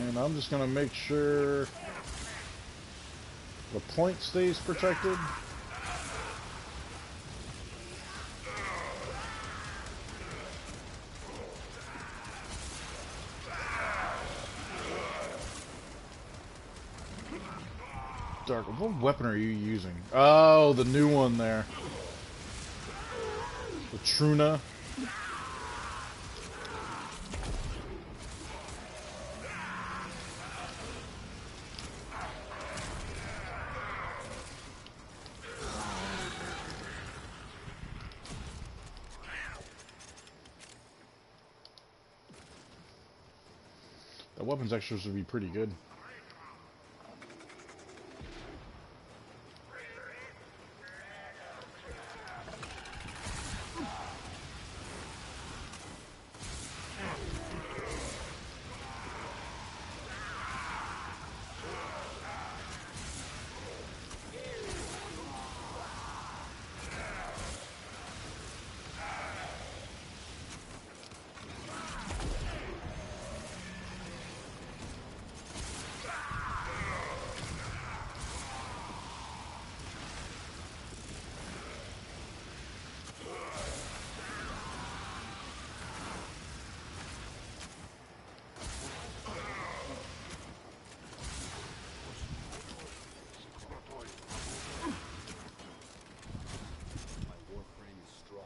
And I'm just gonna make sure the point stays protected. Dark, what weapon are you using? Oh, the new one there. The Truna. That weapons extras would be pretty good. My Warframe is strong.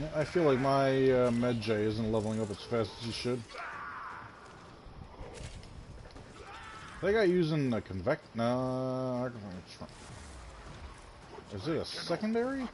Yeah, I feel like my Med J isn't leveling up as fast as he should. That guy using a convect? No, is it a secondary?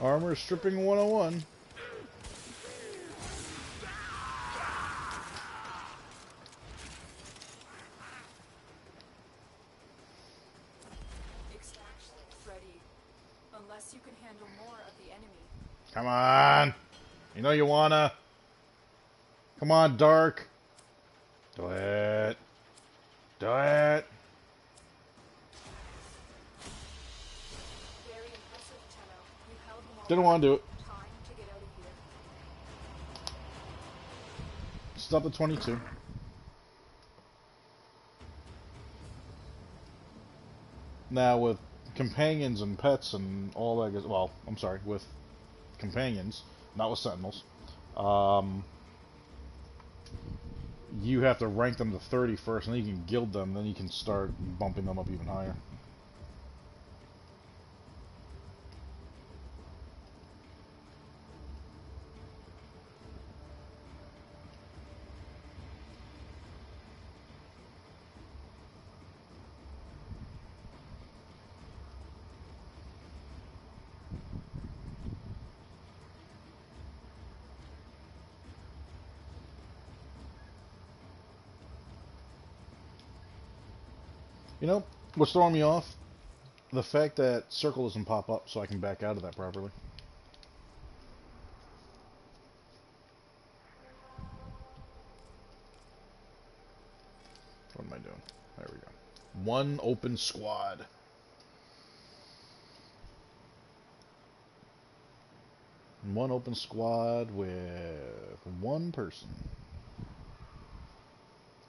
Armor stripping 101. Extraction ready. Unless you can handle more of the enemy. Come on. You know you wanna. Come on, Dark. Do it. Do it. Very impressive, Tenno. You held them all. Didn't want to do it. Time to get out of here. Stop at 22. Now with companions and pets and all that, well, I'm sorry, with companions, not with sentinels, you have to rank them to 30 first, and then you can guild them, then you can start bumping them up even higher. You know, what's throwing me off? The fact that circle doesn't pop up so I can back out of that properly. What am I doing? There we go. One open squad. One open squad with one person.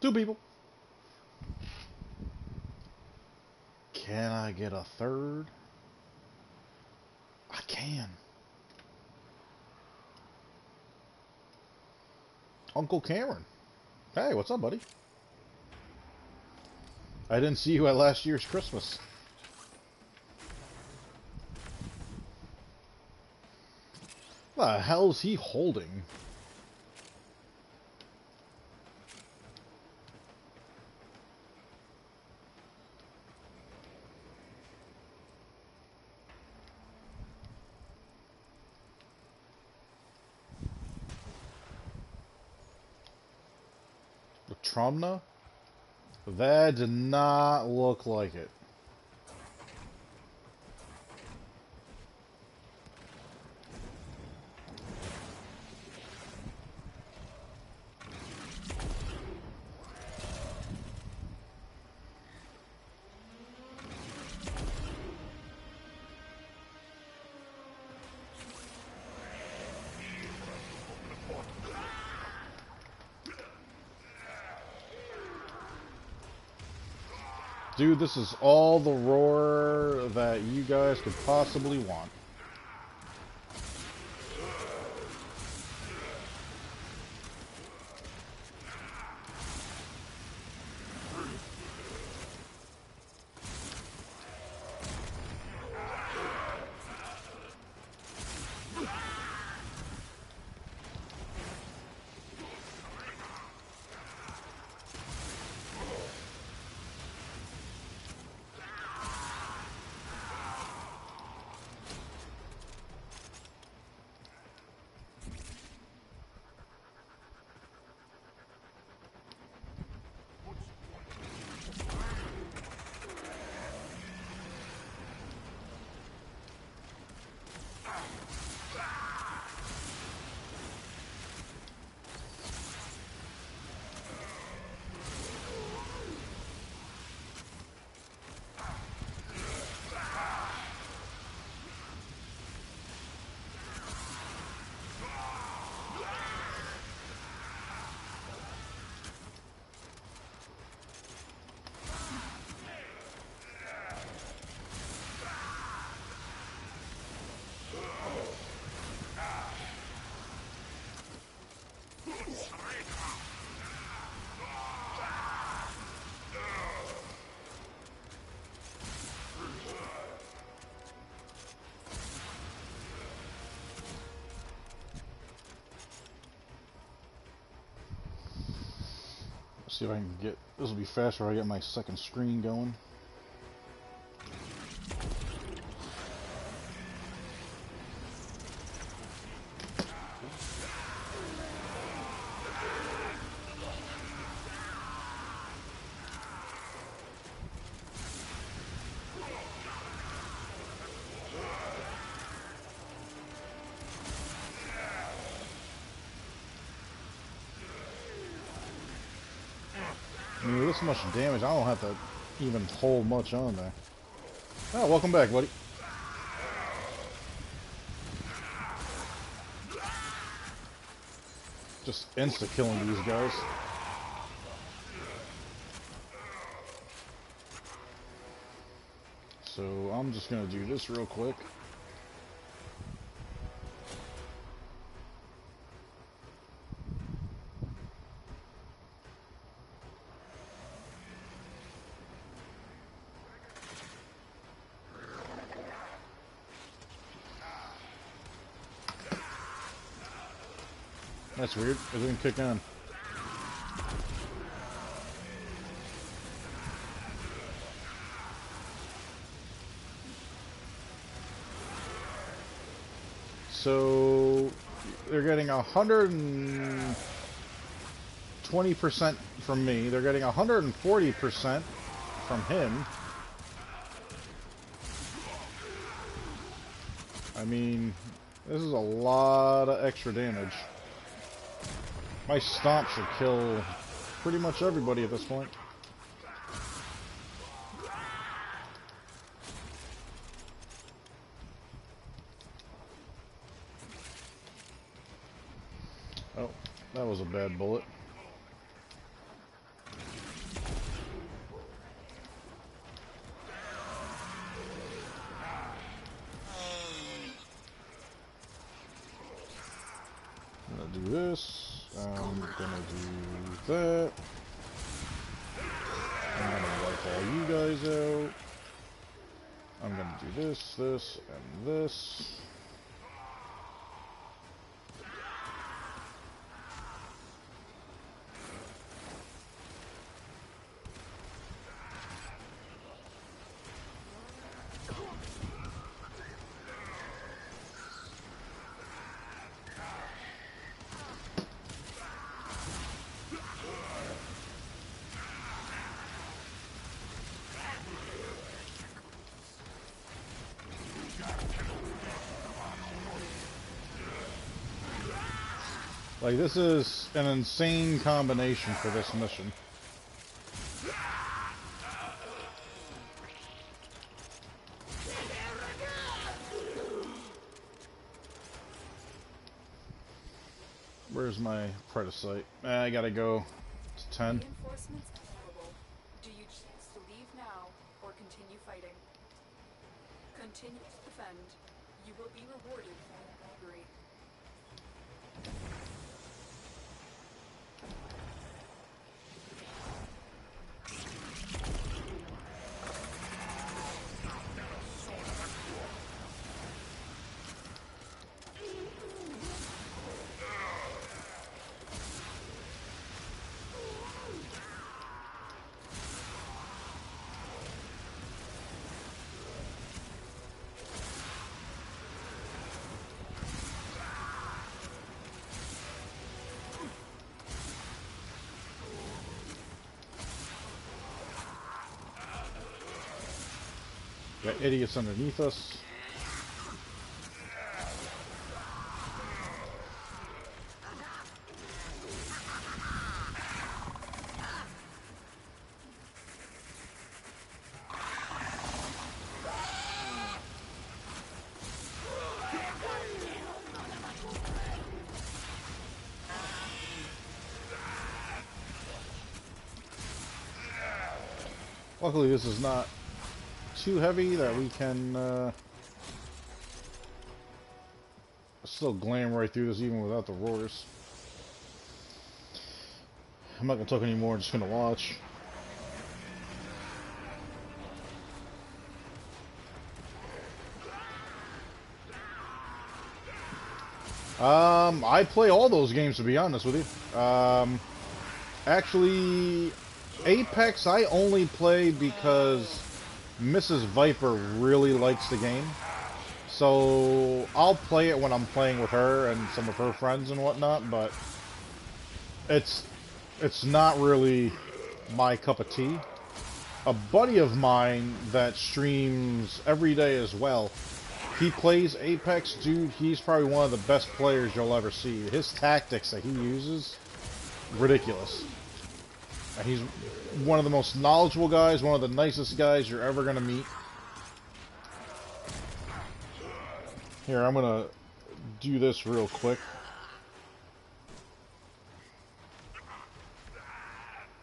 Two people. Can I get a third? I can. Uncle Cameron. Hey, what's up, buddy? I didn't see you at last year's Christmas. What the hell is he holding? Tromna? That did not look like it. Dude, this is all the roar that you guys could possibly want. See if I can get... This will be faster if I get my second screen going. I mean, with this much damage, I don't have to even hold much on there. Oh, welcome back, buddy. Just insta-killing these guys. So, I'm just gonna do this real quick. That's weird. It didn't kick on. So they're getting 120% from me. They're getting 140% from him. I mean, this is a lot of extra damage. My stomp should kill pretty much everybody at this point. Oh, that was a bad bullet. I'm gonna do this. I'm gonna do that. I'm gonna wipe all you guys out. I'm gonna do this, this, and this. Like, this is an insane combination for this mission. Where's my predicite? I gotta go to 10. Reinforcements available. Do you choose to leave now or continue fighting? Continue to defend. You will be rewarded for your bravery. Got idiots underneath us. Luckily, this is not too heavy that we can still glam right through this even without the roars. I'm not gonna talk anymore, I'm just gonna watch. I play all those games, to be honest with you. Actually, Apex I only play because Mrs. Viper really likes the game. So I'll play it when I'm playing with her and some of her friends and whatnot, but it's not really my cup of tea. A buddy of mine that streams every day as well, he plays Apex. Dude, he's probably one of the best players you'll ever see. His tactics that he uses, ridiculous. And he's one of the most knowledgeable guys, one of the nicest guys you're ever going to meet. Here, I'm going to do this real quick.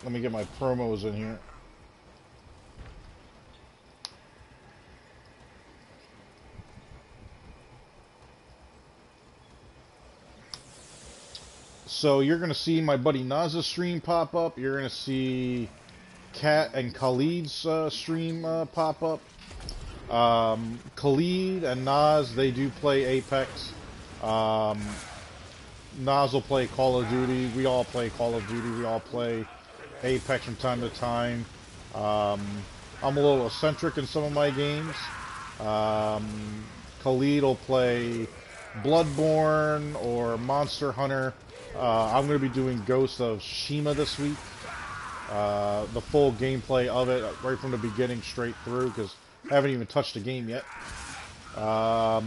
Let me get my promos in here. So you're going to see my buddy Naz's stream pop up. You're going to see Kat and Khalid's stream pop up. Khalid and Naz, they do play Apex. Naz will play Call of Duty. We all play Call of Duty. We all play Apex from time to time. I'm a little eccentric in some of my games. Khalid will play Bloodborne or Monster Hunter. I'm going to be doing Ghost of Tsushima this week. The full gameplay of it, right from the beginning straight through, because I haven't even touched the game yet. All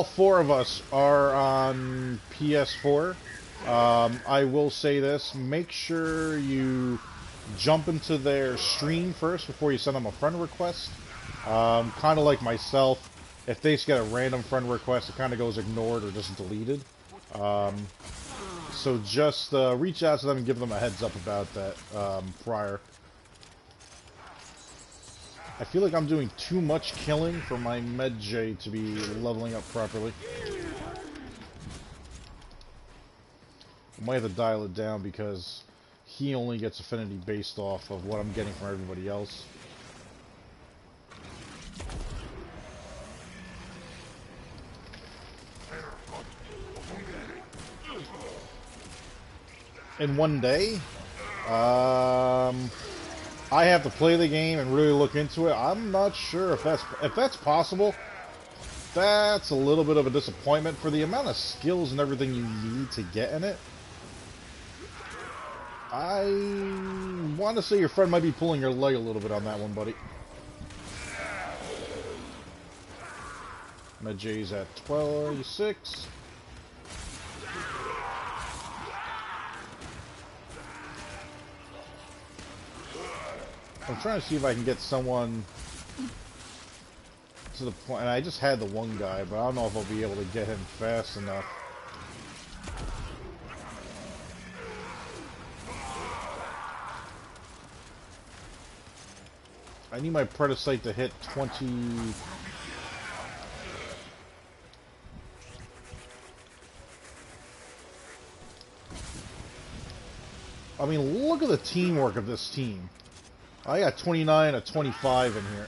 four of us are on PS4. I will say this, make sure you jump into their stream first before you send them a friend request. Kind of like myself, if they just get a random friend request, it kind of goes ignored or just deleted. So just reach out to them and give them a heads up about that prior. I feel like I'm doing too much killing for my Med J to be leveling up properly. I might have to dial it down because he only gets affinity based off of what I'm getting from everybody else. In one day, I have to play the game and really look into it. I'm not sure if that's possible. That's a little bit of a disappointment for the amount of skills and everything you need to get in it. I want to say your friend might be pulling your leg a little bit on that one, buddy. My J's at 26. I'm trying to see if I can get someone to the point, and I just had the one guy, but I don't know if I'll be able to get him fast enough. I need my Predacite to hit 20... I mean, look at the teamwork of this team. I got 29 and 25 in here.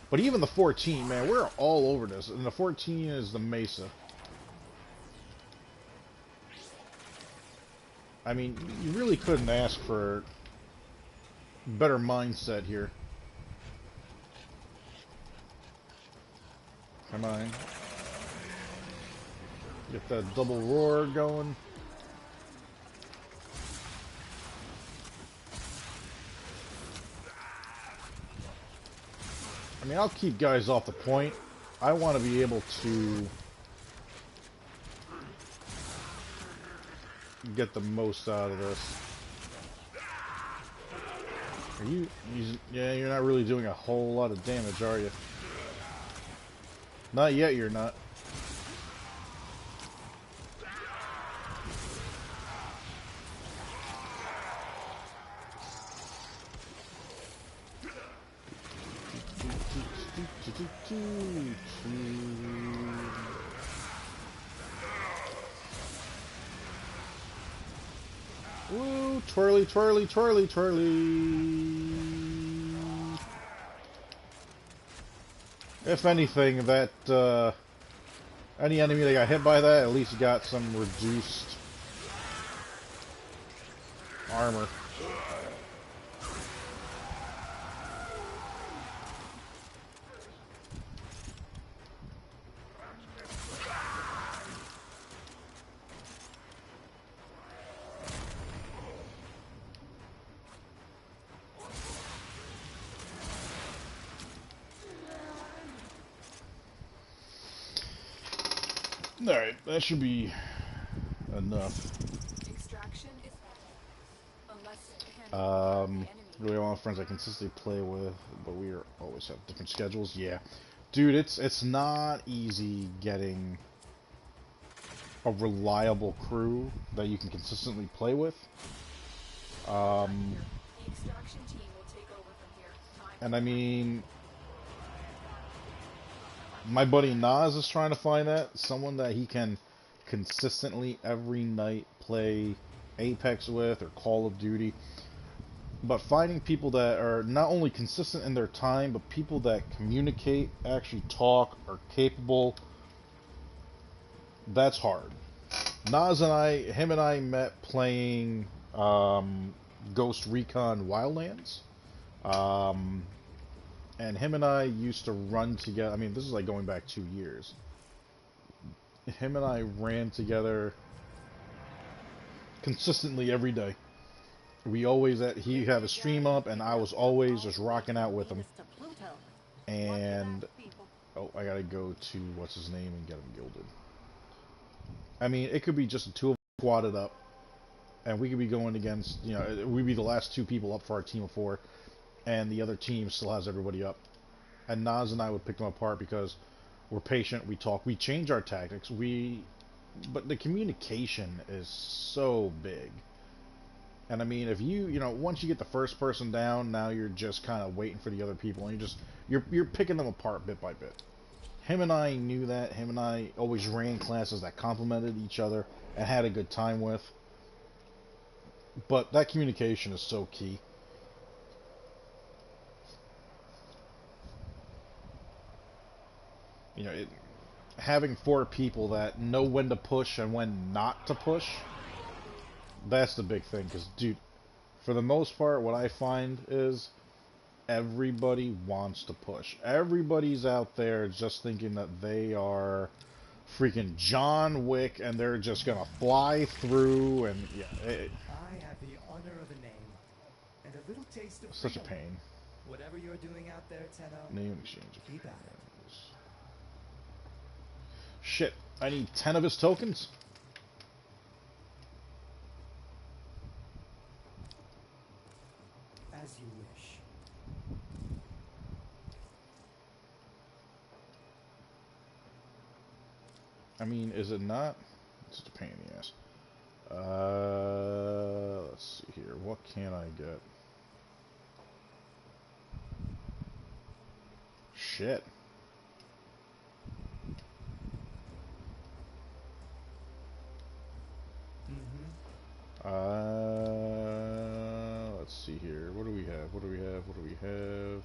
But even the 14, man, we're all over this. And the 14 is the Mesa. I mean, you really couldn't ask for better mindset here. Come on. Get that double roar going. I mean, I'll keep guys off the point. I want to be able to get the most out of this. Are you using... Yeah, you're not really doing a whole lot of damage, are you? Not yet, you're not. Woo! Twirly, twirly, twirly, twirly. If anything, that any enemy that got hit by that at least got some reduced armor. Alright, that should be enough. Extraction is unless Really want friends I consistently play with, but we are always have different schedules. Yeah. Dude, it's not easy getting a reliable crew that you can consistently play with. The extraction team will take over from here. And I mean, my buddy Nas is trying to find that. Someone that he can consistently every night play Apex with or Call of Duty. But finding people that are not only consistent in their time, but people that communicate, actually talk, are capable, that's hard. Nas and him and I met playing Ghost Recon Wildlands. And him and I used to run together. I mean, this is like going back 2 years. Him and I ran together consistently every day. We always he'd have a stream up, and I was always just rocking out with him. And oh, I gotta go to what's his name and get him gilded. I mean, it could be just the two of us squatted up, and we could be going against, you know, we'd be the last 2 people up for our team of 4, and the other team still has everybody up. And Nas and I would pick them apart because we're patient, we talk, we change our tactics, but the communication is so big. And I mean, if you know, once you get the first person down, now you're just kind of waiting for the other people, and you're picking them apart bit by bit. Him and I knew that. Him and I always ran classes that complemented each other and had a good time with. But that communication is so key. You know, having 4 people that know when to push and when not to push, that's the big thing. Because, dude, for the most part, what I find is everybody wants to push. Everybody's out there just thinking that they are freaking John Wick and they're just gonna fly through, and yeah, I have the honor of a name and a little taste of such a freedom. pain. Whatever you're doing out there, Tenno, Name exchange. keep at it. Shit, I need 10 of his tokens. As you wish. I mean, is it not? It's just a pain in the ass. Let's see here. What can I get? Shit. Let's see here. What do we have? What do we have? What do we have?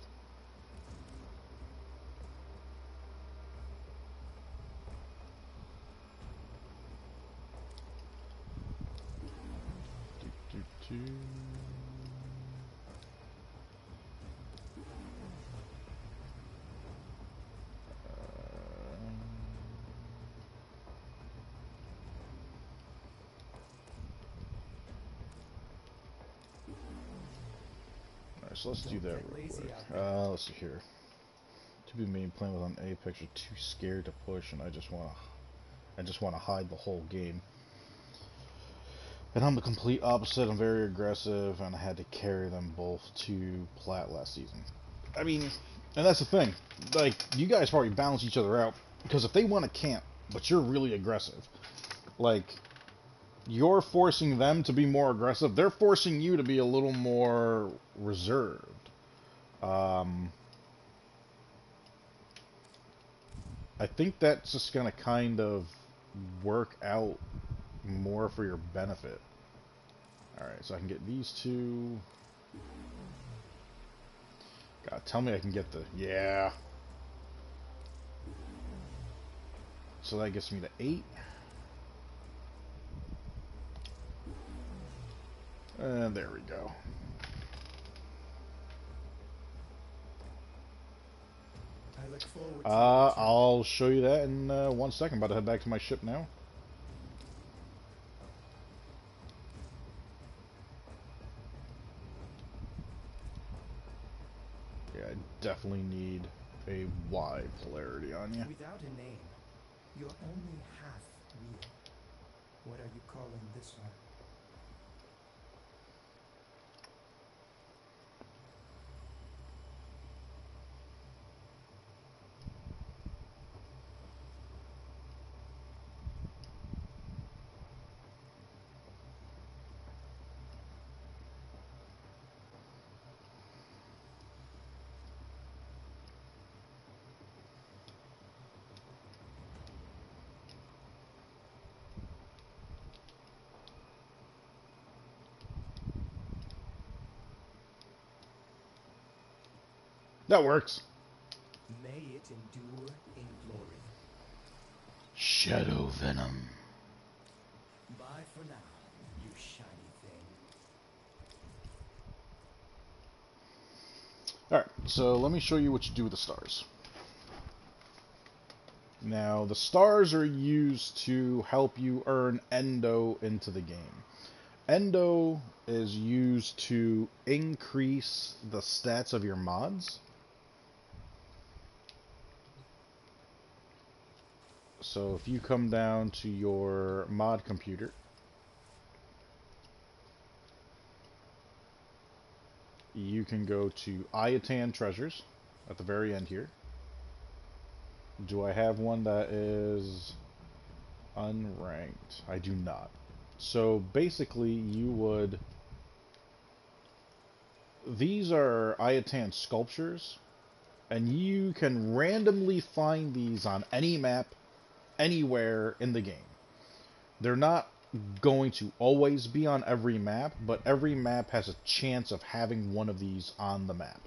Alright, so let's do that real quick. Let's see here. 2 people being playing with on Apex are too scared to push, and I just wanna hide the whole game. And I'm the complete opposite. I'm very aggressive, and I had to carry them both to plat last season. I mean, and that's the thing. Like, you guys probably balance each other out, because if they want to camp, but you're really aggressive, like, you're forcing them to be more aggressive. They're forcing you to be a little more reserved. I think that's just going to kind of work out more for your benefit. Alright, so I can get these 2. God, tell me I can get the... Yeah. So that gets me to 8. And there we go. I look forward to your return. I'll show you that in 1 second. About to head back to my ship now. Yeah, I definitely need a wide polarity on you. Without a name, you're only half real. What are you calling this one? That works. May it endure in glory. Shadow Venom. Bye for now, you shiny thing. Alright, so let me show you what you do with the stars. Now, the stars are used to help you earn Endo into the game. Endo is used to increase the stats of your mods. So if you come down to your mod computer, you can go to Iatan Treasures at the very end here. Do I have one that is unranked? I do not. So basically you would... These are Iatan sculptures, and you can randomly find these on any map, anywhere in the game. They're not going to always be on every map, but every map has a chance of having one of these on the map.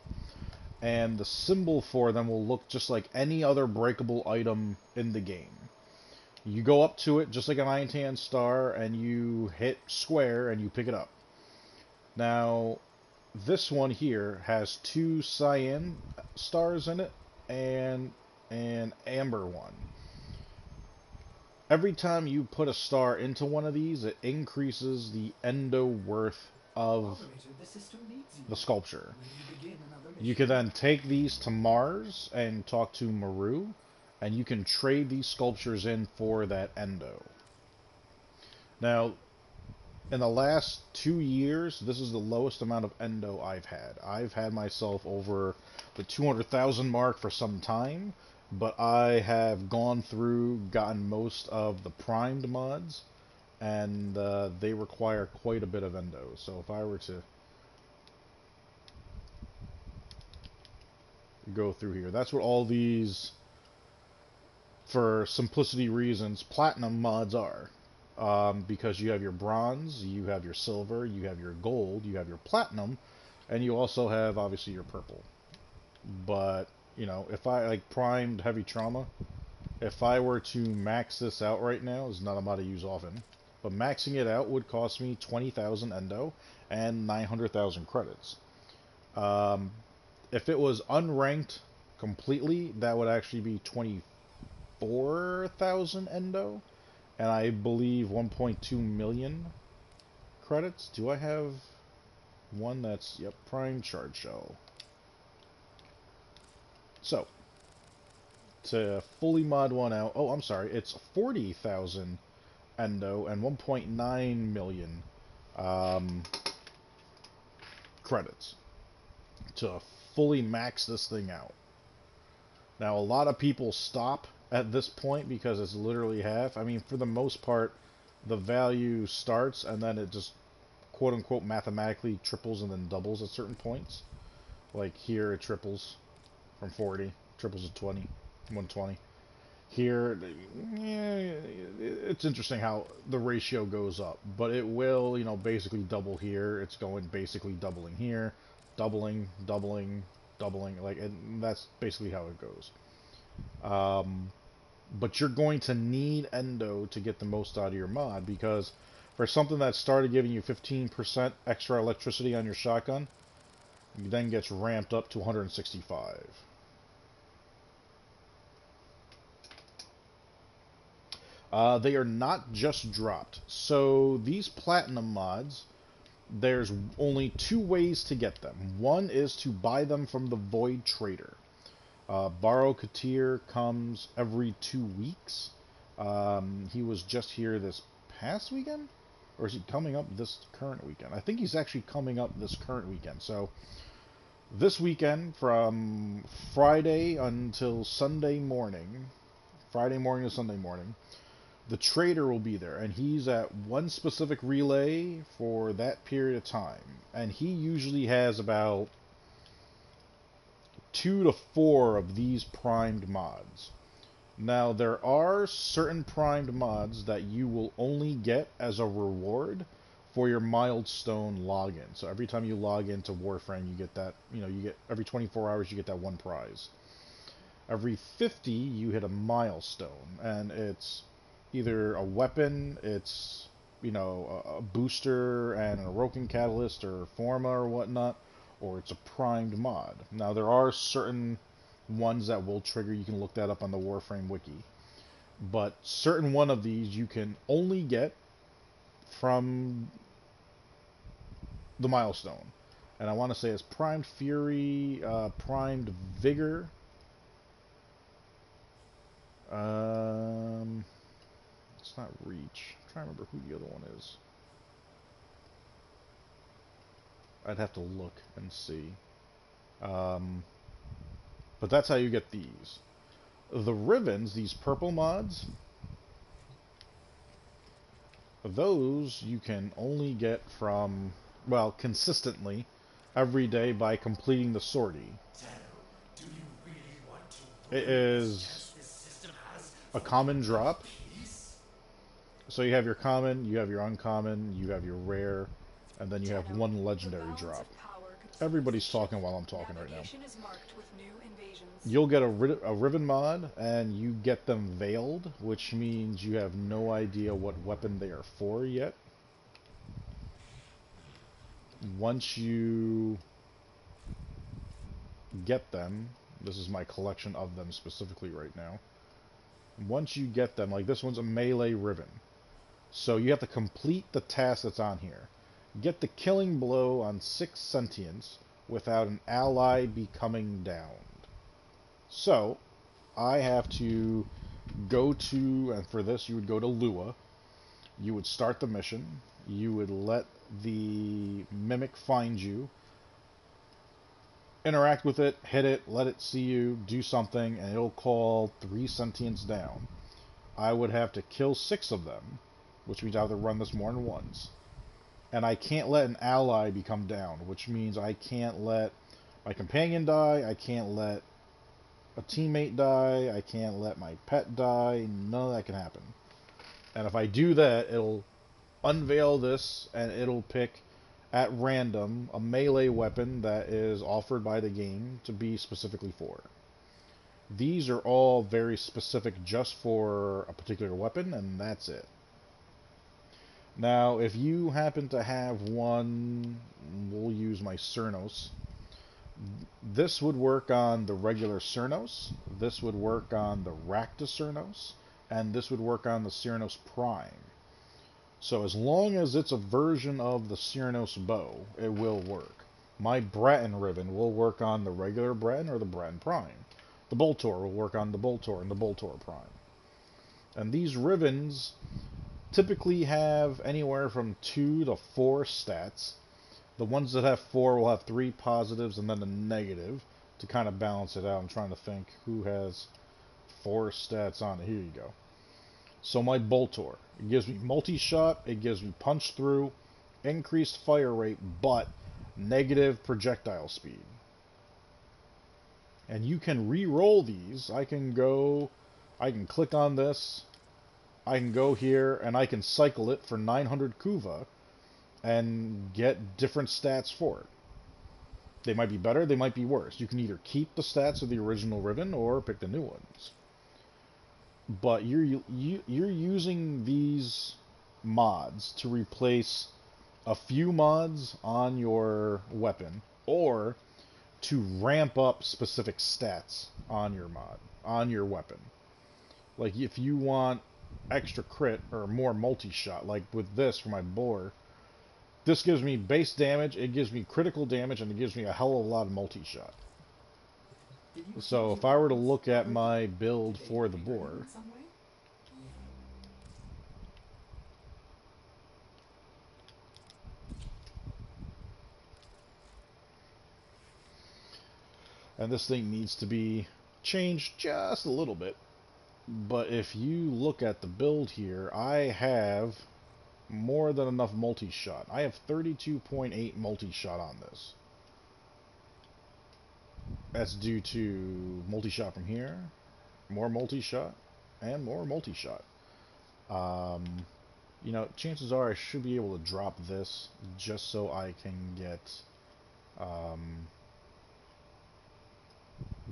And the symbol for them will look just like any other breakable item in the game. You go up to it just like an Iatan star, and you hit square and you pick it up. Now, this one here has 2 cyan stars in it and an amber one. Every time you put a star into one of these, it increases the endo worth of Operator, the system needs you. the sculpture. Will you begin another mission? You can then take these to Mars and talk to Maru, and you can trade these sculptures in for that endo. Now, in the last 2 years, this is the lowest amount of endo I've had. I've had myself over the 200,000 mark for some time, but I have gone through, gotten most of the primed mods, and they require quite a bit of endo. So if I were to go through here, that's what all these, for simplicity reasons, platinum mods are. Because you have your bronze, you have your silver, you have your gold, you have your platinum, and you also have, obviously, your purple. But, you know, if I, like, primed heavy trauma, if I were to max this out right now, it's not a mod I use often, but maxing it out would cost me 20,000 endo and 900,000 credits. If it was unranked completely, that would actually be 24,000 endo, and I believe 1.2 million credits. Do I have one that's, yep, prime charge shell. So, to fully mod one out, oh, I'm sorry, it's 40,000 endo and 1.9 million credits to fully max this thing out. Now, a lot of people stop at this point because it's literally half. I mean, for the most part, the value starts and then it just quote-unquote mathematically triples and then doubles at certain points. Like here, it triples from 40, triples to 20, 120. Here, yeah, it's interesting how the ratio goes up, but it will, you know, basically double here. It's going basically doubling here, doubling, doubling, doubling, like, and that's basically how it goes. But you're going to need endo to get the most out of your mod, because For something that started giving you 15% extra electricity on your shotgun, it then gets ramped up to 165. They are not just dropped. So these platinum mods, there's only two ways to get them. One is to buy them from the Void Trader. Borrow Katir comes every 2 weeks. He was just here this past weekend? Or is he coming up this current weekend? I think he's actually coming up this current weekend. So this weekend, from Friday until Sunday morning, Friday morning to Sunday morning, the trader will be there, and he's at one specific relay for that period of time. And he usually has about 2 to 4 of these primed mods. Now, there are certain primed mods that you will only get as a reward for your milestone login. So every time you log into Warframe, you get that, you get every 24 hours you get that one prize. Every 50, you hit a milestone, and it's either a weapon, it's, a booster and an Awoken Catalyst or Forma or whatnot, or it's a primed mod. Now, there are certain ones that will trigger. You can look that up on the Warframe wiki. But certain one of these you can only get from the milestone. And I want to say it's Primed Fury, Primed Vigor. It's not Reach. I'm trying to remember who the other one is. I'd have to look and see. But that's how you get these. The Rivens, these purple mods, those you can only get from, well, consistently, every day by completing the sortie. It is a common drop. So you have your common, you have your uncommon, you have your rare, and then you have one legendary drop. Everybody's talking while I'm talking right now. You'll get a Riven mod, and you get them veiled, which means you have no idea what weapon they are for yet. Once you get them, this is my collection of them specifically right now. Once you get them, like this one's a melee Riven. So you have to complete the task that's on here. Get the killing blow on 6 sentients without an ally becoming downed. So, I have to go to, and for this you would go to Lua. You would start the mission. You would let the Mimic find you. Interact with it, hit it, let it see you, do something, and it'll call 3 sentients down. I would have to kill 6 of them, which means I have to run this more than once. And I can't let an ally become down, which means I can't let my companion die, I can't let a teammate die, I can't let my pet die, none of that can happen. And if I do that, it'll unveil this, and it'll pick at random a melee weapon that is offered by the game to be specifically for. These are all very specific just for a particular weapon, and that's it. Now, if you happen to have one, we'll use my Cernos. This would work on the regular Cernos, this would work on the Rakta Cernos, and this would work on the Cernos Prime. So as long as it's a version of the Cernos bow, it will work. My Bratton Riven will work on the regular Bratton or the Bratton Prime. The Boltor will work on the Boltor and the Boltor Prime. And these Rivens typically have anywhere from 2 to 4 stats. The ones that have 4 will have 3 positives and then a negative to kind of balance it out. I'm trying to think who has 4 stats on it. Here you go. So my Boltor, it gives me multi-shot, it gives me punch through, increased fire rate, but negative projectile speed. And you can re-roll these. I can click on this, I can go here, and I can cycle it for 900 Kuva and get different stats for it. They might be better, they might be worse. You can either keep the stats of the original Riven or pick the new ones. But you're using these mods to replace a few mods on your weapon, or to ramp up specific stats on your weapon. Like if you want extra crit or more multi-shot, like with this for my boar, this gives me base damage, it gives me critical damage, and it gives me a hell of a lot of multi-shot. Did you So use if your I were to arms, look at operator? my build Did they for the trigger you boar, in some way? and this thing needs to be changed just a little bit, but if you look at the build here, I have more than enough multi-shot. I have 32.8 multi-shot on this. That's due to multi-shot from here, more multi-shot, and more multi-shot. You know, chances are I should be able to drop this just so I can get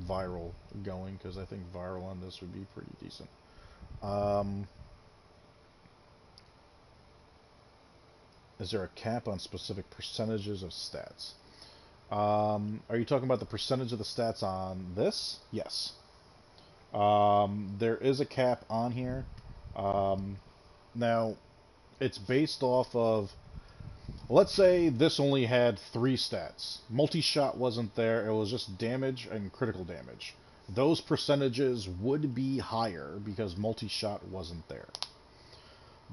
viral going, because I think viral on this would be pretty decent. Is there a cap on specific percentages of stats? Are you talking about the percentage of the stats on this? Yes. There is a cap on here. Now, it's based off of, let's say this only had 3 stats. Multi-shot wasn't there, it was just damage and critical damage. Those percentages would be higher because multi-shot wasn't there.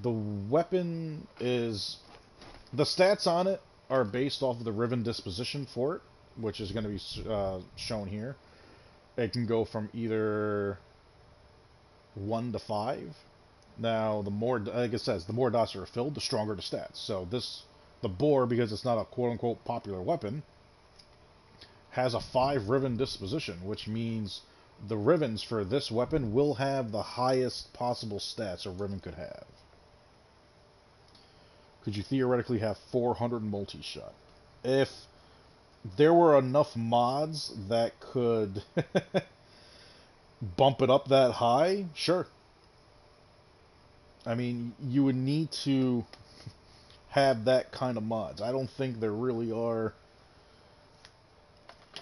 The weapon is... The stats on it are based off of the Riven disposition for it, which is going to be shown here. It can go from either 1 to 5. Now, the more, like it says, the more dots are filled, the stronger the stats. So the boar, because it's not a quote-unquote popular weapon, has a 5 Riven disposition, which means the Rivens for this weapon will have the highest possible stats a Riven could have. Could you theoretically have 400 multi-shot? If there were enough mods that could bump it up that high, sure. I mean, you would need to have that kind of mods. I don't think there really are.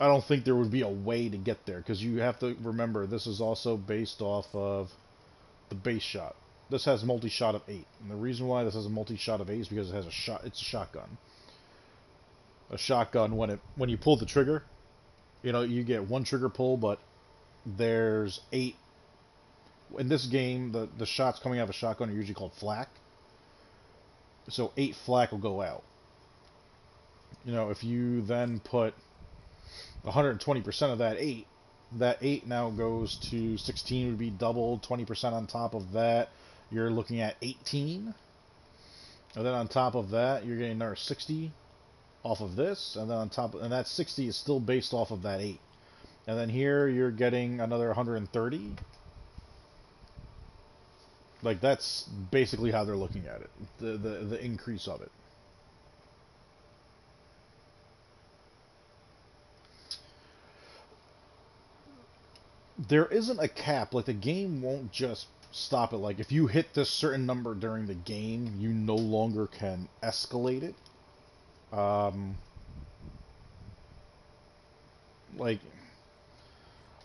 I don't think there would be a way to get there, because you have to remember this is also based off of the base shot. This has multi-shot of 8, and the reason why this has a multi-shot of 8 is because it has a shot. It's a shotgun. A shotgun, when you pull the trigger, you know, you get 1 trigger pull, but there's 8. In this game, the shots coming out of a shotgun are usually called flak. So 8 flak will go out. You know, if you then put 120% of that 8 now goes to 16, would be doubled. 20% on top of that, you're looking at 18. And then on top of that, you're getting another 60 off of this, and then on top, and that 60 is still based off of that 8. And then here you're getting another 130. Like, that's basically how they're looking at it, the increase of it. There isn't a cap. Like, the game won't just stop it. Like, if you hit this certain number during the game, you no longer can escalate it. Like,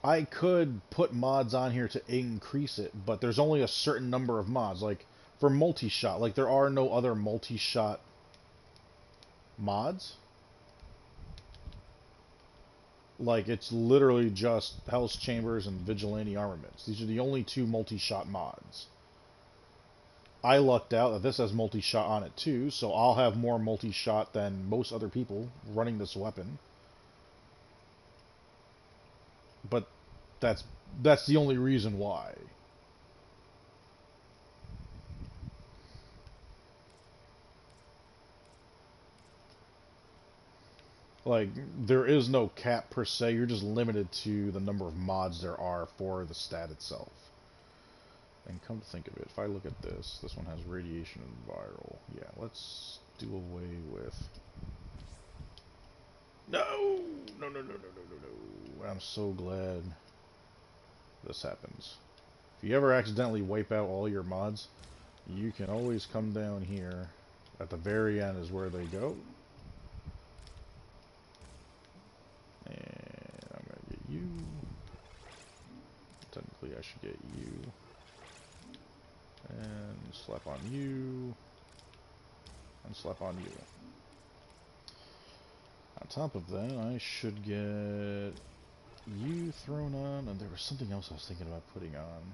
I could put mods on here to increase it, but there's only a certain number of mods. Like, for multi-shot, like, there are no other multi-shot mods. Like, it's literally just Hell's Chambers and Vigilante Armaments. These are the only 2 multi-shot mods. I lucked out that this has multi-shot on it too, so I'll have more multi-shot than most other people running this weapon. But that's the only reason why. Like, there is no cap per se, you're just limited to the number of mods there are for the stat itself. And come to think of it, if I look at this one has radiation and viral. Yeah, let's do away with... No! No, no, no, no, no, no, no. I'm so glad this happens. If you ever accidentally wipe out all your mods, you can always come down here. At the very end is where they go. And I'm gonna get you. Technically, I should get you. And slap on you. And slap on you. On top of that, I should get you thrown on. And there was something else I was thinking about putting on.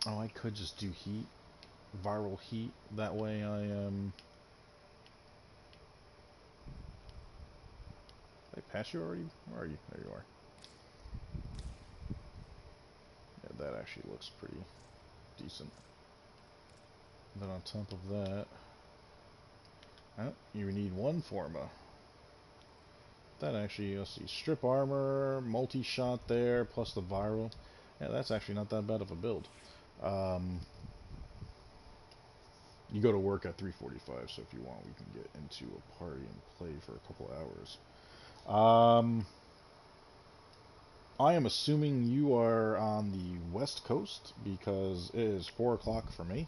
Oh, I could just do heat. Viral heat. That way I am... Did I pass you already? Where are you? There you are. Yeah, that actually looks pretty decent. Then on top of that... Oh, you need one Forma. That actually, let's see, strip armor, multi-shot there, plus the viral. Yeah, that's actually not that bad of a build. You go to work at 3:45, so if you want, we can get into a party and play for a couple hours. I am assuming you are on the West Coast, because it is 4 o'clock for me.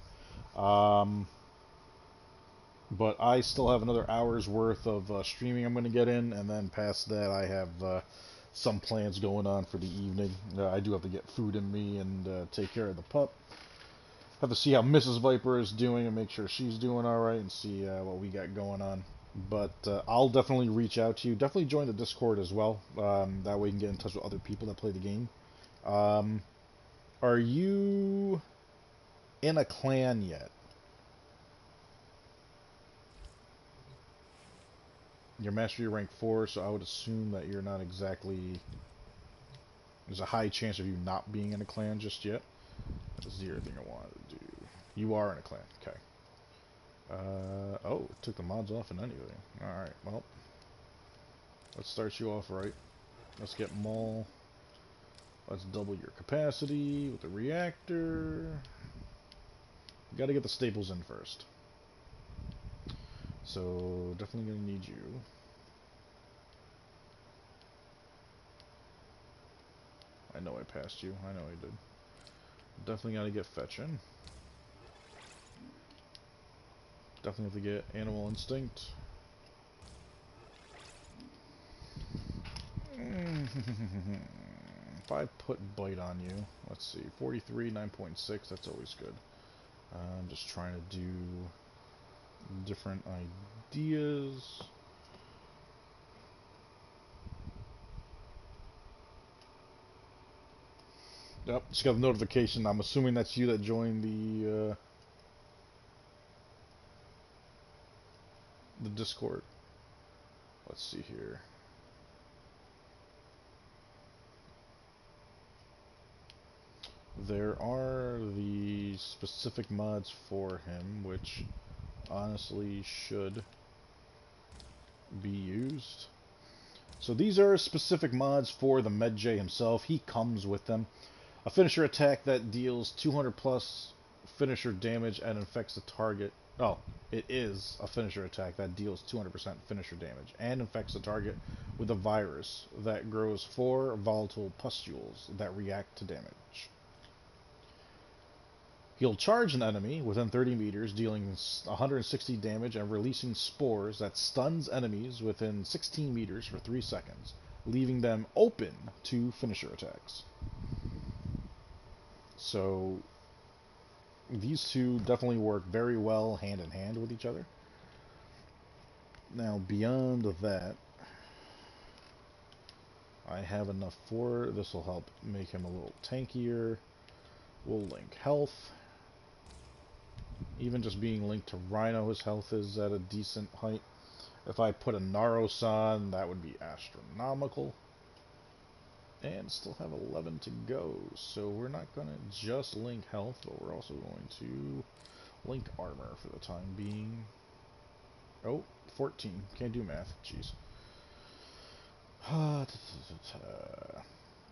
But I still have another hour's worth of streaming I'm going to get in, and then past that I have some plans going on for the evening. I do have to get food in me and take care of the pup. Have to see how Mrs. Viper is doing and make sure she's doing alright and see what we got going on. But I'll definitely reach out to you. Definitely join the Discord as well. That way you can get in touch with other people that play the game. Are you in a clan yet? Your mastery rank 4, so I would assume that you're not exactly... There's a high chance of you not being in a clan just yet. That's the other thing I wanted to do. You are in a clan, okay. Oh, it took the mods off and anything. Alright, well. Let's start you off right. Let's get Maul. Let's double your capacity with the reactor. You gotta get the staples in first. So, definitely gonna need you. I know I passed you. I know I did. Definitely gotta get fetching. Definitely have to get Animal Instinct. If I put Bite on you, let's see, 43, 9.6, that's always good. I'm just trying to do different ideas. Yep, just got a notification. I'm assuming that's you that joined the Discord. Let's see here. There are the specific mods for him, which honestly should be used. So these are specific mods for the Medjay himself. He comes with them. A finisher attack that deals 200 plus finisher damage and infects the target. Oh, it is a finisher attack that deals 200% finisher damage and infects the target with a virus that grows 4 volatile pustules that react to damage. He'll charge an enemy within 30 meters, dealing 160 damage and releasing spores that stuns enemies within 16 meters for 3 seconds, leaving them open to finisher attacks. So these two definitely work very well hand in hand with each other. Now beyond that, I have enough for this will help make him a little tankier. We'll link health. Even just being linked to Rhino, his health is at a decent height. If I put a Naros on, that would be astronomical. And still have 11 to go, so we're not going to just link health, but we're also going to link armor for the time being. Oh, 14. Can't do math. Jeez.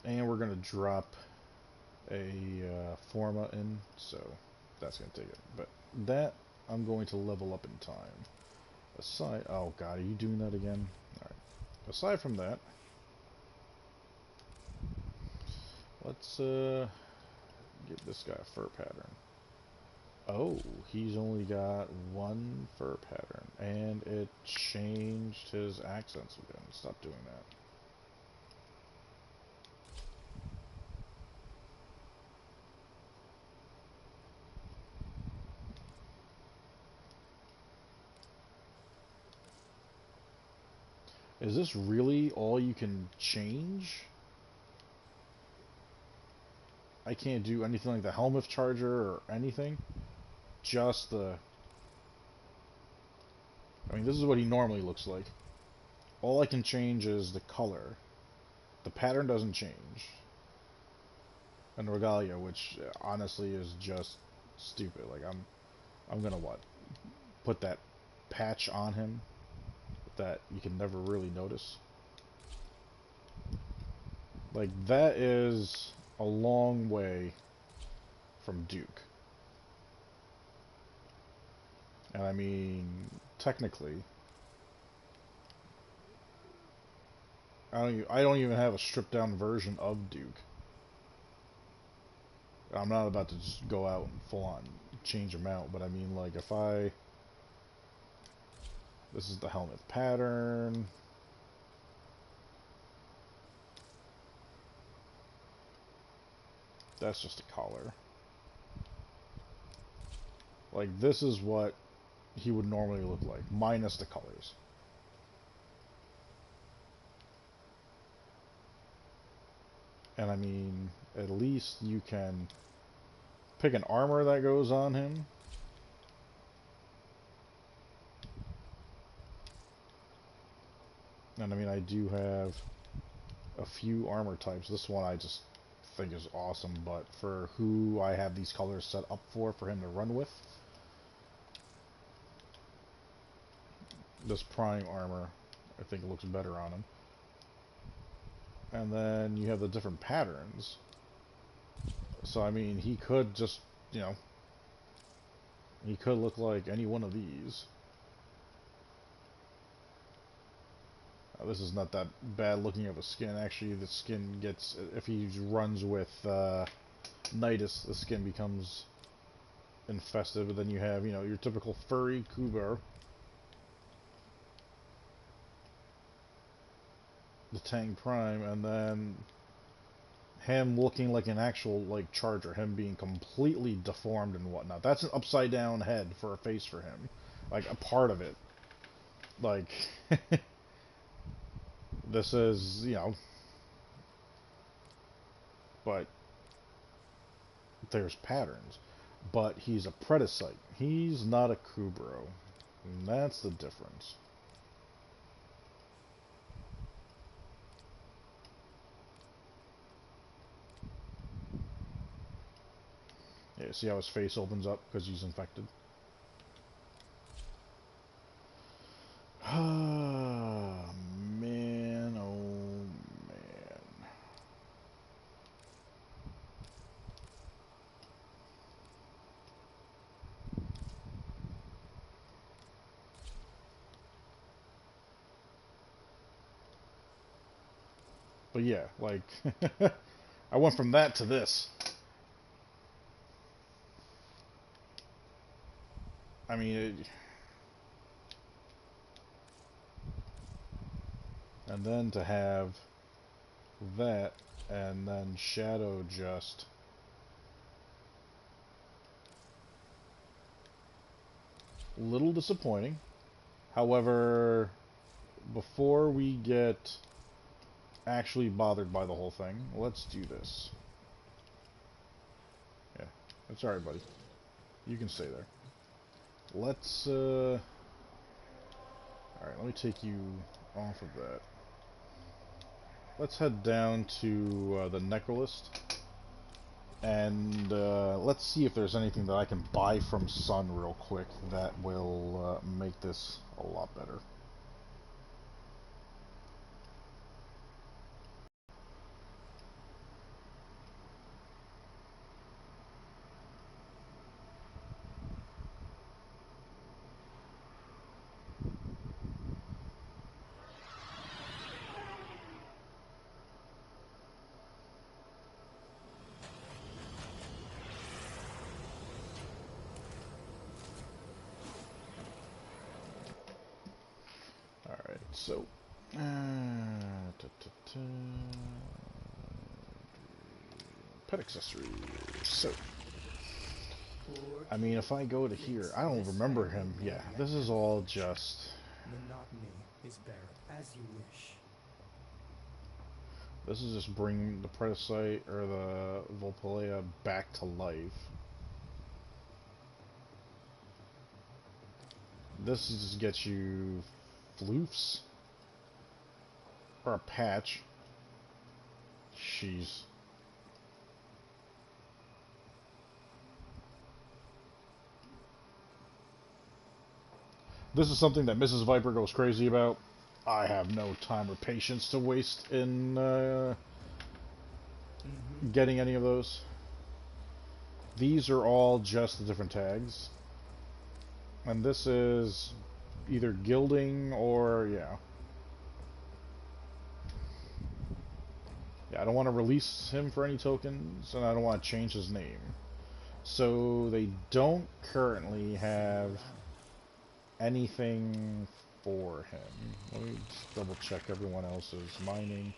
And we're going to drop a Forma in, so that's going to take it. But that, I'm going to level up in time. Aside... Oh, God, are you doing that again? Alright. aside from that, let's give this guy a fur pattern. Oh, he's only got one fur pattern, and it changed his accents again. Stop doing that. Is this really all you can change? I can't do anything like the helmet charger or anything? Just the... I mean, this is what he normally looks like. All I can change is the color. The pattern doesn't change. And Regalia, which honestly is just stupid. Like, I'm gonna what? Put that patch on him that you can never really notice. Like, that is a long way from Duke. And I mean, technically, I don't even have a stripped down version of Duke. I'm not about to just go out and full on change him out, but I mean, like, if I... This is the helmet pattern. That's just a collar. Like, this is what he would normally look like, minus the colors. And I mean, at least you can pick an armor that goes on him. And I mean, I do have a few armor types. This one I just think is awesome, but for who I have these colors set up for him to run with, this prime armor I think looks better on him. And then you have the different patterns. So I mean, he could just, you know, he could look like any one of these. This is not that bad looking of a skin. Actually, the skin gets, if he runs with Nidus, the skin becomes infested. But then you have, you know, your typical furry Kuber, the Tang Prime, and then him looking like an actual, like, charger, him being completely deformed and whatnot. That's an upside down head for a face for him. Like, a part of it. Like, this is, you know, but there's patterns. But he's a Predacite. He's not a Kubro. And that's the difference. Yeah, see how his face opens up because he's infected? Ah, man, oh man. But yeah, like, I went from that to this. I mean, and then to have that, and then Shadow just... Little disappointing. However, before we get actually bothered by the whole thing, let's do this. Yeah, that's alright, buddy. You can stay there. Let's, alright, let me take you off of that. Let's head down to the Necrolist. And let's see if there's anything that I can buy from Sun real quick that will make this a lot better. So, pet accessories. So, I mean, if I go to here, I don't remember him. Yeah, this is all just... Monotony is barren, as you wish. This is just bring the Predacite or the Volpolea back to life. This is just get you floofs or a patch. Jeez. This is something that Mrs. Viper goes crazy about. I have no time or patience to waste in getting any of those. These are all just the different tags. And this is either gilding or, yeah. Yeah, I don't want to release him for any tokens, and I don't want to change his name. So they don't currently have anything for him. Let me just double check everyone else's. Mining,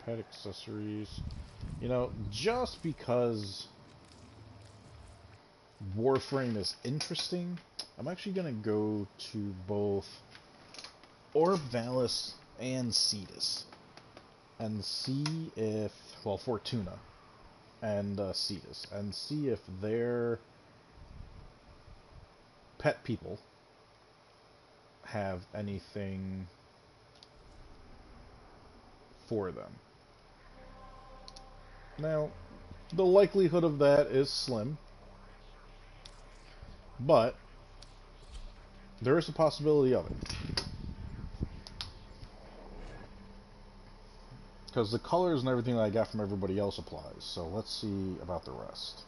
pet accessories. You know, just because Warframe is interesting, I'm actually going to go to both Orb Valis and Cetus and see if, well, Fortuna and Cetus, and see if their pet people have anything for them. Now, the likelihood of that is slim, but there is a possibility of it. Because the colors and everything that I got from everybody else applies, so let's see about the rest.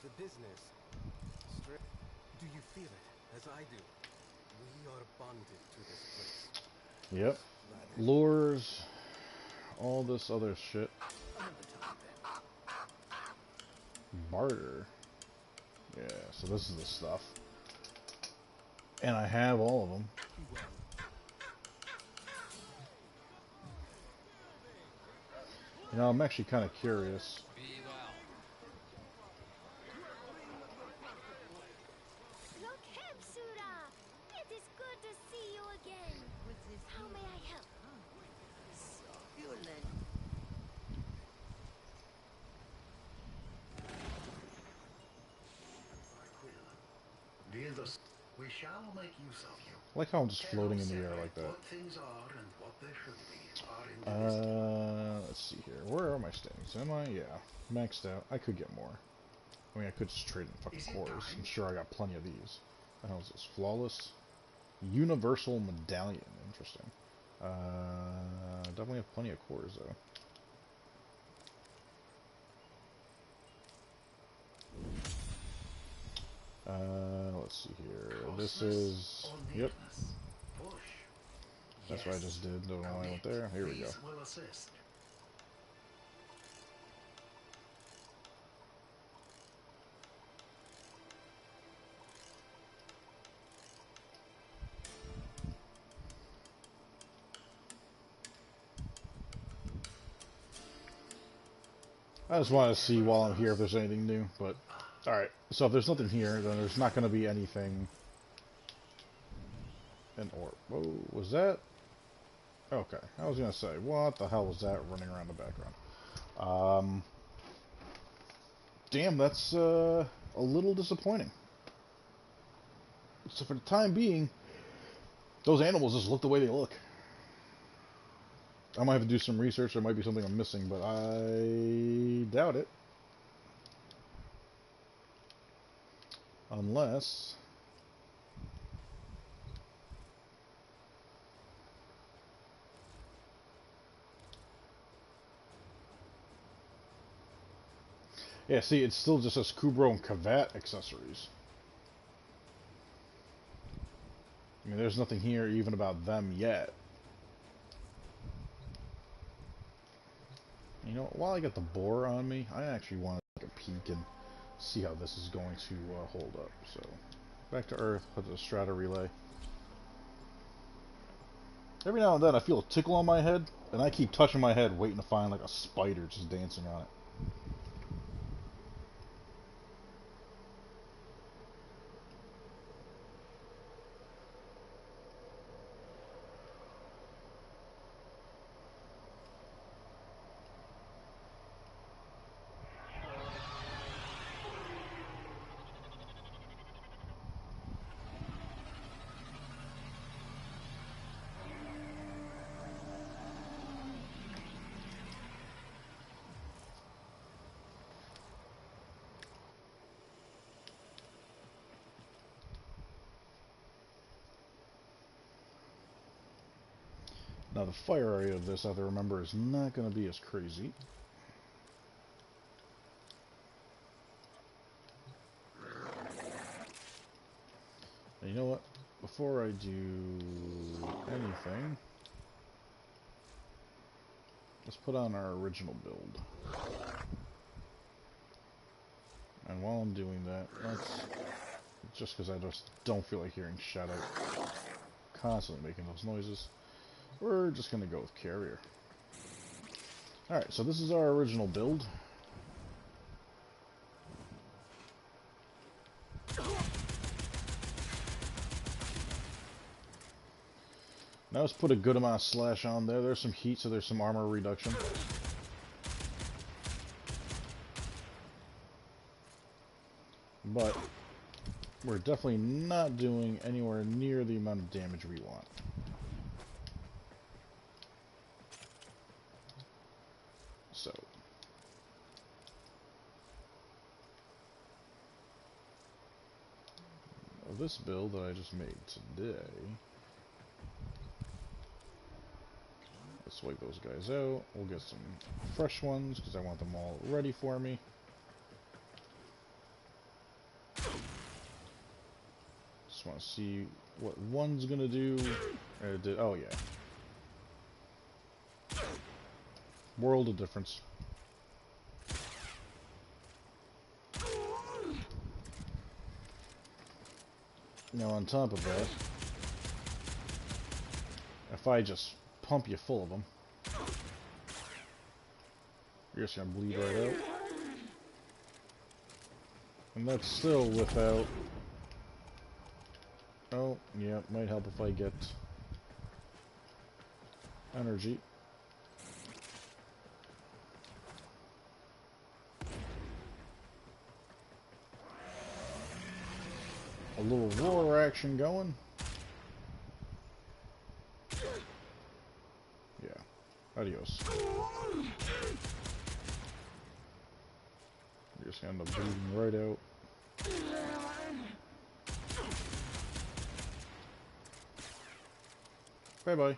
The business. Do you feel it, as I do? We are bonded to this place. Yep. Lures, all this other shit. Barter. Yeah, so this is the stuff. And I have all of them. You know, I'm actually kind of curious. It is good to see you again. How may I help? Succulent. We shall make use of you. I like how I'm just floating in the air like that. What things are and what they should be are in the Let's see here. Where are my standings? Am I? Yeah. Maxed out. I could get more. I mean, I could just trade in fucking cores. I'm sure I got plenty of these. What the hell is this? Flawless? Universal Medallion. Interesting. Definitely have plenty of cores, though. Let's see here. This is... Yep. That's what I just did. Don't know why I went there. Here we go. I just want to see while I'm here if there's anything new, but... Alright, so if there's nothing here, then there's not going to be anything... in Orb. Whoa, was that... Okay, I was going to say, what the hell was that running around the background? Damn, that's a little disappointing. So for the time being, those animals just look the way they look. I might have to do some research. There might be something I'm missing, but I doubt it. Unless... Yeah, see, it still just says Kubro and Kavat accessories. I mean, there's nothing here even about them yet. You know, while I got the boar on me, I actually want to take a peek and see how this is going to hold up. So, back to Earth, put the strata relay. Every now and then I feel a tickle on my head, and I keep touching my head waiting to find like a spider just dancing on it. Now the fire area of this, I have to remember, is not going to be as crazy. And you know what? Before I do anything, let's put on our original build. And while I'm doing that, just because I just don't feel like hearing Shadow constantly making those noises, we're just going to go with Carrier. Alright, so this is our original build. Now let's put a good amount of slash on there. There's some heat, so there's some armor reduction. But we're definitely not doing anywhere near the amount of damage we want. So this build that I just made today, let's wipe those guys out. We'll get some fresh ones because I want them all ready for me. Just want to see what one's gonna do. Oh yeah, world of difference. Now on top of that, if I just pump you full of them, you're just gonna bleed right out. And that's still without... Oh, yeah, might help if I get energy. A little roar action going. Yeah. Adios. You're just gonna end up bleeding right out. Bye-bye.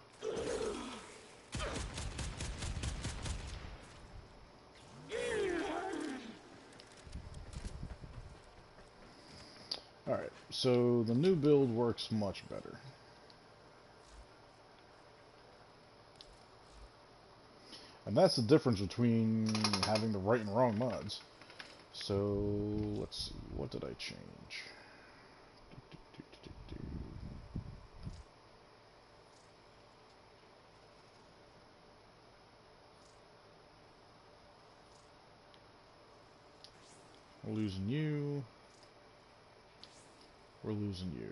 Alright, so the new build works much better. And that's the difference between having the right and wrong mods. So, let's see, what did I change? We're losing you. We're losing you.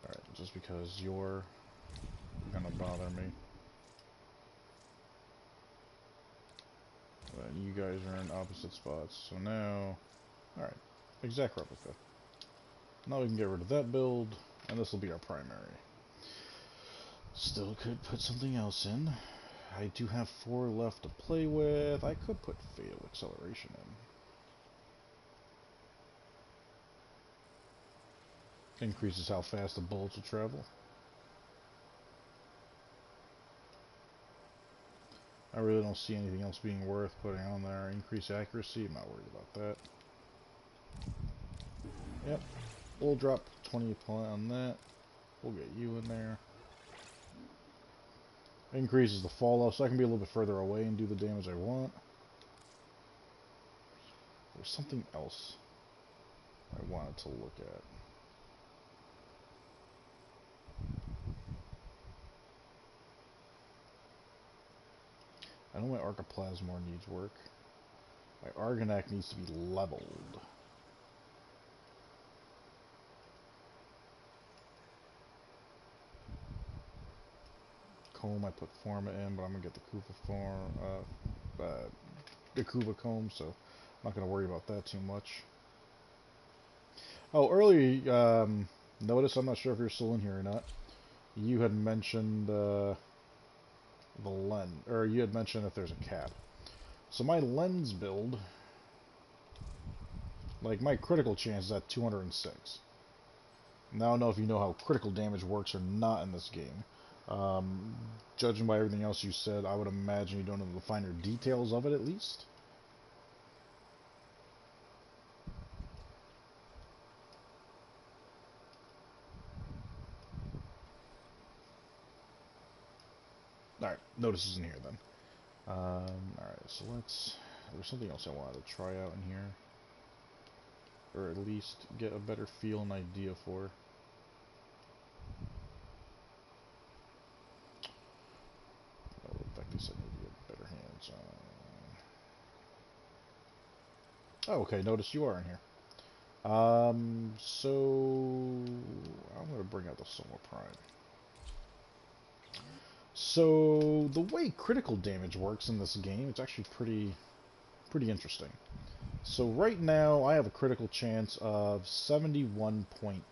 Alright, just because you're gonna bother me. And you guys are in opposite spots. So now, alright, exact replica. Now we can get rid of that build, and this will be our primary. Still could put something else in. I do have 4 left to play with. I could put Fatal Acceleration in. Increases how fast the bullets will travel. I really don't see anything else being worth putting on there. Increase accuracy, I'm not worried about that. Yep, we'll drop 20 on that. We'll get you in there. Increases the fallout, so I can be a little bit further away and do the damage I want. There's something else I wanted to look at. I know my Archiplasmor needs work. My Argonac needs to be leveled. Comb, I put Forma in, but I'm gonna get the the Kuva comb, so I'm not gonna worry about that too much. Oh, earlier, notice, I'm not sure if you're still in here or not. You had mentioned the lens, or you had mentioned if there's a cap. So my lens build, like my critical chance is at 206. Now I don't know if you know how critical damage works or not in this game. Judging by everything else you said, I would imagine you don't know the finer details of it at least. Alright, notice is in here then. Alright, so there's something else I wanted to try out in here. Or at least get a better feel and idea for. Oh, in fact, I said maybe get better hands on. Oh, okay, notice you are in here. So I'm going to bring out the Soma Prime. So the way critical damage works in this game, it's actually pretty interesting. So right now I have a critical chance of 71.8,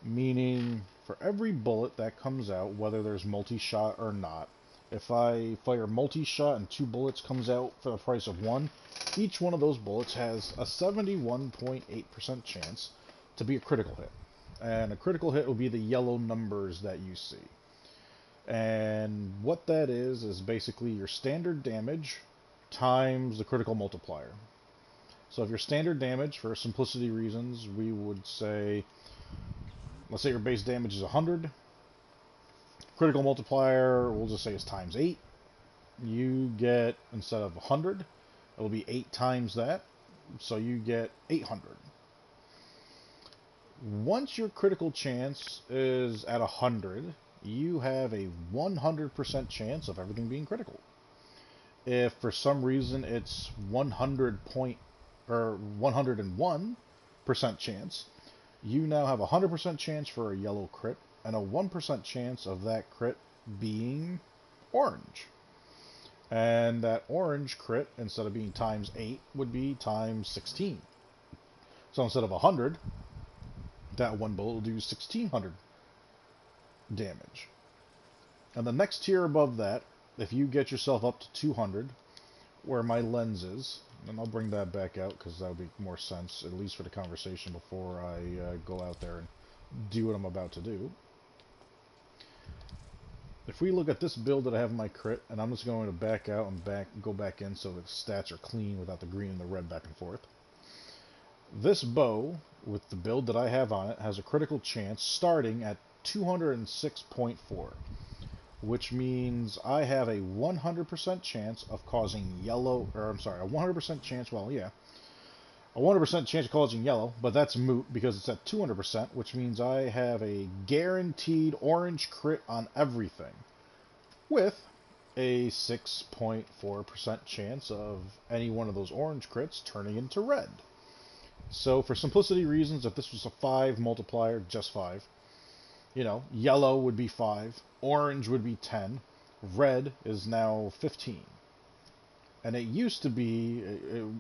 meaning for every bullet that comes out, whether there's multi-shot or not, if I fire multi-shot and 2 bullets comes out for the price of 1, each one of those bullets has a 71.8% chance to be a critical hit. And a critical hit will be the yellow numbers that you see. And what that is basically your standard damage times the critical multiplier. So if your standard damage, for simplicity reasons, we would say, let's say your base damage is 100. Critical multiplier, we'll just say is times 8. You get, instead of 100, it'll be 8 times that. So you get 800. Once your critical chance is at 100, you have a 100% chance of everything being critical. If for some reason it's 101% chance, you now have a 100% chance for a yellow crit and a 1% chance of that crit being orange. And that orange crit, instead of being times 8, would be times 16. So instead of 100, that one bullet will do 1600 damage. And the next tier above that, if you get yourself up to 200, where my lens is, and I'll bring that back out because that would make more sense, at least for the conversation, before I go out there and do what I'm about to do. If we look at this build that I have in my crit, and I'm just going to back out and go back in so the stats are clean without the green and the red back and forth. This bow, with the build that I have on it, has a critical chance starting at 206.4, which means I have a 100% chance of causing yellow, or I'm sorry, a 100% chance, well, yeah, a 100% chance of causing yellow, but that's moot because it's at 200%, which means I have a guaranteed orange crit on everything, with a 6.4% chance of any one of those orange crits turning into red. So for simplicity reasons, if this was a 5 multiplier, just 5, you know, yellow would be 5, orange would be 10, red is now 15. And it used to be,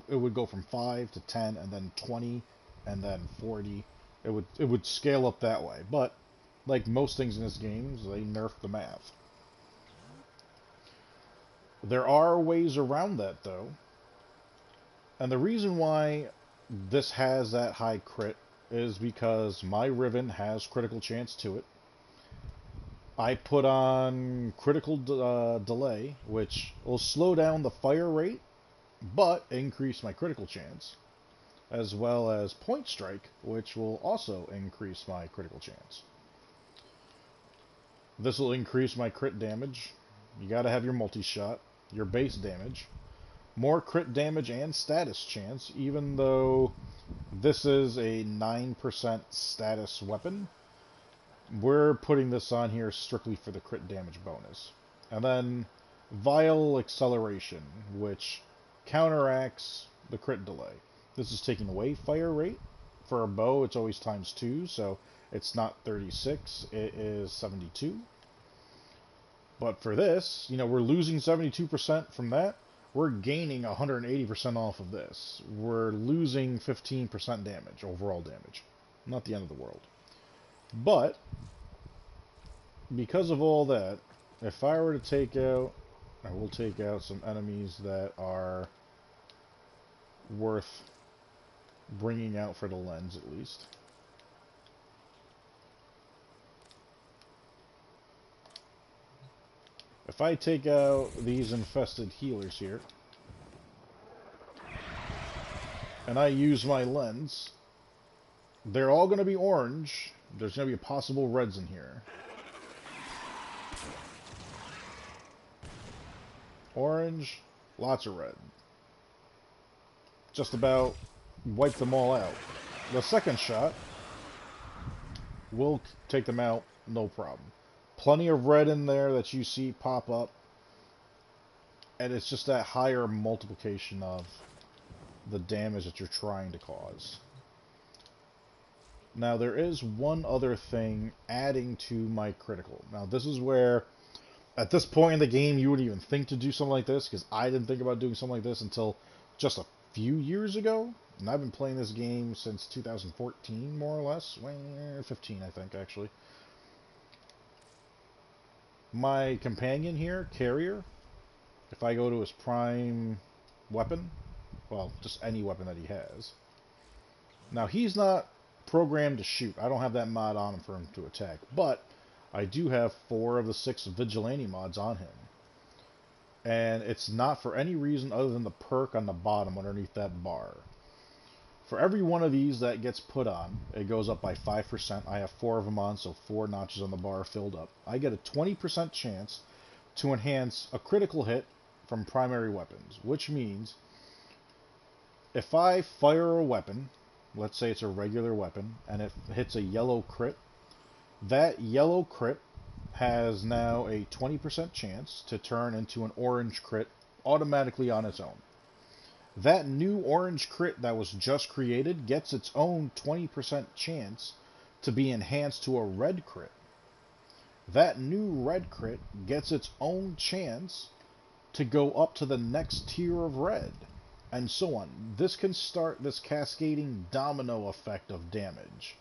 it would go from 5 to 10, and then 20, and then 40. It would scale up that way. But like most things in this game, they nerfed the math. There are ways around that, though. And the reason why this has that high crit is because my Riven has critical chance to it. I put on critical delay, which will slow down the fire rate, but increase my critical chance, as well as point strike, which will also increase my critical chance. This will increase my crit damage. You gotta have your multi-shot, your base damage, more crit damage and status chance, even though this is a 9% status weapon. We're putting this on here strictly for the crit damage bonus. And then Vile Acceleration, which counteracts the crit delay. This is taking away fire rate. For a bow, it's always ×2, so it's not 36, it is 72. But for this, you know, we're losing 72% from that. We're gaining 180% off of this. We're losing 15% damage, overall damage. Not the end of the world. But, because of all that, if I were to take out, I will take out some enemies that are worth bringing out for the lens, at least. If I take out these infested healers here, and I use my lens, they're all going to be orange. There's going to be possible reds in here. Orange, lots of red. Just about wipe them all out. The second shot will take them out, no problem. Plenty of red in there that you see pop up. And it's just that higher multiplication of the damage that you're trying to cause. Now, there is one other thing adding to my critical. Now, this is where, at this point in the game, you wouldn't even think to do something like this, because I didn't think about doing something like this until just a few years ago. And I've been playing this game since 2014, more or less. Well, 15, I think, actually. My companion here, Carrier, if I go to his prime weapon, well, just any weapon that he has. Now, he's not programmed to shoot. I don't have that mod on him for him to attack, but I do have 4 of the 6 vigilante mods on him. And it's not for any reason other than the perk on the bottom underneath that bar. For every one of these that gets put on, it goes up by 5%. I have 4 of them on, so 4 notches on the bar filled up. I get a 20% chance to enhance a critical hit from primary weapons, which means if I fire a weapon, let's say it's a regular weapon, and it hits a yellow crit, that yellow crit has now a 20% chance to turn into an orange crit automatically on its own. That new orange crit that was just created gets its own 20% chance to be enhanced to a red crit. That new red crit gets its own chance to go up to the next tier of red, and so on. This can start this cascading domino effect of damage,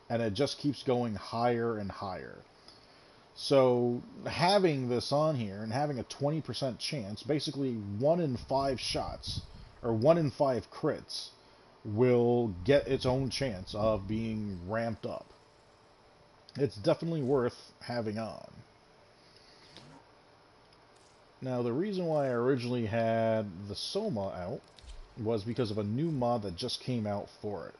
and it just keeps going higher and higher. So having this on here and having a 20% chance, basically 1 in 5 shots, or 1 in 5 crits, will get its own chance of being ramped up. It's definitely worth having on. Now, the reason why I originally had the Soma out was because of a new mod that just came out for it.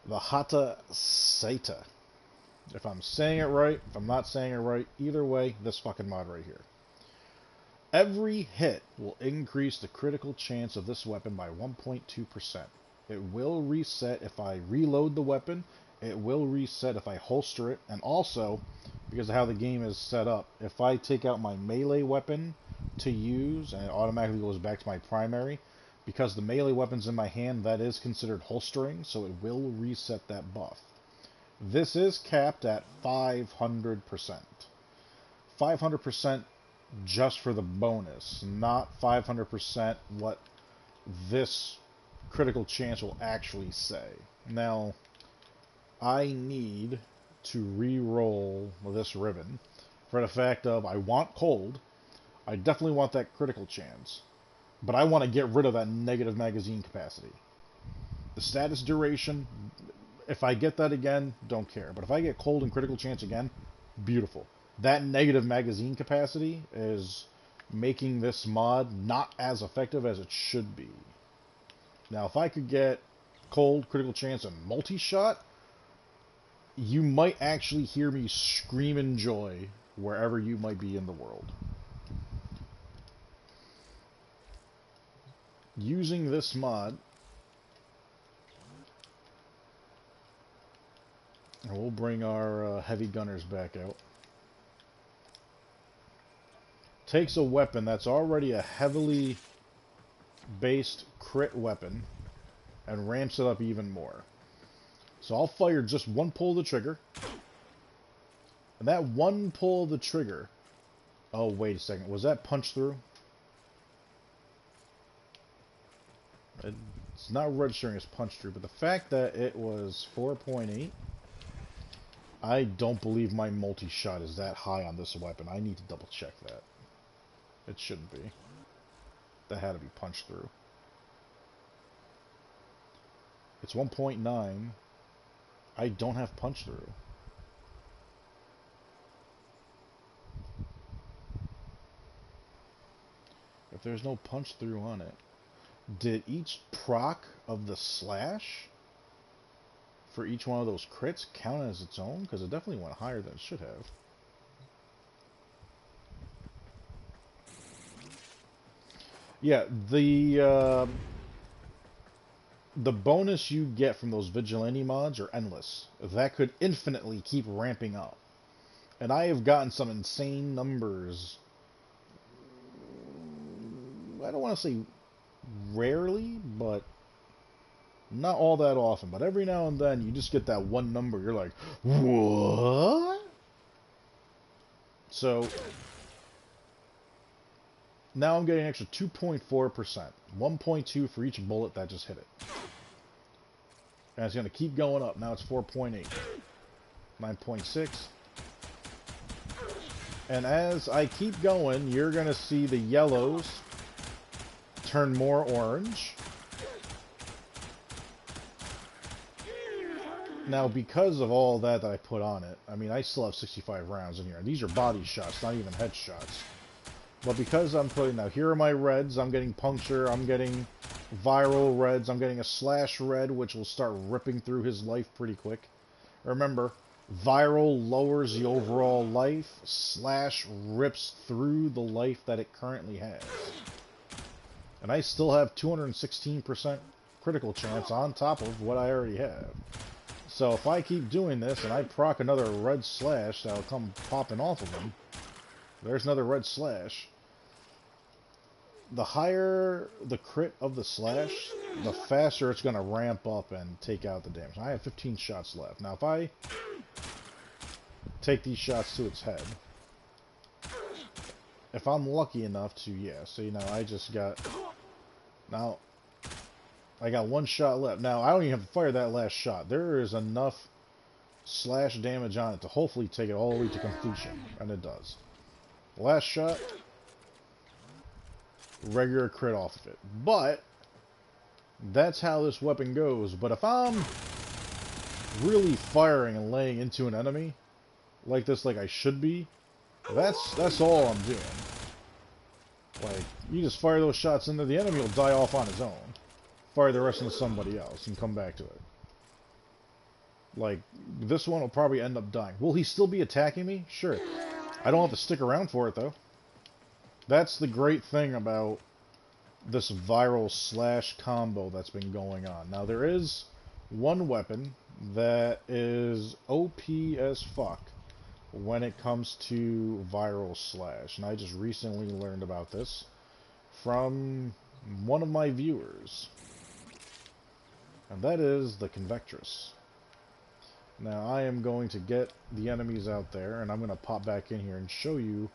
The Hata Saita. If I'm saying it right, if I'm not saying it right, either way, this fucking mod right here. Every hit will increase the critical chance of this weapon by 1.2%. It will reset if I reload the weapon. It will reset if I holster it. And also, because of how the game is set up, if I take out my melee weapon to use, and it automatically goes back to my primary, because the melee weapon's in my hand, that is considered holstering, so it will reset that buff. This is capped at 500%. 500% just for the bonus, not 500% what this critical chance will actually say. Now, I need to re-roll this ribbon for the fact of I want cold. I definitely want that critical chance. But I want to get rid of that negative magazine capacity. The status duration, if I get that again, don't care. But if I get cold and critical chance again, beautiful. That negative magazine capacity is making this mod not as effective as it should be. Now, if I could get cold, critical chance, and multi-shot, you might actually hear me scream in joy wherever you might be in the world. Using this mod, and we'll bring our heavy gunners back out. Takes a weapon that's already a heavily based crit weapon and ramps it up even more. So I'll fire just one pull of the trigger. And that one pull of the trigger... Oh, wait a second. Was that punch through? It's not registering as punch through, but the fact that it was 4.8... I don't believe my multi-shot is that high on this weapon. I need to double check that. It shouldn't be. That had to be punch through. It's 1.9. I don't have punch through. If there's no punch through on it, did each proc of the slash for each one of those crits count as its own? Because it definitely went higher than it should have. Yeah, the bonus you get from those vigilante mods are endless. That could infinitely keep ramping up. And I have gotten some insane numbers. I don't want to say rarely, but not all that often. But every now and then you just get that one number. You're like, what? So now I'm getting an extra 2.4%. 1.2 for each bullet that just hit it. And it's going to keep going up. Now it's 4.8. 9.6. And as I keep going, you're going to see the yellows turn more orange. Now, because of all that I put on it, I mean, I still have 65 rounds in here. These are body shots, not even headshots. But because I'm putting... Now, here are my reds. I'm getting puncture. I'm getting viral reds. I'm getting a slash red, which will start ripping through his life pretty quick. Remember, viral lowers the overall life. Slash rips through the life that it currently has. And I still have 216% critical chance on top of what I already have. So if I keep doing this and I proc another red slash that'll come popping off of him, there's another red slash. The higher the crit of the slash, the faster it's going to ramp up and take out the damage. I have 15 shots left. Now if I take these shots to its head, if I'm lucky enough to, yeah, so you know, I just got... Now, I got one shot left. Now, I don't even have to fire that last shot. There is enough slash damage on it to hopefully take it all the way to completion. And it does. Last shot, regular crit off of it. But, that's how this weapon goes. But if I'm really firing and laying into an enemy, like this, like I should be, that's all I'm doing. Like, you just fire those shots into the enemy, will die off on his own. Fire the rest into somebody else and come back to it. Like, this one will probably end up dying. Will he still be attacking me? Sure. I don't have to stick around for it, though. That's the great thing about this viral slash combo that's been going on. Now, there is one weapon that is OP as fuck when it comes to viral slash. And I just recently learned about this from one of my viewers. And that is the Convectress. Now I am going to get the enemies out there and I'm going to pop back in here and show you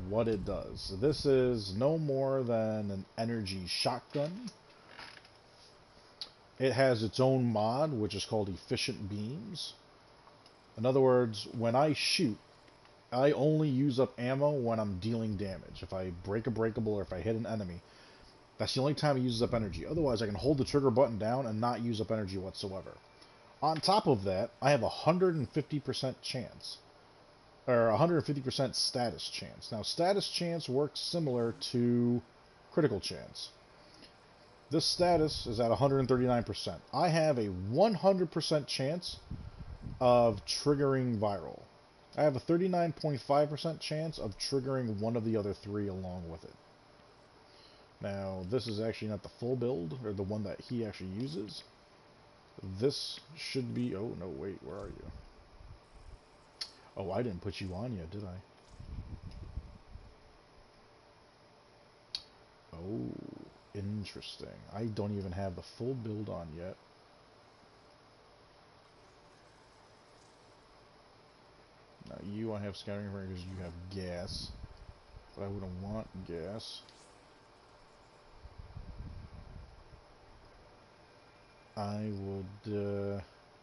what it does. This is no more than an energy shotgun. It has its own mod, which is called Efficient Beams. In other words, when I shoot, I only use up ammo when I'm dealing damage. If I break a breakable or if I hit an enemy, that's the only time it uses up energy. Otherwise, I can hold the trigger button down and not use up energy whatsoever. On top of that, I have a 150% chance, or 150% status chance. Now, status chance works similar to critical chance. This status is at 139%. I have a 100% chance of triggering viral. I have a 39.5% chance of triggering one of the other three along with it. Now, this is actually not the full build, or the one that he actually uses. This should be... Oh, no, wait, where are you? Oh, I didn't put you on yet, did I? Oh, interesting. I don't even have the full build on yet. Now, you, I have scattering ray because you have gas. But I wouldn't want gas. I would,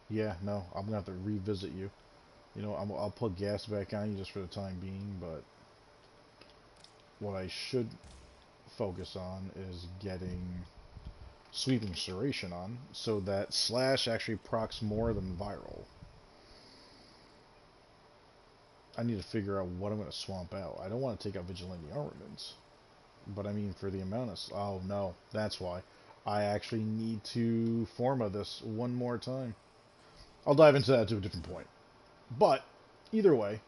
yeah, no, I'm going to have to revisit you. You know, I'll put gas back on you just for the time being, but what I should focus on is getting sweeping serration on, so that slash actually procs more than viral. I need to figure out what I'm going to swamp out. I don't want to take out vigilante armaments, but I mean for the amount of... Oh no, that's why. I actually need to forma this one more time. I'll dive into that to a different point. But, either way,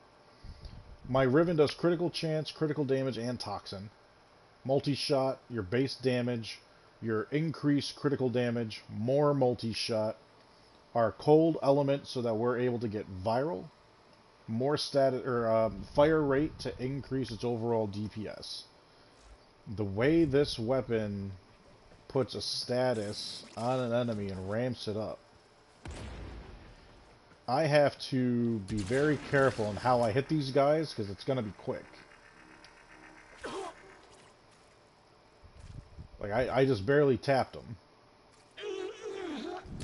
my Riven does critical chance, critical damage, and toxin. Multi-shot, your base damage, your increased critical damage, more multi-shot. Our cold element so that we're able to get viral. More status, or fire rate to increase its overall DPS. The way this weapon puts a status on an enemy and ramps it up, I have to be very careful on how I hit these guys, because it's going to be quick. Like, I just barely tapped them.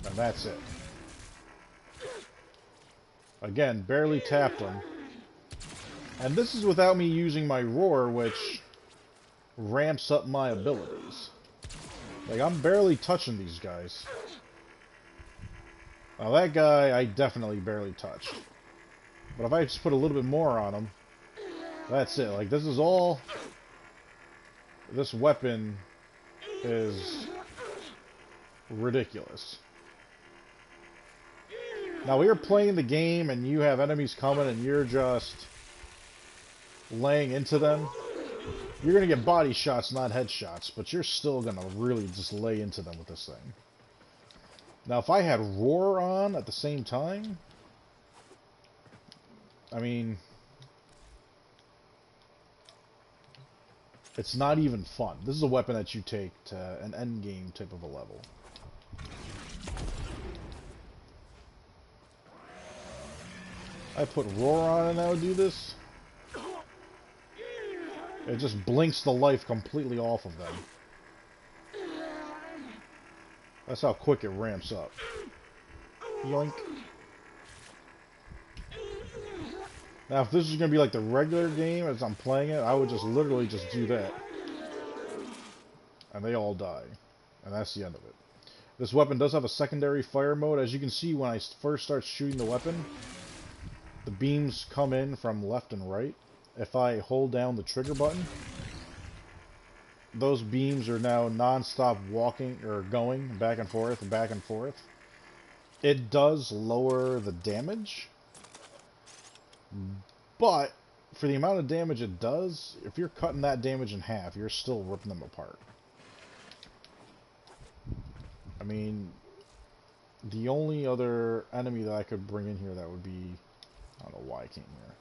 And that's it. Again, barely tapped them. And this is without me using my roar, which ramps up my abilities. Like, I'm barely touching these guys. Now, that guy, I definitely barely touched. But if I just put a little bit more on him, that's it. Like, this is all... This weapon is ridiculous. Now, we are playing the game, and you have enemies coming, and you're just laying into them. You're going to get body shots, not headshots, but you're still going to really just lay into them with this thing. Now, if I had Roar on at the same time, I mean, it's not even fun. This is a weapon that you take to an endgame type of a level. I put Roar on and I would do this. It just blinks the life completely off of them. That's how quick it ramps up. Yoink. Now, if this is going to be like the regular game as I'm playing it, I would just literally just do that. And they all die. And that's the end of it. This weapon does have a secondary fire mode. As you can see, when I first start shooting the weapon, the beams come in from left and right. If I hold down the trigger button, those beams are now non-stop walking or going back and forth and back and forth. It does lower the damage, but for the amount of damage it does, if you're cutting that damage in half, you're still ripping them apart. I mean, the only other enemy that I could bring in here that would be, I don't know why I came here,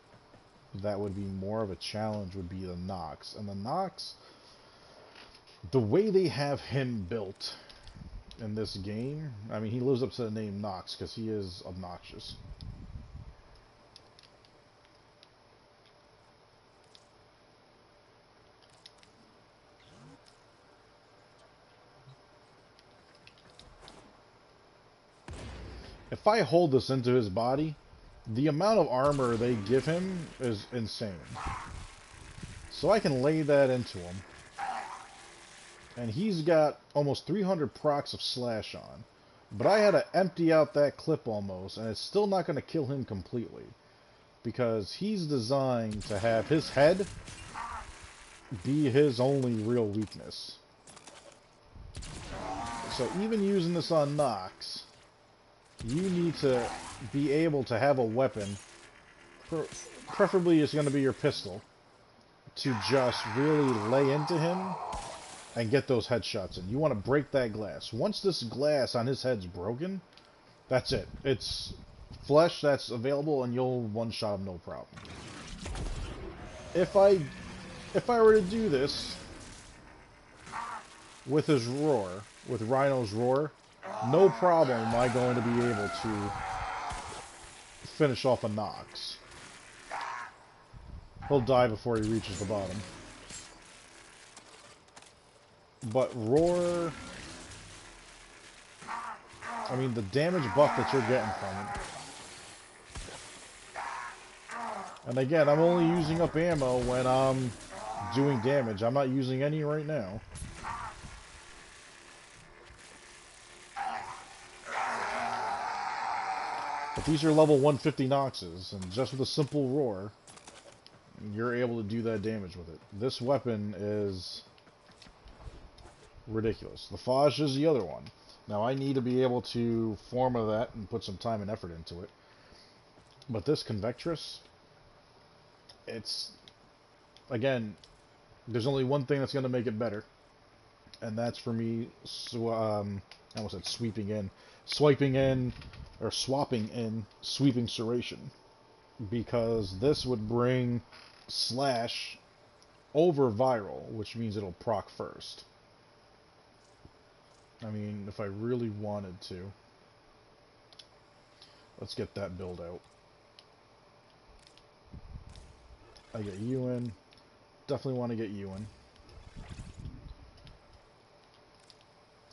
that would be more of a challenge would be the Nox. And the Nox, the way they have him built in this game, I mean, he lives up to the name Nox because he is obnoxious. If I hold this into his body, the amount of armor they give him is insane. So I can lay that into him. And he's got almost 300 procs of slash on. But I had to empty out that clip almost, and it's still not going to kill him completely. Because he's designed to have his head be his only real weakness. So even using this on Nox, you need to be able to have a weapon, preferably it's going to be your pistol, to just really lay into him and get those headshots in. You want to break that glass. Once this glass on his head's broken, that's it. It's flesh that's available and you'll one-shot him no problem. If I were to do this with his roar, with Rhino's roar, no problem am I going to be able to finish off a Nox. He'll die before he reaches the bottom. But roar, I mean, the damage buff that you're getting from it. And again, I'm only using up ammo when I'm doing damage. I'm not using any right now. But these are level 150 Noxes, and just with a simple roar, you're able to do that damage with it. This weapon is ridiculous. The Faj is the other one. Now I need to be able to forma that and put some time and effort into it. But this Convectress, it's, again, there's only one thing that's going to make it better. And that's for me, I almost said swiping in, swapping in Sweeping Serration. Because this would bring slash over viral, which means it'll proc first. I mean, if I really wanted to. Let's get that build out. I get you in. Definitely want to get you in.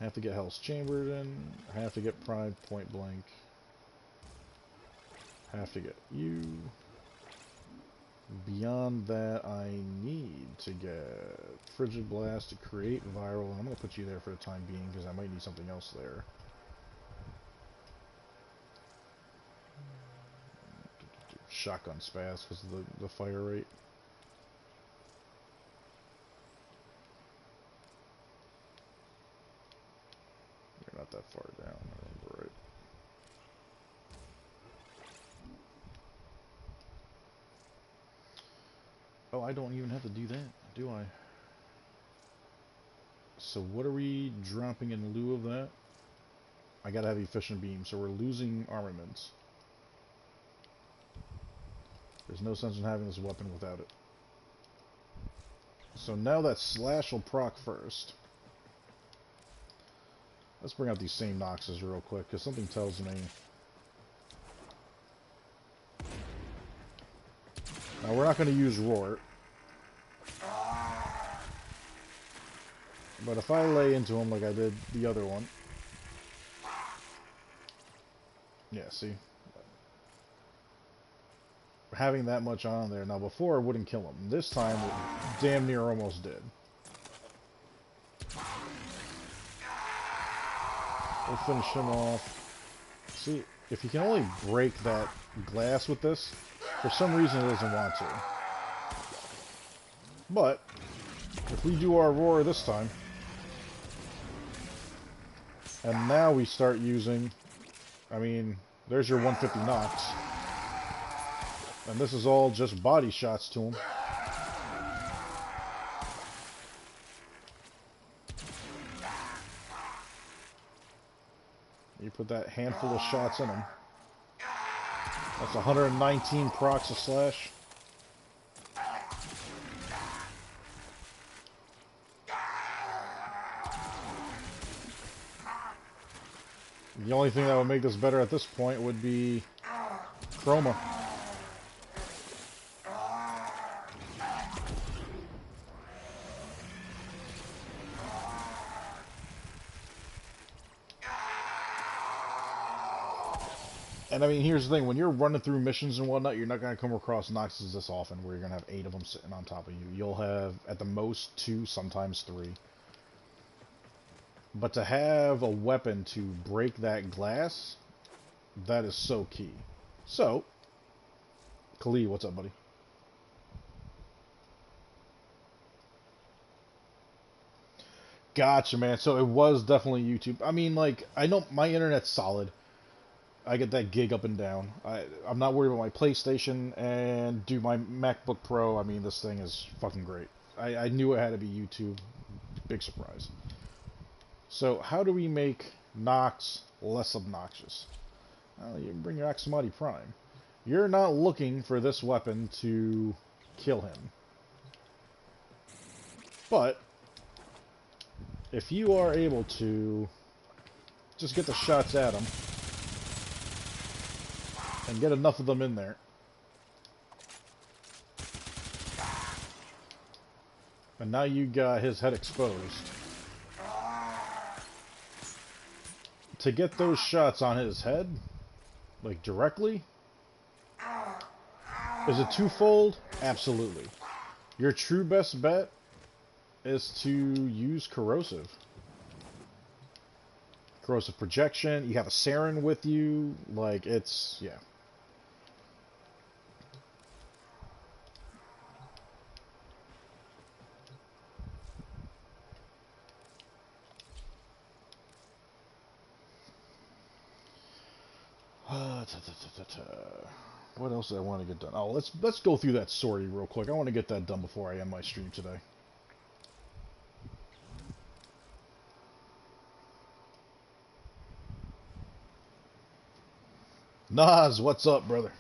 Have to get Hell's Chambered in. Have to get Pride Point Blank. Have to get you. Beyond that, I need to get Frigid Blast to create viral. I'm going to put you there for the time being because I might need something else there. Shotgun Spaz because of the fire rate. You're not that far down, I remember right. Oh, I don't even have to do that, do I? So what are we dropping in lieu of that? I gotta have Efficient Beam, so we're losing armaments. There's no sense in having this weapon without it. So now that slash will proc first. Let's bring out these same Noxes real quick, because something tells me... Now, we're not going to use Roar. But if I lay into him like I did the other one... Yeah, see? Having that much on there. Now, before it wouldn't kill him. This time, it damn near almost did. We'll finish him off. See, if you can only break that glass with this, for some reason it doesn't want to. But, if we do our roar this time, and now we start using, I mean, there's your 150 Nox. And this is all just body shots to him. You put that handful of shots in him. That's 119 procs of slash. The only thing that would make this better at this point would be Chroma. And I mean, here's the thing: when you're running through missions and whatnot, you're not going to come across Noxes this often, where you're going to have 8 of them sitting on top of you. You'll have at the most 2, sometimes 3. But to have a weapon to break that glass, that is so key. So, Khalid, what's up, buddy? Gotcha, man. So it was definitely YouTube. I mean, like, I know my internet's solid. I get that gig up and down. I'm not worried about my PlayStation, and do my MacBook Pro. I mean, this thing is fucking great. I knew it had to be YouTube. Big surprise. So how do we make Nox less obnoxious? Well, you can bring your Aximati Prime. You're not looking for this weapon to kill him. But if you are able to just get the shots at him, and get enough of them in there, and now you got his head exposed. To get those shots on his head, like directly, is it twofold? Absolutely. Your true best bet is to use corrosive. Corrosive projection. You have a Saren with you. Like, it's, yeah. What else do I want to get done? Oh, let's go through that sortie real quick. I want to get that done before I end my stream today. Nas, what's up, brother?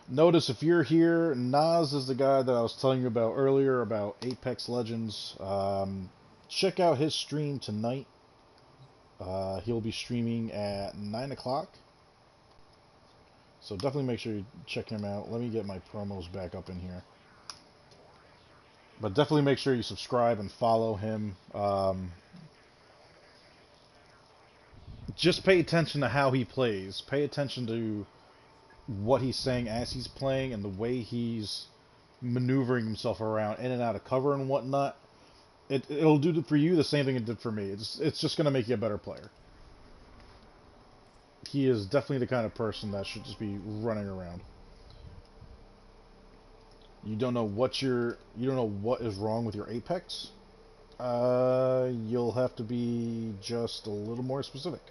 Notice if you're here, Nas is the guy that I was telling you about earlier about Apex Legends. Check out his stream tonight. He'll be streaming at 9 o'clock. So definitely make sure you check him out. Let me get my promos back up in here. But definitely make sure you subscribe and follow him. Just pay attention to how he plays. Pay attention to what he's saying as he's playing and the way he's maneuvering himself around in and out of cover and whatnot. It'll do for you the same thing it did for me. It's just going to make you a better player. He is definitely the kind of person that should just be running around. You don't know what is wrong with your Apex. You'll have to be just a little more specific.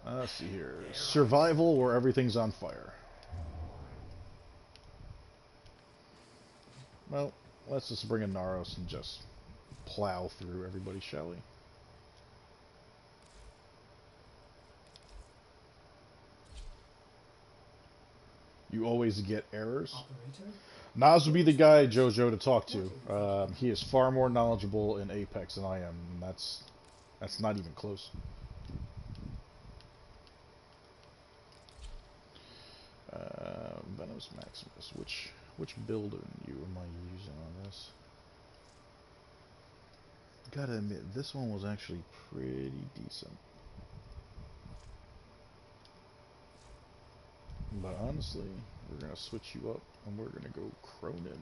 Let's see here. Survival where everything's on fire. Well, let's just bring in Naros and just plow through everybody, shall we? You always get errors. Nas would be the guy, Jojo, to talk to. He is far more knowledgeable in Apex than I am. And that's not even close. Venomous Maximus. Which build am I using on this? Gotta admit, this one was actually pretty decent. But honestly, we're gonna switch you up and we're gonna go Cronin.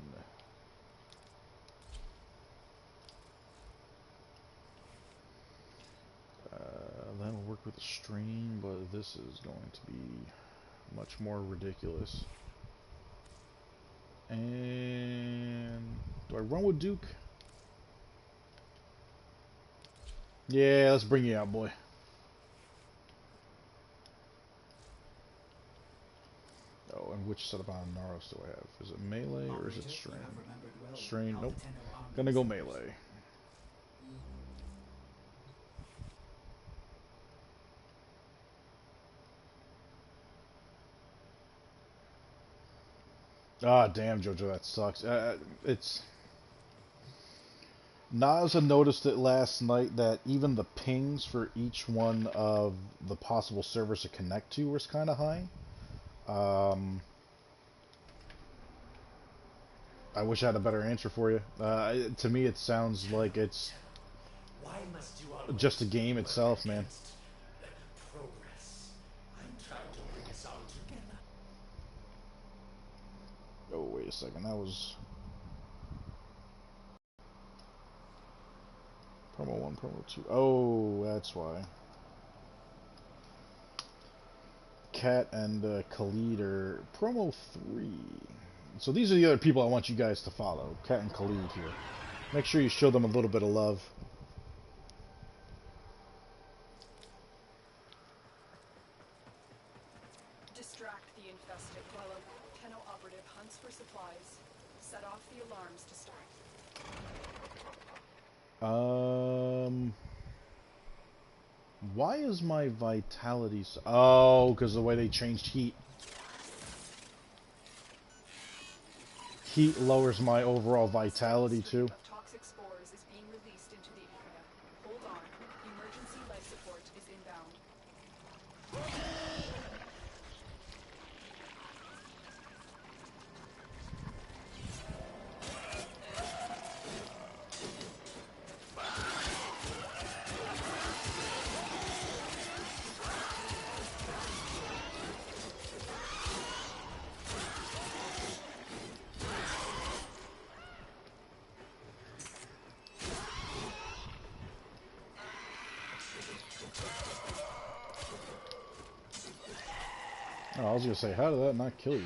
That'll work with the stream, but this is going to be much more ridiculous. And do I run with Duke? Yeah, let's bring you out, boy. Oh, and which set of on Naros do I have? Is it melee or is it strain? Strain, nope. Gonna go melee. Ah, damn, Jojo, that sucks. It's... Nas had noticed it last night that even the pings for each one of the possible servers to connect to was kind of high. I wish I had a better answer for you. To me, it sounds like it's Why must you always just a game work itself, man. against progress? I'm trying to bring us all together. Oh, wait a second. That was promo 1, promo 2. Oh, that's why. Kat and Khalid are promo 3. So these are the other people I want you guys to follow. Kat and Khalid here. Make sure you show them a little bit of love. Distract the infested while a Tenno operative hunts for supplies. Set off the alarms to start. Why is my vitality so... Oh, because the way they changed heat. Heat lowers my overall vitality too. Toxic spores is being released into the area. Hold on. Emergency life support is inbound. Oh, I was gonna say, how did that not kill you?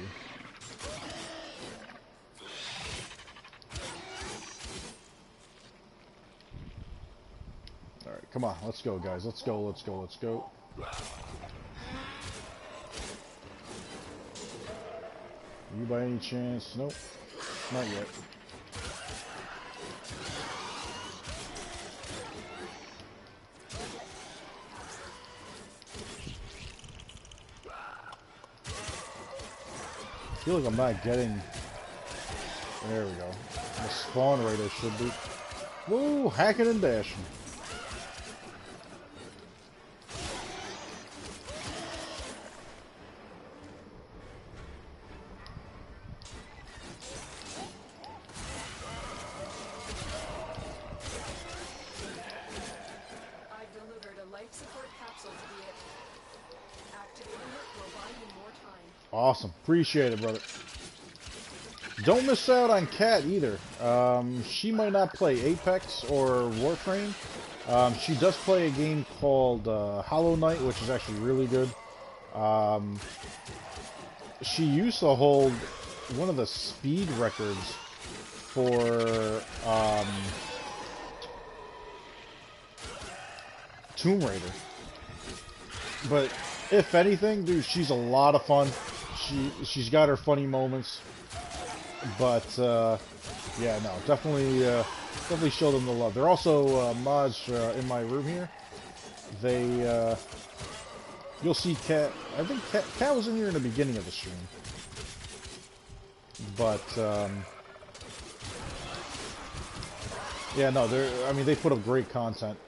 Alright, come on, let's go, guys. Let's go, let's go, let's go. You by any chance? Nope. Not yet. I feel like I'm not getting... There we go. The spawn rate I should be. Woo! Hacking and dashing. I've delivered a life support capsule to the area. Activating it will buy you more time. Awesome. Appreciate it, brother. Don't miss out on Kat either. She might not play Apex or Warframe. She does play a game called Hollow Knight, which is actually really good. She used to hold one of the speed records for Tomb Raider. But if anything, dude, she's a lot of fun. She's got her funny moments. But yeah, no, definitely show them the love. They're also mods in my room here. They you'll see Kat. I think Kat was in here in the beginning of the stream. But yeah, no, they put up great content.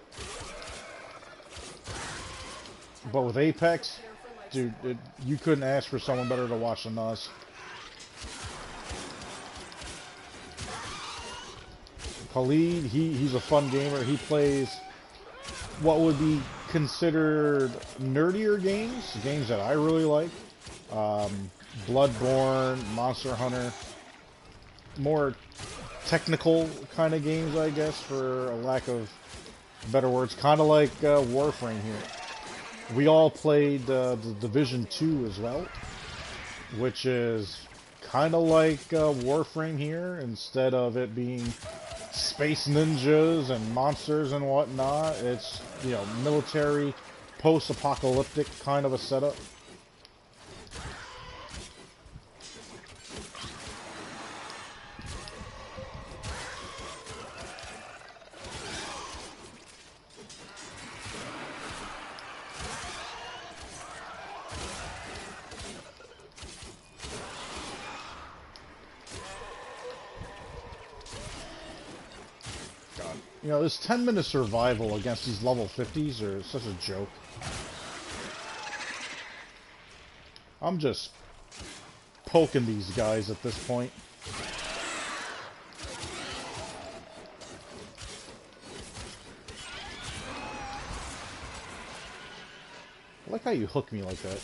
But with Apex, dude, you couldn't ask for someone better to watch than us. Khalid, he's a fun gamer. He plays what would be considered nerdier games that I really like. Bloodborne, Monster Hunter, more technical kind of games, I guess, for a lack of better words. Kind of like Warframe here. We all played the Division 2 as well, which is kind of like Warframe here, instead of it being space ninjas and monsters and whatnot. It's, you know, military, post-apocalyptic kind of a setup. You know, this 10-minute survival against these level 50s are such a joke. I'm just poking these guys at this point. how you hook me like that.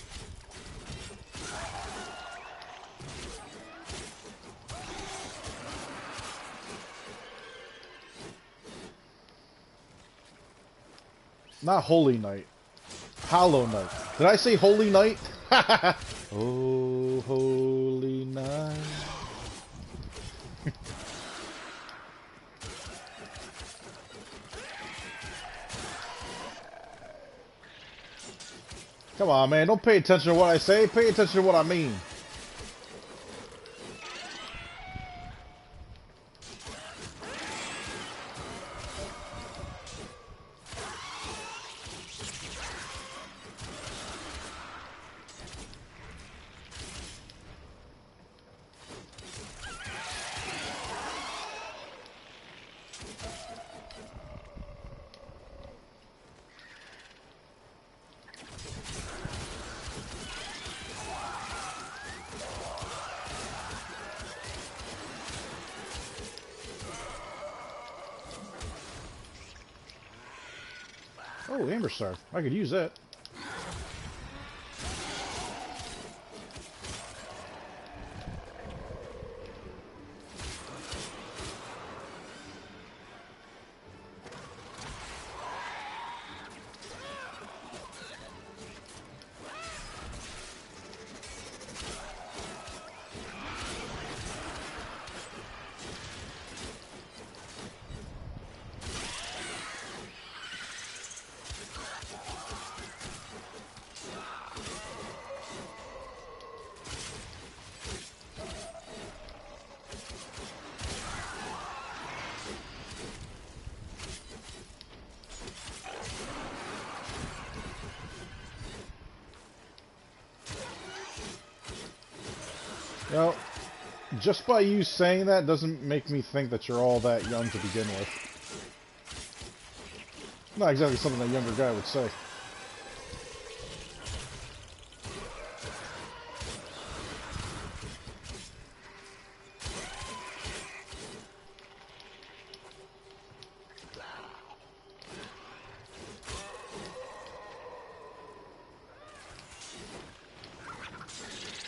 Not Holy Knight. Hollow Knight. Did I say Holy Knight? Oh, Holy Knight. Come on, man. Don't pay attention to what I say. Pay attention to what I mean. Oh, Amber Star. I could use that. You know, just by you saying that doesn't make me think that you're all that young to begin with. Not exactly something a younger guy would say.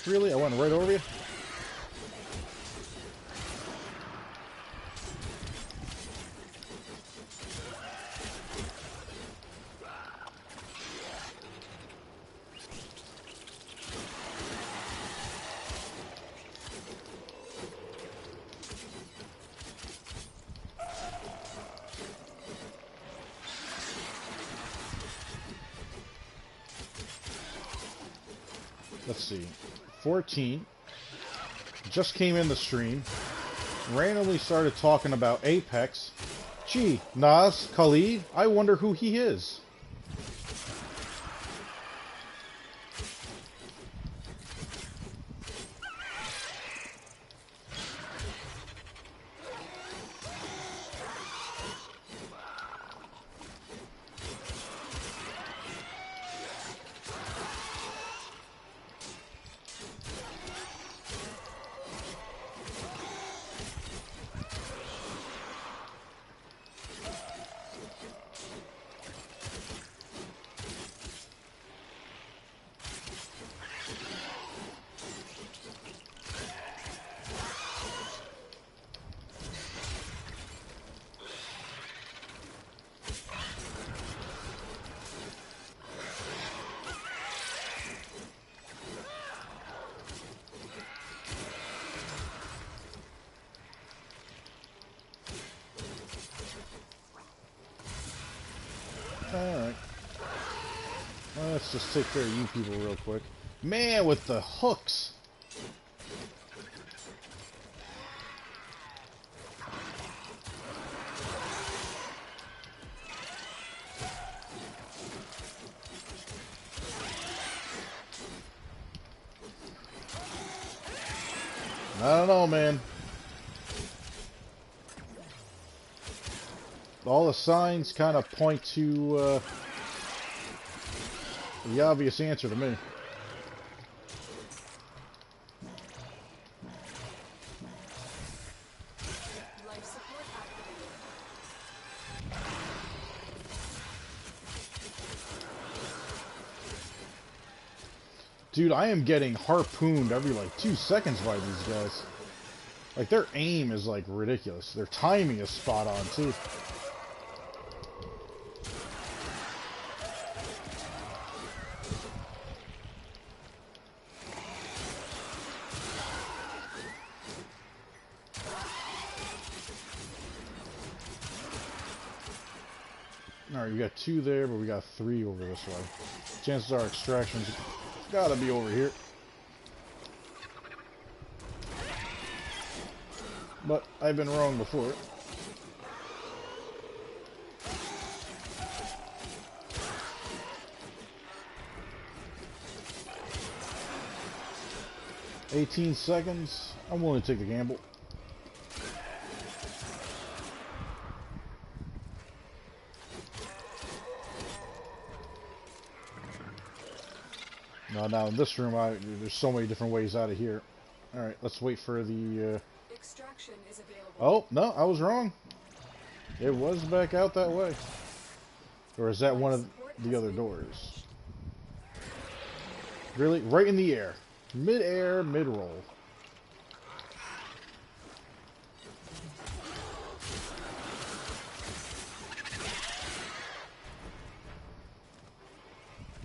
Really? I went right over you? Let's see. 14. Just came in the stream. Randomly started talking about Apex. Gee, Nas, Khalid, I wonder who he is. Alright. Well, let's just take care of you people real quick. Man, with the hooks! I don't know, man. All the signs kind of point to the obvious answer to me. Life support activated. Dude, I am getting harpooned every, like, 2 seconds by these guys. Like, their aim is, like, ridiculous. Their timing is spot on, too. Alright, we got 2 there, but we got 3 over this way. Chances are extraction's gotta be over here. But I've been wrong before. "18 seconds. I'm willing to take the gamble." Now in this room, there's so many different ways out of here. Alright, let's wait for the... Extraction is available. Oh, no, I was wrong. It was back out that way. Or is that one of the other doors? Really? Right in the air. Mid-air, mid-roll.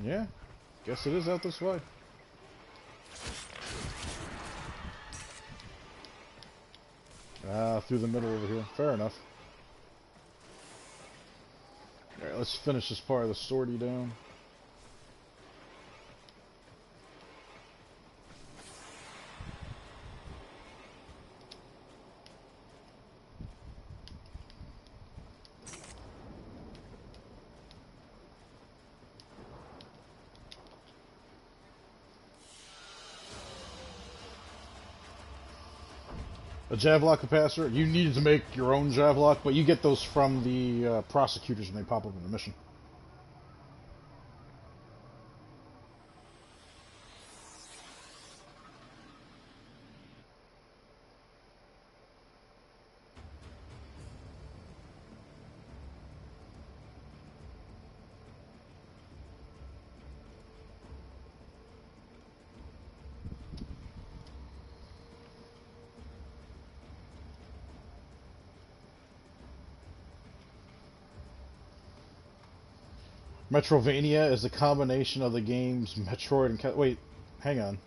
Yeah. Guess it is out this way. Through the middle over here. Fair enough. Alright, let's finish this part of the sortie down. A Javlock capacitor. You needed to make your own Javlock, but you get those from the prosecutors when they pop up in the mission. Metrovania is a combination of the games Metroid and... Wait, hang on.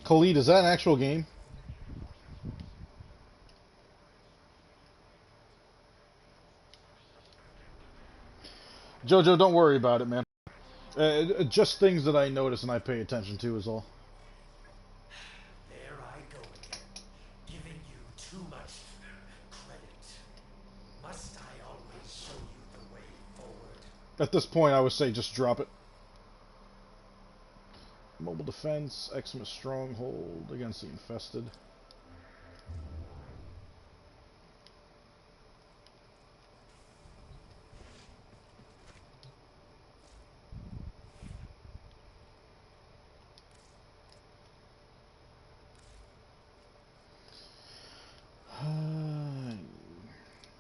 Khalid, is that an actual game? Jojo, don't worry about it, man. Just things that I notice and I pay attention to is all. There I go again, giving you too much credit. Must I always show you the way forward? At this point, I would say just drop it. Mobile defense, Xmas stronghold against the infested.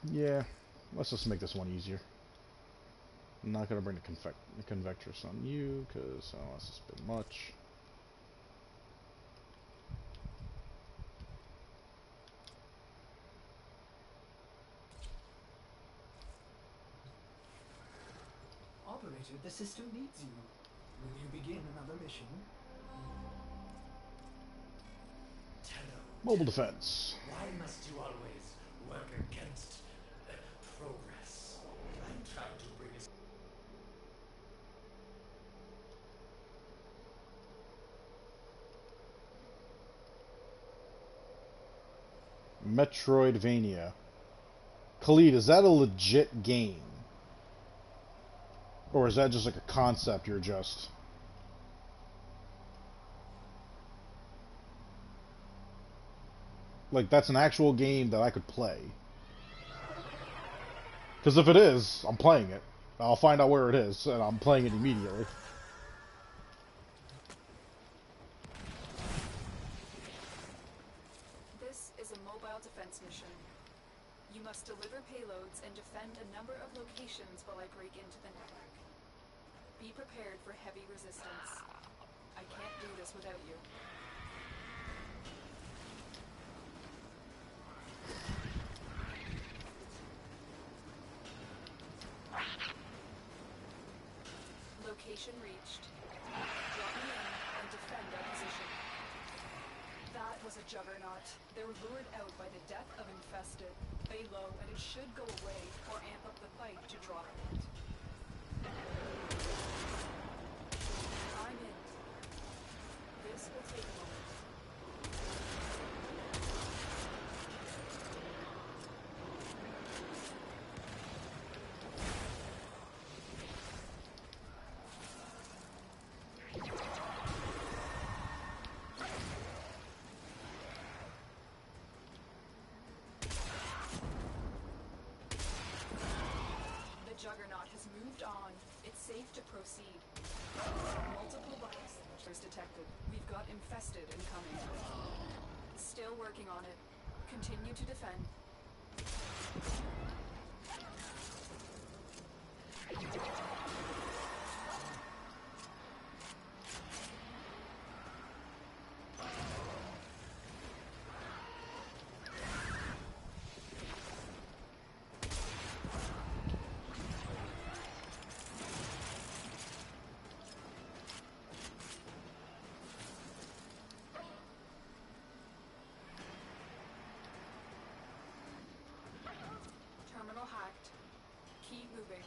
Yeah, let's just make this one easier. I'm not going to bring the Convectress on you, because that's just a bit much. Operator, the system needs you. Will you begin another mission? Mobile defense. Why must you always work against progress? I'm trying to bring us... Metroidvania. Khalid, is that a legit game? Or is that just like a concept you're just... Like, that's an actual game that I could play. Because if it is, I'm playing it. I'll find out where it is, and I'm playing it immediately. This is a mobile defense mission. You must deliver payloads and defend a number of locations while I break into the network. Be prepared for heavy resistance. I can't do this without you. Location reached. Drop me in and defend our position. That was a juggernaut. They're lured out by the death of infested. Lay low and it should go away or amp up the fight to drop it. I'm in. This will take a moment. Juggernaut has moved on. It's safe to proceed. Multiple biosignature detected. We've got infested incoming. Still working on it. Continue to defend. Hacked. Keep moving.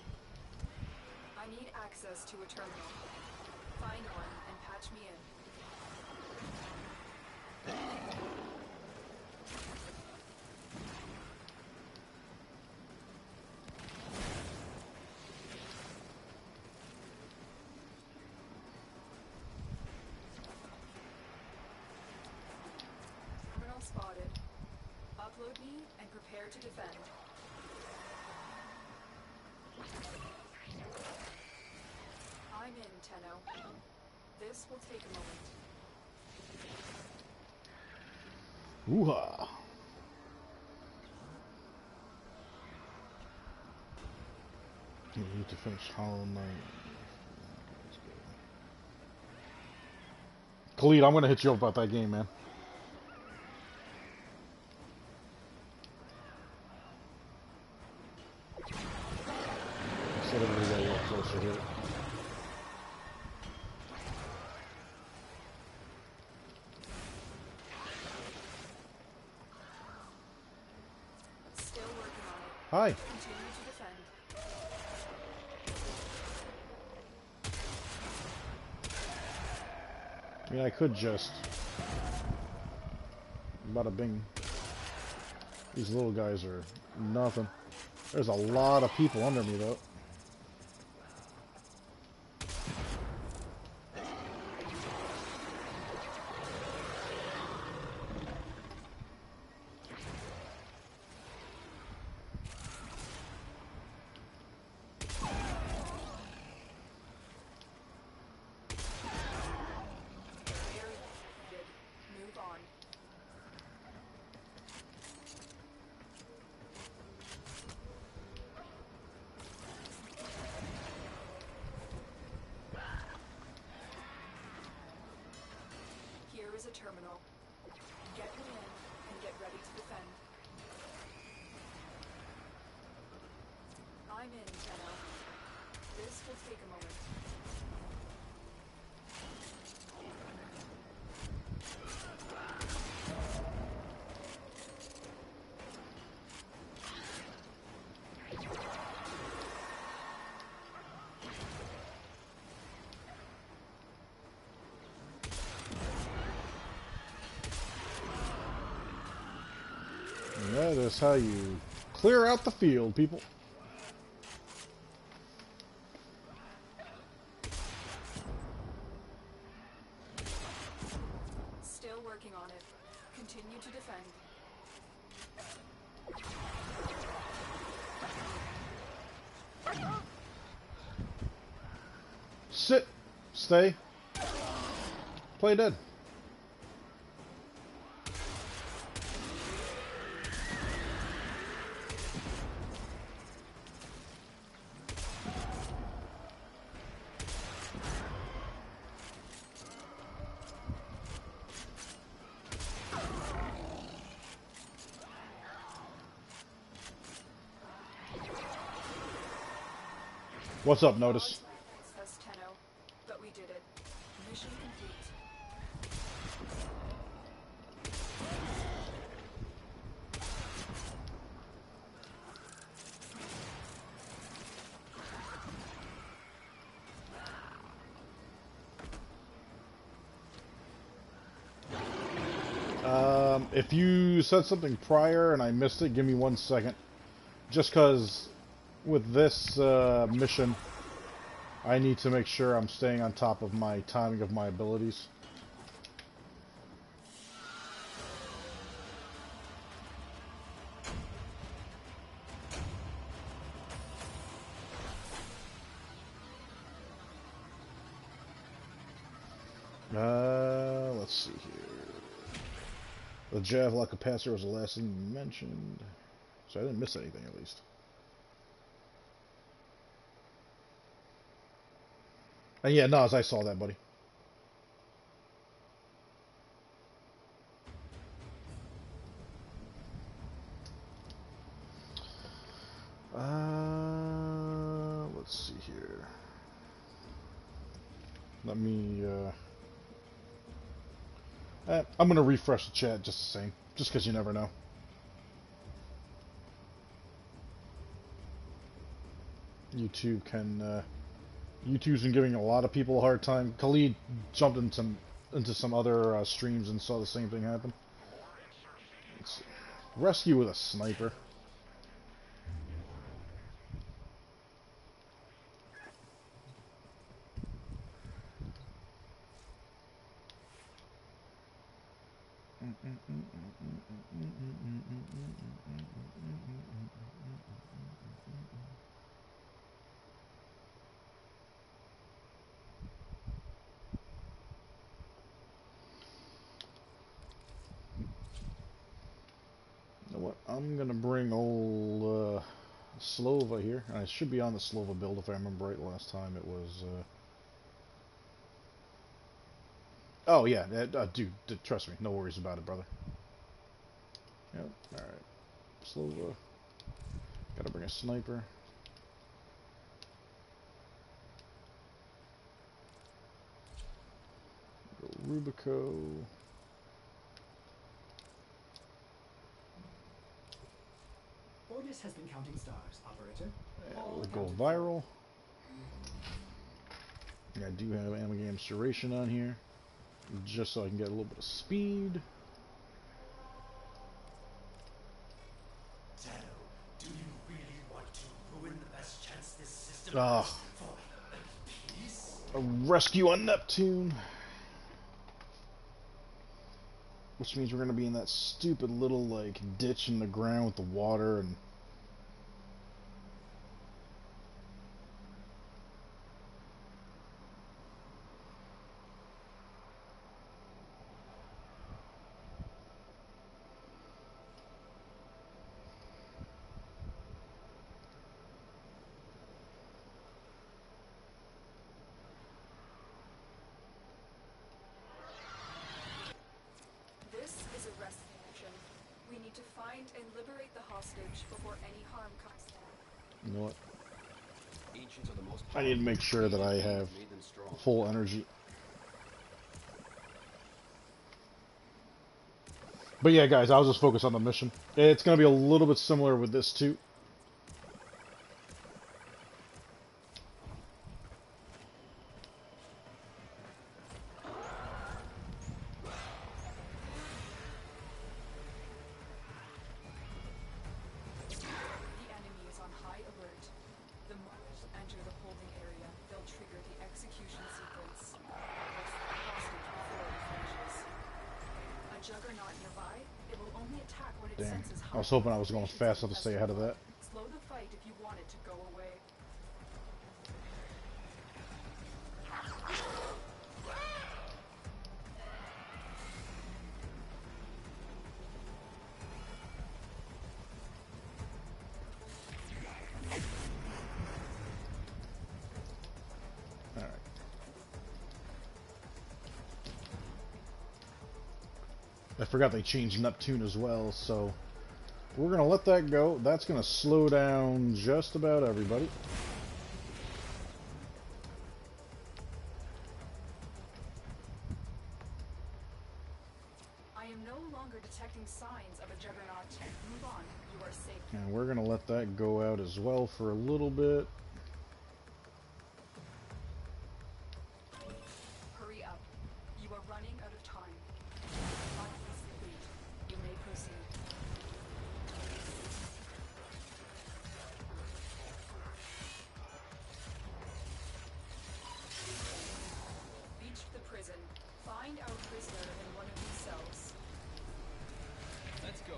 I need access to a terminal. Find one and patch me in. Terminal spotted. Upload me and prepare to defend. I'm in, Tenno. This will take a moment. Woo-ha! You need to finish Hollow Knight. Khalid, I'm gonna hit you up about that game, man. Said everybody got a little closer here. Still working on it. Hi. Continue to defend. I mean, I could just... Bada bing. These little guys are nothing. There's a lot of people under me, though. Move on. Here is a terminal. Get me in and get ready to defend. I'm in, Tenno. This will take a moment. And that is how you clear out the field, people. Still working on it. Continue to defend. Sit. Stay. Play dead. What's up, Notice? Says Tenno, but we did it. Mission complete. If you said something prior and I missed it, give me 1 second. Just because with this mission, I need to make sure I'm staying on top of my timing of my abilities. Let's see here. The Javelin capacitor was the last thing you mentioned. So I didn't miss anything, at least. And yeah, no, as I saw that, buddy. Let's see here. Let me, I'm gonna refresh the chat just the same. Just because you never know. YouTube can, YouTube's been giving a lot of people a hard time. Khalid jumped into some other streams and saw the same thing happen. Let's see. Rescue with a sniper. You know what? I'm gonna bring old Slova here. I should be on the Slova build if I remember right. Last time it was. Oh yeah, dude, trust me, no worries about it, brother. Yep. All right, Slova. Gotta bring a sniper. Go Rubico. Ordis has been counting stars, operator. We'll go viral. Yeah, I do have Amalgam Serration on here, just so I can get a little bit of speed. Tenno, do you really want to ruin the best chance this system Ah, has for peace? a rescue on Neptune. Which means we're going to be in that stupid little, like, ditch in the ground with the water and... This is a rescue mission. We need to find and liberate the hostage before any harm comes. You know what? Ancients are the most I need to make sure that I have full energy. But yeah, guys, I was just focused on the mission. It's going to be a little bit similar with this, too. The enemy is on high alert. The moment enter the holding area, they'll trigger the execution sequence. Arrest the hostage before it finishes. A juggernaut nearby, it will only attack when it Damn. senses I was harm. hoping I was going fast enough to stay ahead of that. Slow the fight if you want it to go away. Alright. I forgot they changed Neptune as well, so... We're going to let that go. That's going to slow down just about everybody. I'm no longer detecting signs of a juggernaut. Move on. You are safe. And we're gonna let that go out as well for a little bit. Hurry up. You are running out of time. Find is complete. You may proceed. Reached the prison. Find our prisoner in one of these cells. Let's go.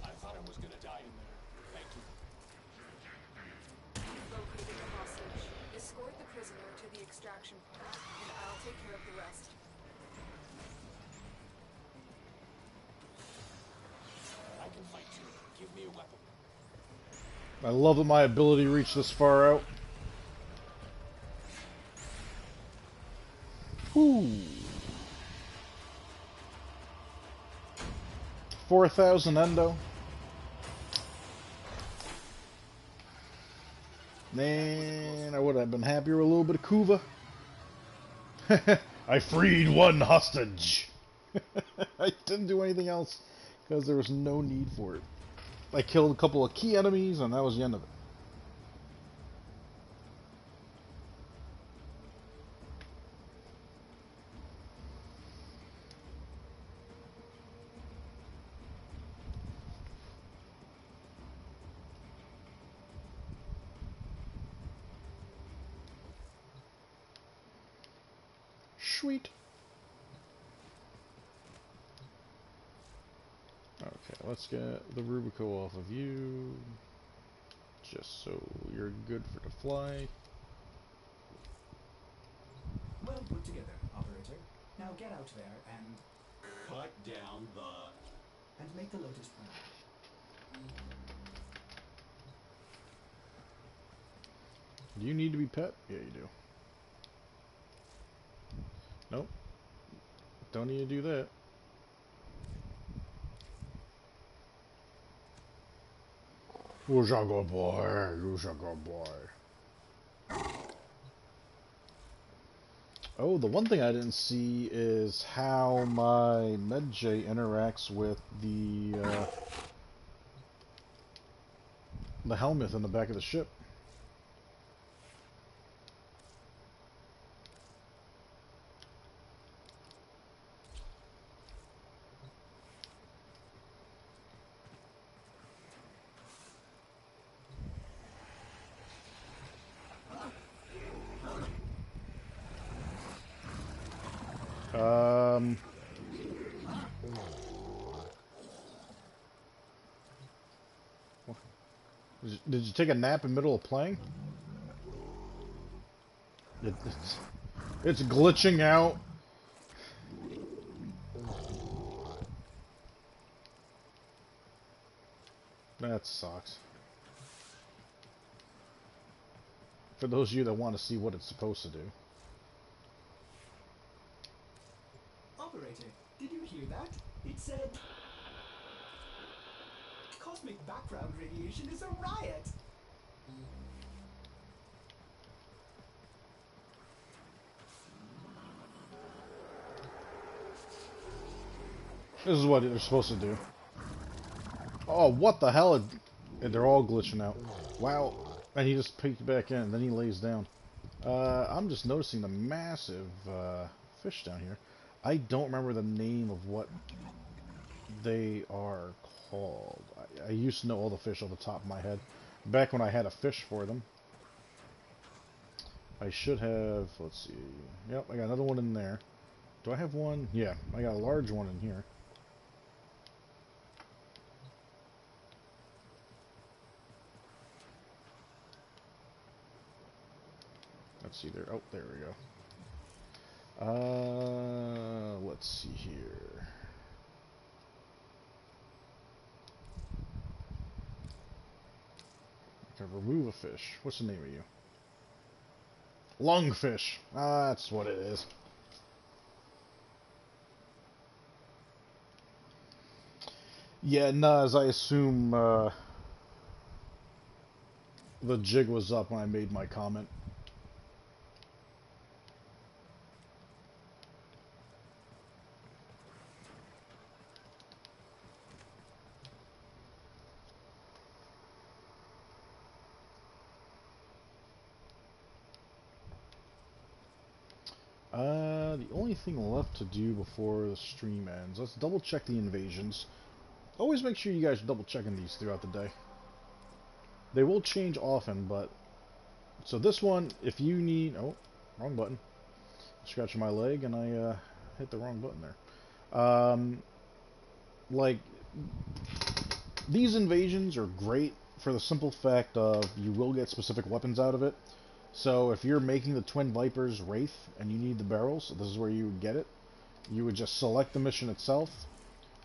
I thought I was gonna die in there. Thank you. Located the hostage. Escort the prisoner to the extraction point, and I'll take care of the rest. I can fight you. Give me a weapon. I love that my ability reached this far out. Whew. 4,000 endo. Man, I would have been happier with a little bit of Kuva. I freed one hostage. I didn't do anything else because there was no need for it. I killed a couple of key enemies and that was the end of it. Sweet. Okay, let's get the Rubico off of you. Just so you're good for the fly. Well put together, operator. Now get out there and Cut down the... make the Lotus proud. Do you need to be pet? Yeah, you do. Nope. Don't need to do that. Who's a good boy? Who's a good boy? Oh, the one thing I didn't see is how my MedJ interacts with the helmet in the back of the ship. Did you take a nap in the middle of playing? It's glitching out. That sucks. For those of you that want to see what it's supposed to do. Operator, did you hear that? It said... Cosmic background radiation is a riot! This is what they're supposed to do. Oh, what the hell? And they're all glitching out. Wow. And he just peeked back in, and then he lays down. I'm just noticing the massive fish down here. I don't remember the name of what they are called. I used to know all the fish off the top of my head. Back when I had a fish for them. I should have... Let's see. Yep, I got another one in there. Do I have one? Yeah, I got a large one in here. Let's see there. Oh, there we go. Let's see here. I can remove a fish. What's the name of you? Lungfish. Ah, that's what it is. Yeah, no, as I assume the jig was up when I made my comment. The only thing left to do before the stream ends, let's double check the invasions. Always make sure you guys are double checking these throughout the day. They will change often, but... So this one, if you need... Oh, wrong button. Scratching my leg and I hit the wrong button there. Like, these invasions are great for the simple fact of you will get specific weapons out of it. So if you're making the Twin Vipers Wraith and you need the barrels, this is where you would get it. You would just select the mission itself.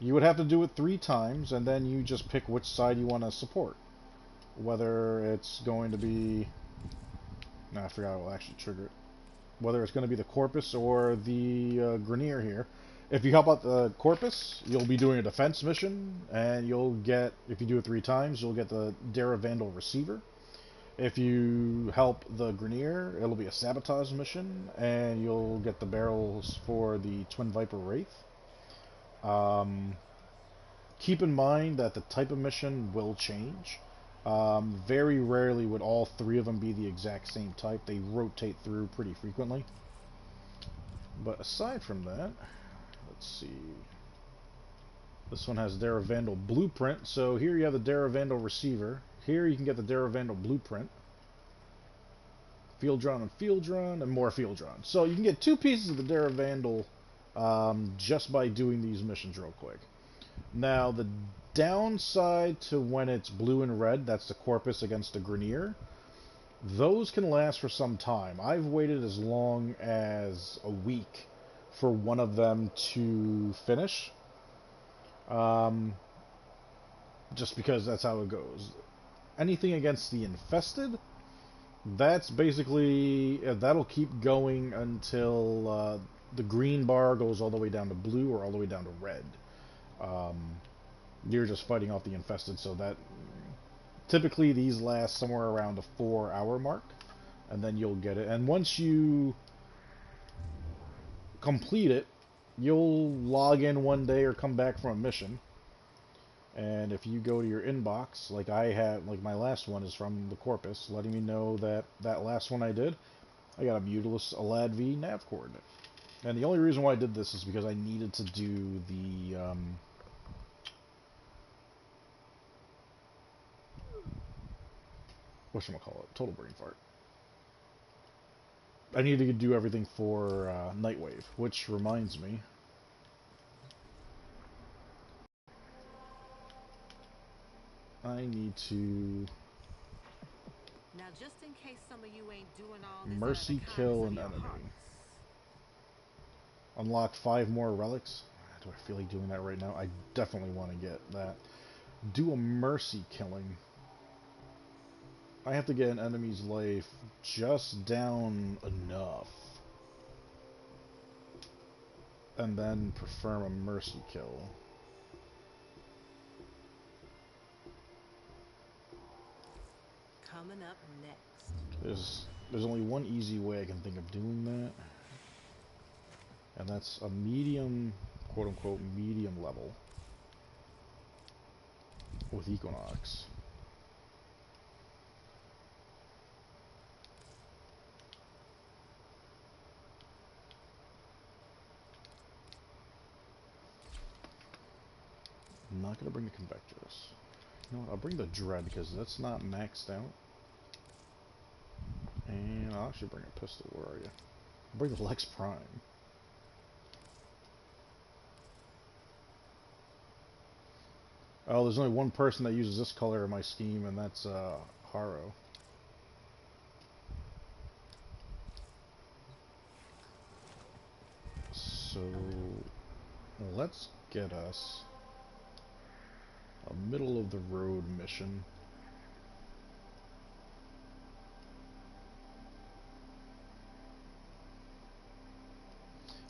You would have to do it 3 times, and then you just pick which side you want to support. Whether it's going to be... No, I forgot I will actually trigger it. Whether it's going to be the Corpus or the Grenier here. If you help out the Corpus, you'll be doing a defense mission, and you'll get, if you do it 3 times, you'll get the Dara Vandal Receiver. If you help the Grenier, it'll be a sabotage mission, and you'll get the barrels for the Twin Viper Wraith. Keep in mind that the type of mission will change. Very rarely would all 3 of them be the exact same type. They rotate through pretty frequently. But aside from that, let's see. This one has Dara Vandal Blueprint. So here you have the Dara Vandal Receiver. Here you can get the Dara Vandal Blueprint. Field Drawn and Field Drawn, and more Field Drawn. So you can get 2 pieces of the Dara Vandal just by doing these missions real quick. Now, the downside to when it's blue and red, that's the Corpus against the Grenier, those can last for some time. I've waited as long as a week for one of them to finish. Just because that's how it goes. Anything against the Infested, that's basically... that'll keep going until the green bar goes all the way down to blue or all the way down to red. You're just fighting off the Infested, so that... Typically these last somewhere around the 4-hour mark, and then you'll get it. And once you complete it, you'll log in one day or come back from a mission. And if you go to your inbox, like I had, like my last one is from the Corpus, letting me know that that last one I did, I got a Mutulus Alad V nav coordinate. And the only reason why I did this is because I needed to do the... whatchamacallit? Total brain fart. I need to do everything for Nightwave, which reminds me. I need to Now, just in case some of you ain't doing all this mercy kill an enemy. Unlock 5 more relics. Do I feel like doing that right now? I definitely want to get that. Do a mercy killing. I have to get an enemy's life just down enough. And then perform a mercy kill. Coming up next. There's only one easy way I can think of doing that. And that's a medium, quote unquote, medium level with Equinox. I'm not going to bring the Convectors. You know what, I'll bring the Dread because that's not maxed out. And I'll actually bring a pistol. Where are you? I'll bring the Lex Prime. Oh, there's only one person that uses this color in my scheme, and that's Haro. So let's get us a middle of the road mission.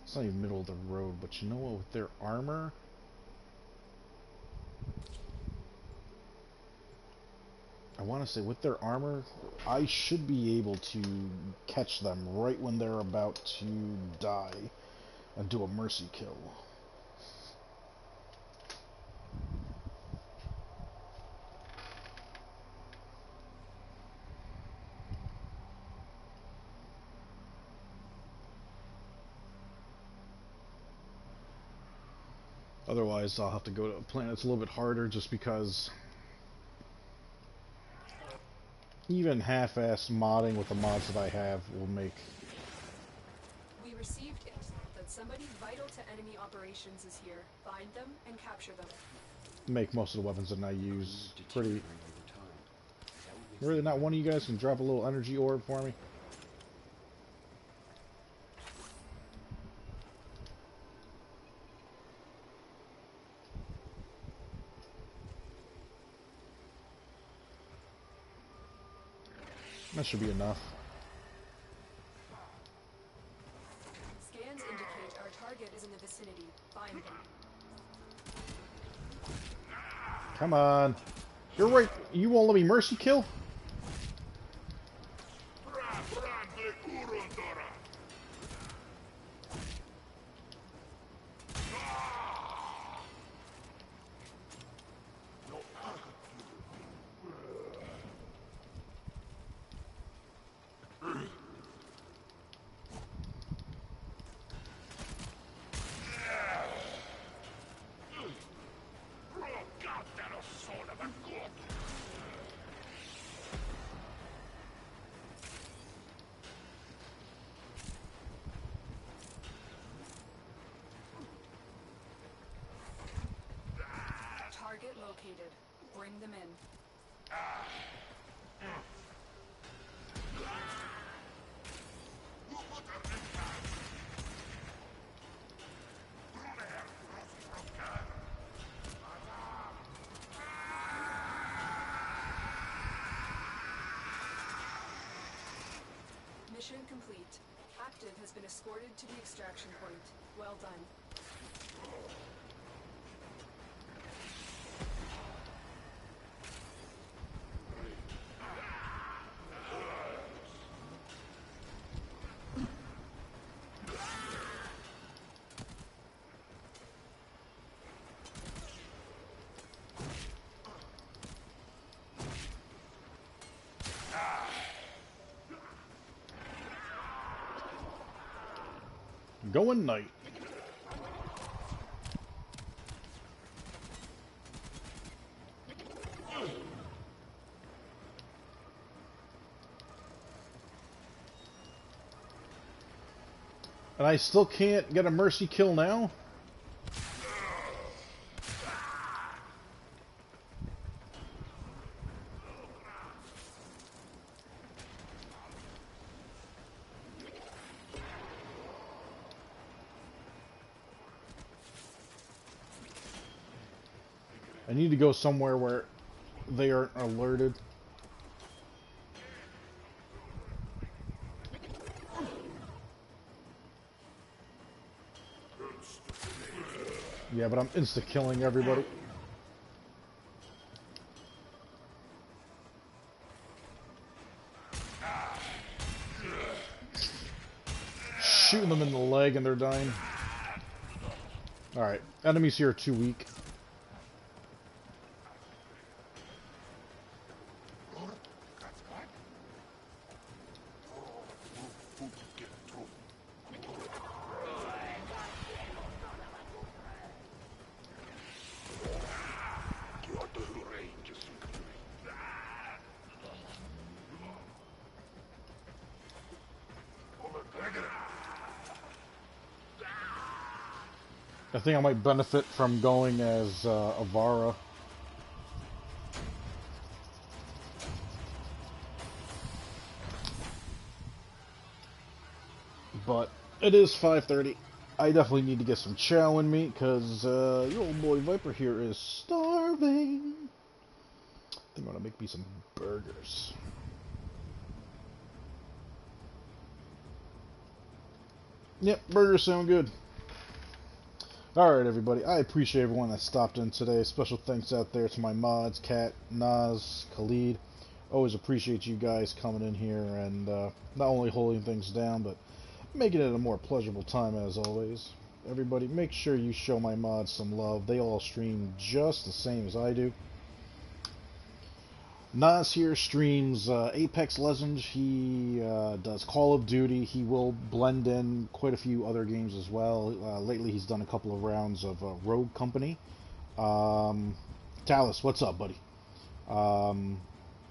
It's not even middle of the road, but you know what, with their armor, want to say with their armor, I should be able to catch them right when they're about to die and do a mercy kill. Otherwise, I'll have to go to a planet that's a little bit harder just because even half-ass modding with the mods that I have will make... We received it that somebody vital to enemy operations is here. Find them and capture them. Make most of the weapons that I use pretty... Really, not one of you guys can drop a little energy orb for me? That should be enough. Scans indicate our target is in the vicinity. Find them. Come on. You're right. You won't let me mercy kill? Target located. Bring them in. Mission complete. Active has been escorted to the extraction point. Well done. Going night. And I still can't get a mercy kill now? I need to go somewhere where they aren't alerted. Yeah, but I'm insta-killing everybody. Shooting them in the leg and they're dying. Alright, enemies here are too weak. I think I might benefit from going as Avara. But it is 5:30. I definitely need to get some chow in me, because your old boy Viper here is starving. I think I'm going to make me some burgers. Yep, burgers sound good. Alright, everybody. I appreciate everyone that stopped in today. Special thanks out there to my mods, Kat, Naz, Khalid. Always appreciate you guys coming in here and not only holding things down, but making it a more pleasurable time as always. Everybody, make sure you show my mods some love. They all stream just the same as I do. Nas here streams Apex Legends. He does Call of Duty. He will blend in quite a few other games as well. Lately, he's done a couple of rounds of Rogue Company. Talus, what's up, buddy?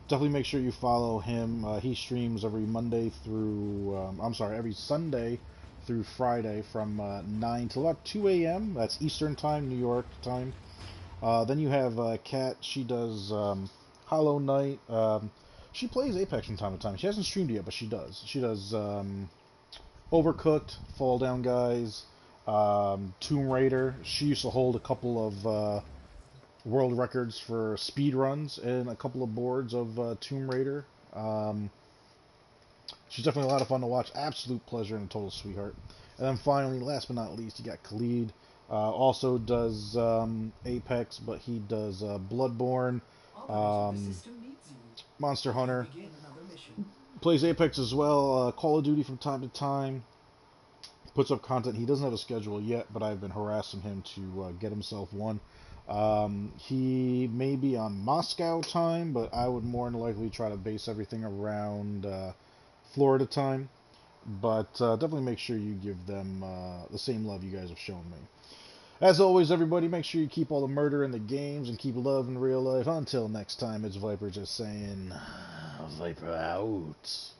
Definitely make sure you follow him. He streams every every Sunday through Friday from 9 till about 2 a.m. That's Eastern Time, New York time. Then you have Kat. She does Hollow Knight. She plays Apex from time to time. She hasn't streamed yet, but she does. She does Overcooked, Fall Down Guys, Tomb Raider. She used to hold a couple of world records for speed runs and a couple of boards of Tomb Raider. She's definitely a lot of fun to watch. Absolute pleasure and a total sweetheart. And then finally, last but not least, you got Khalid. Also does Apex, but he does Bloodborne, Monster Hunter. Plays Apex as well. Call of Duty from time to time. Puts up content. He doesn't have a schedule yet, but I've been harassing him to get himself one. He may be on Moscow time, but I would more than likely try to base everything around Florida time. But definitely make sure you give them the same love you guys have shown me. As always, everybody, make sure you keep all the murder in the games and keep love in real life. Until next time, it's Viper just saying, Viper out.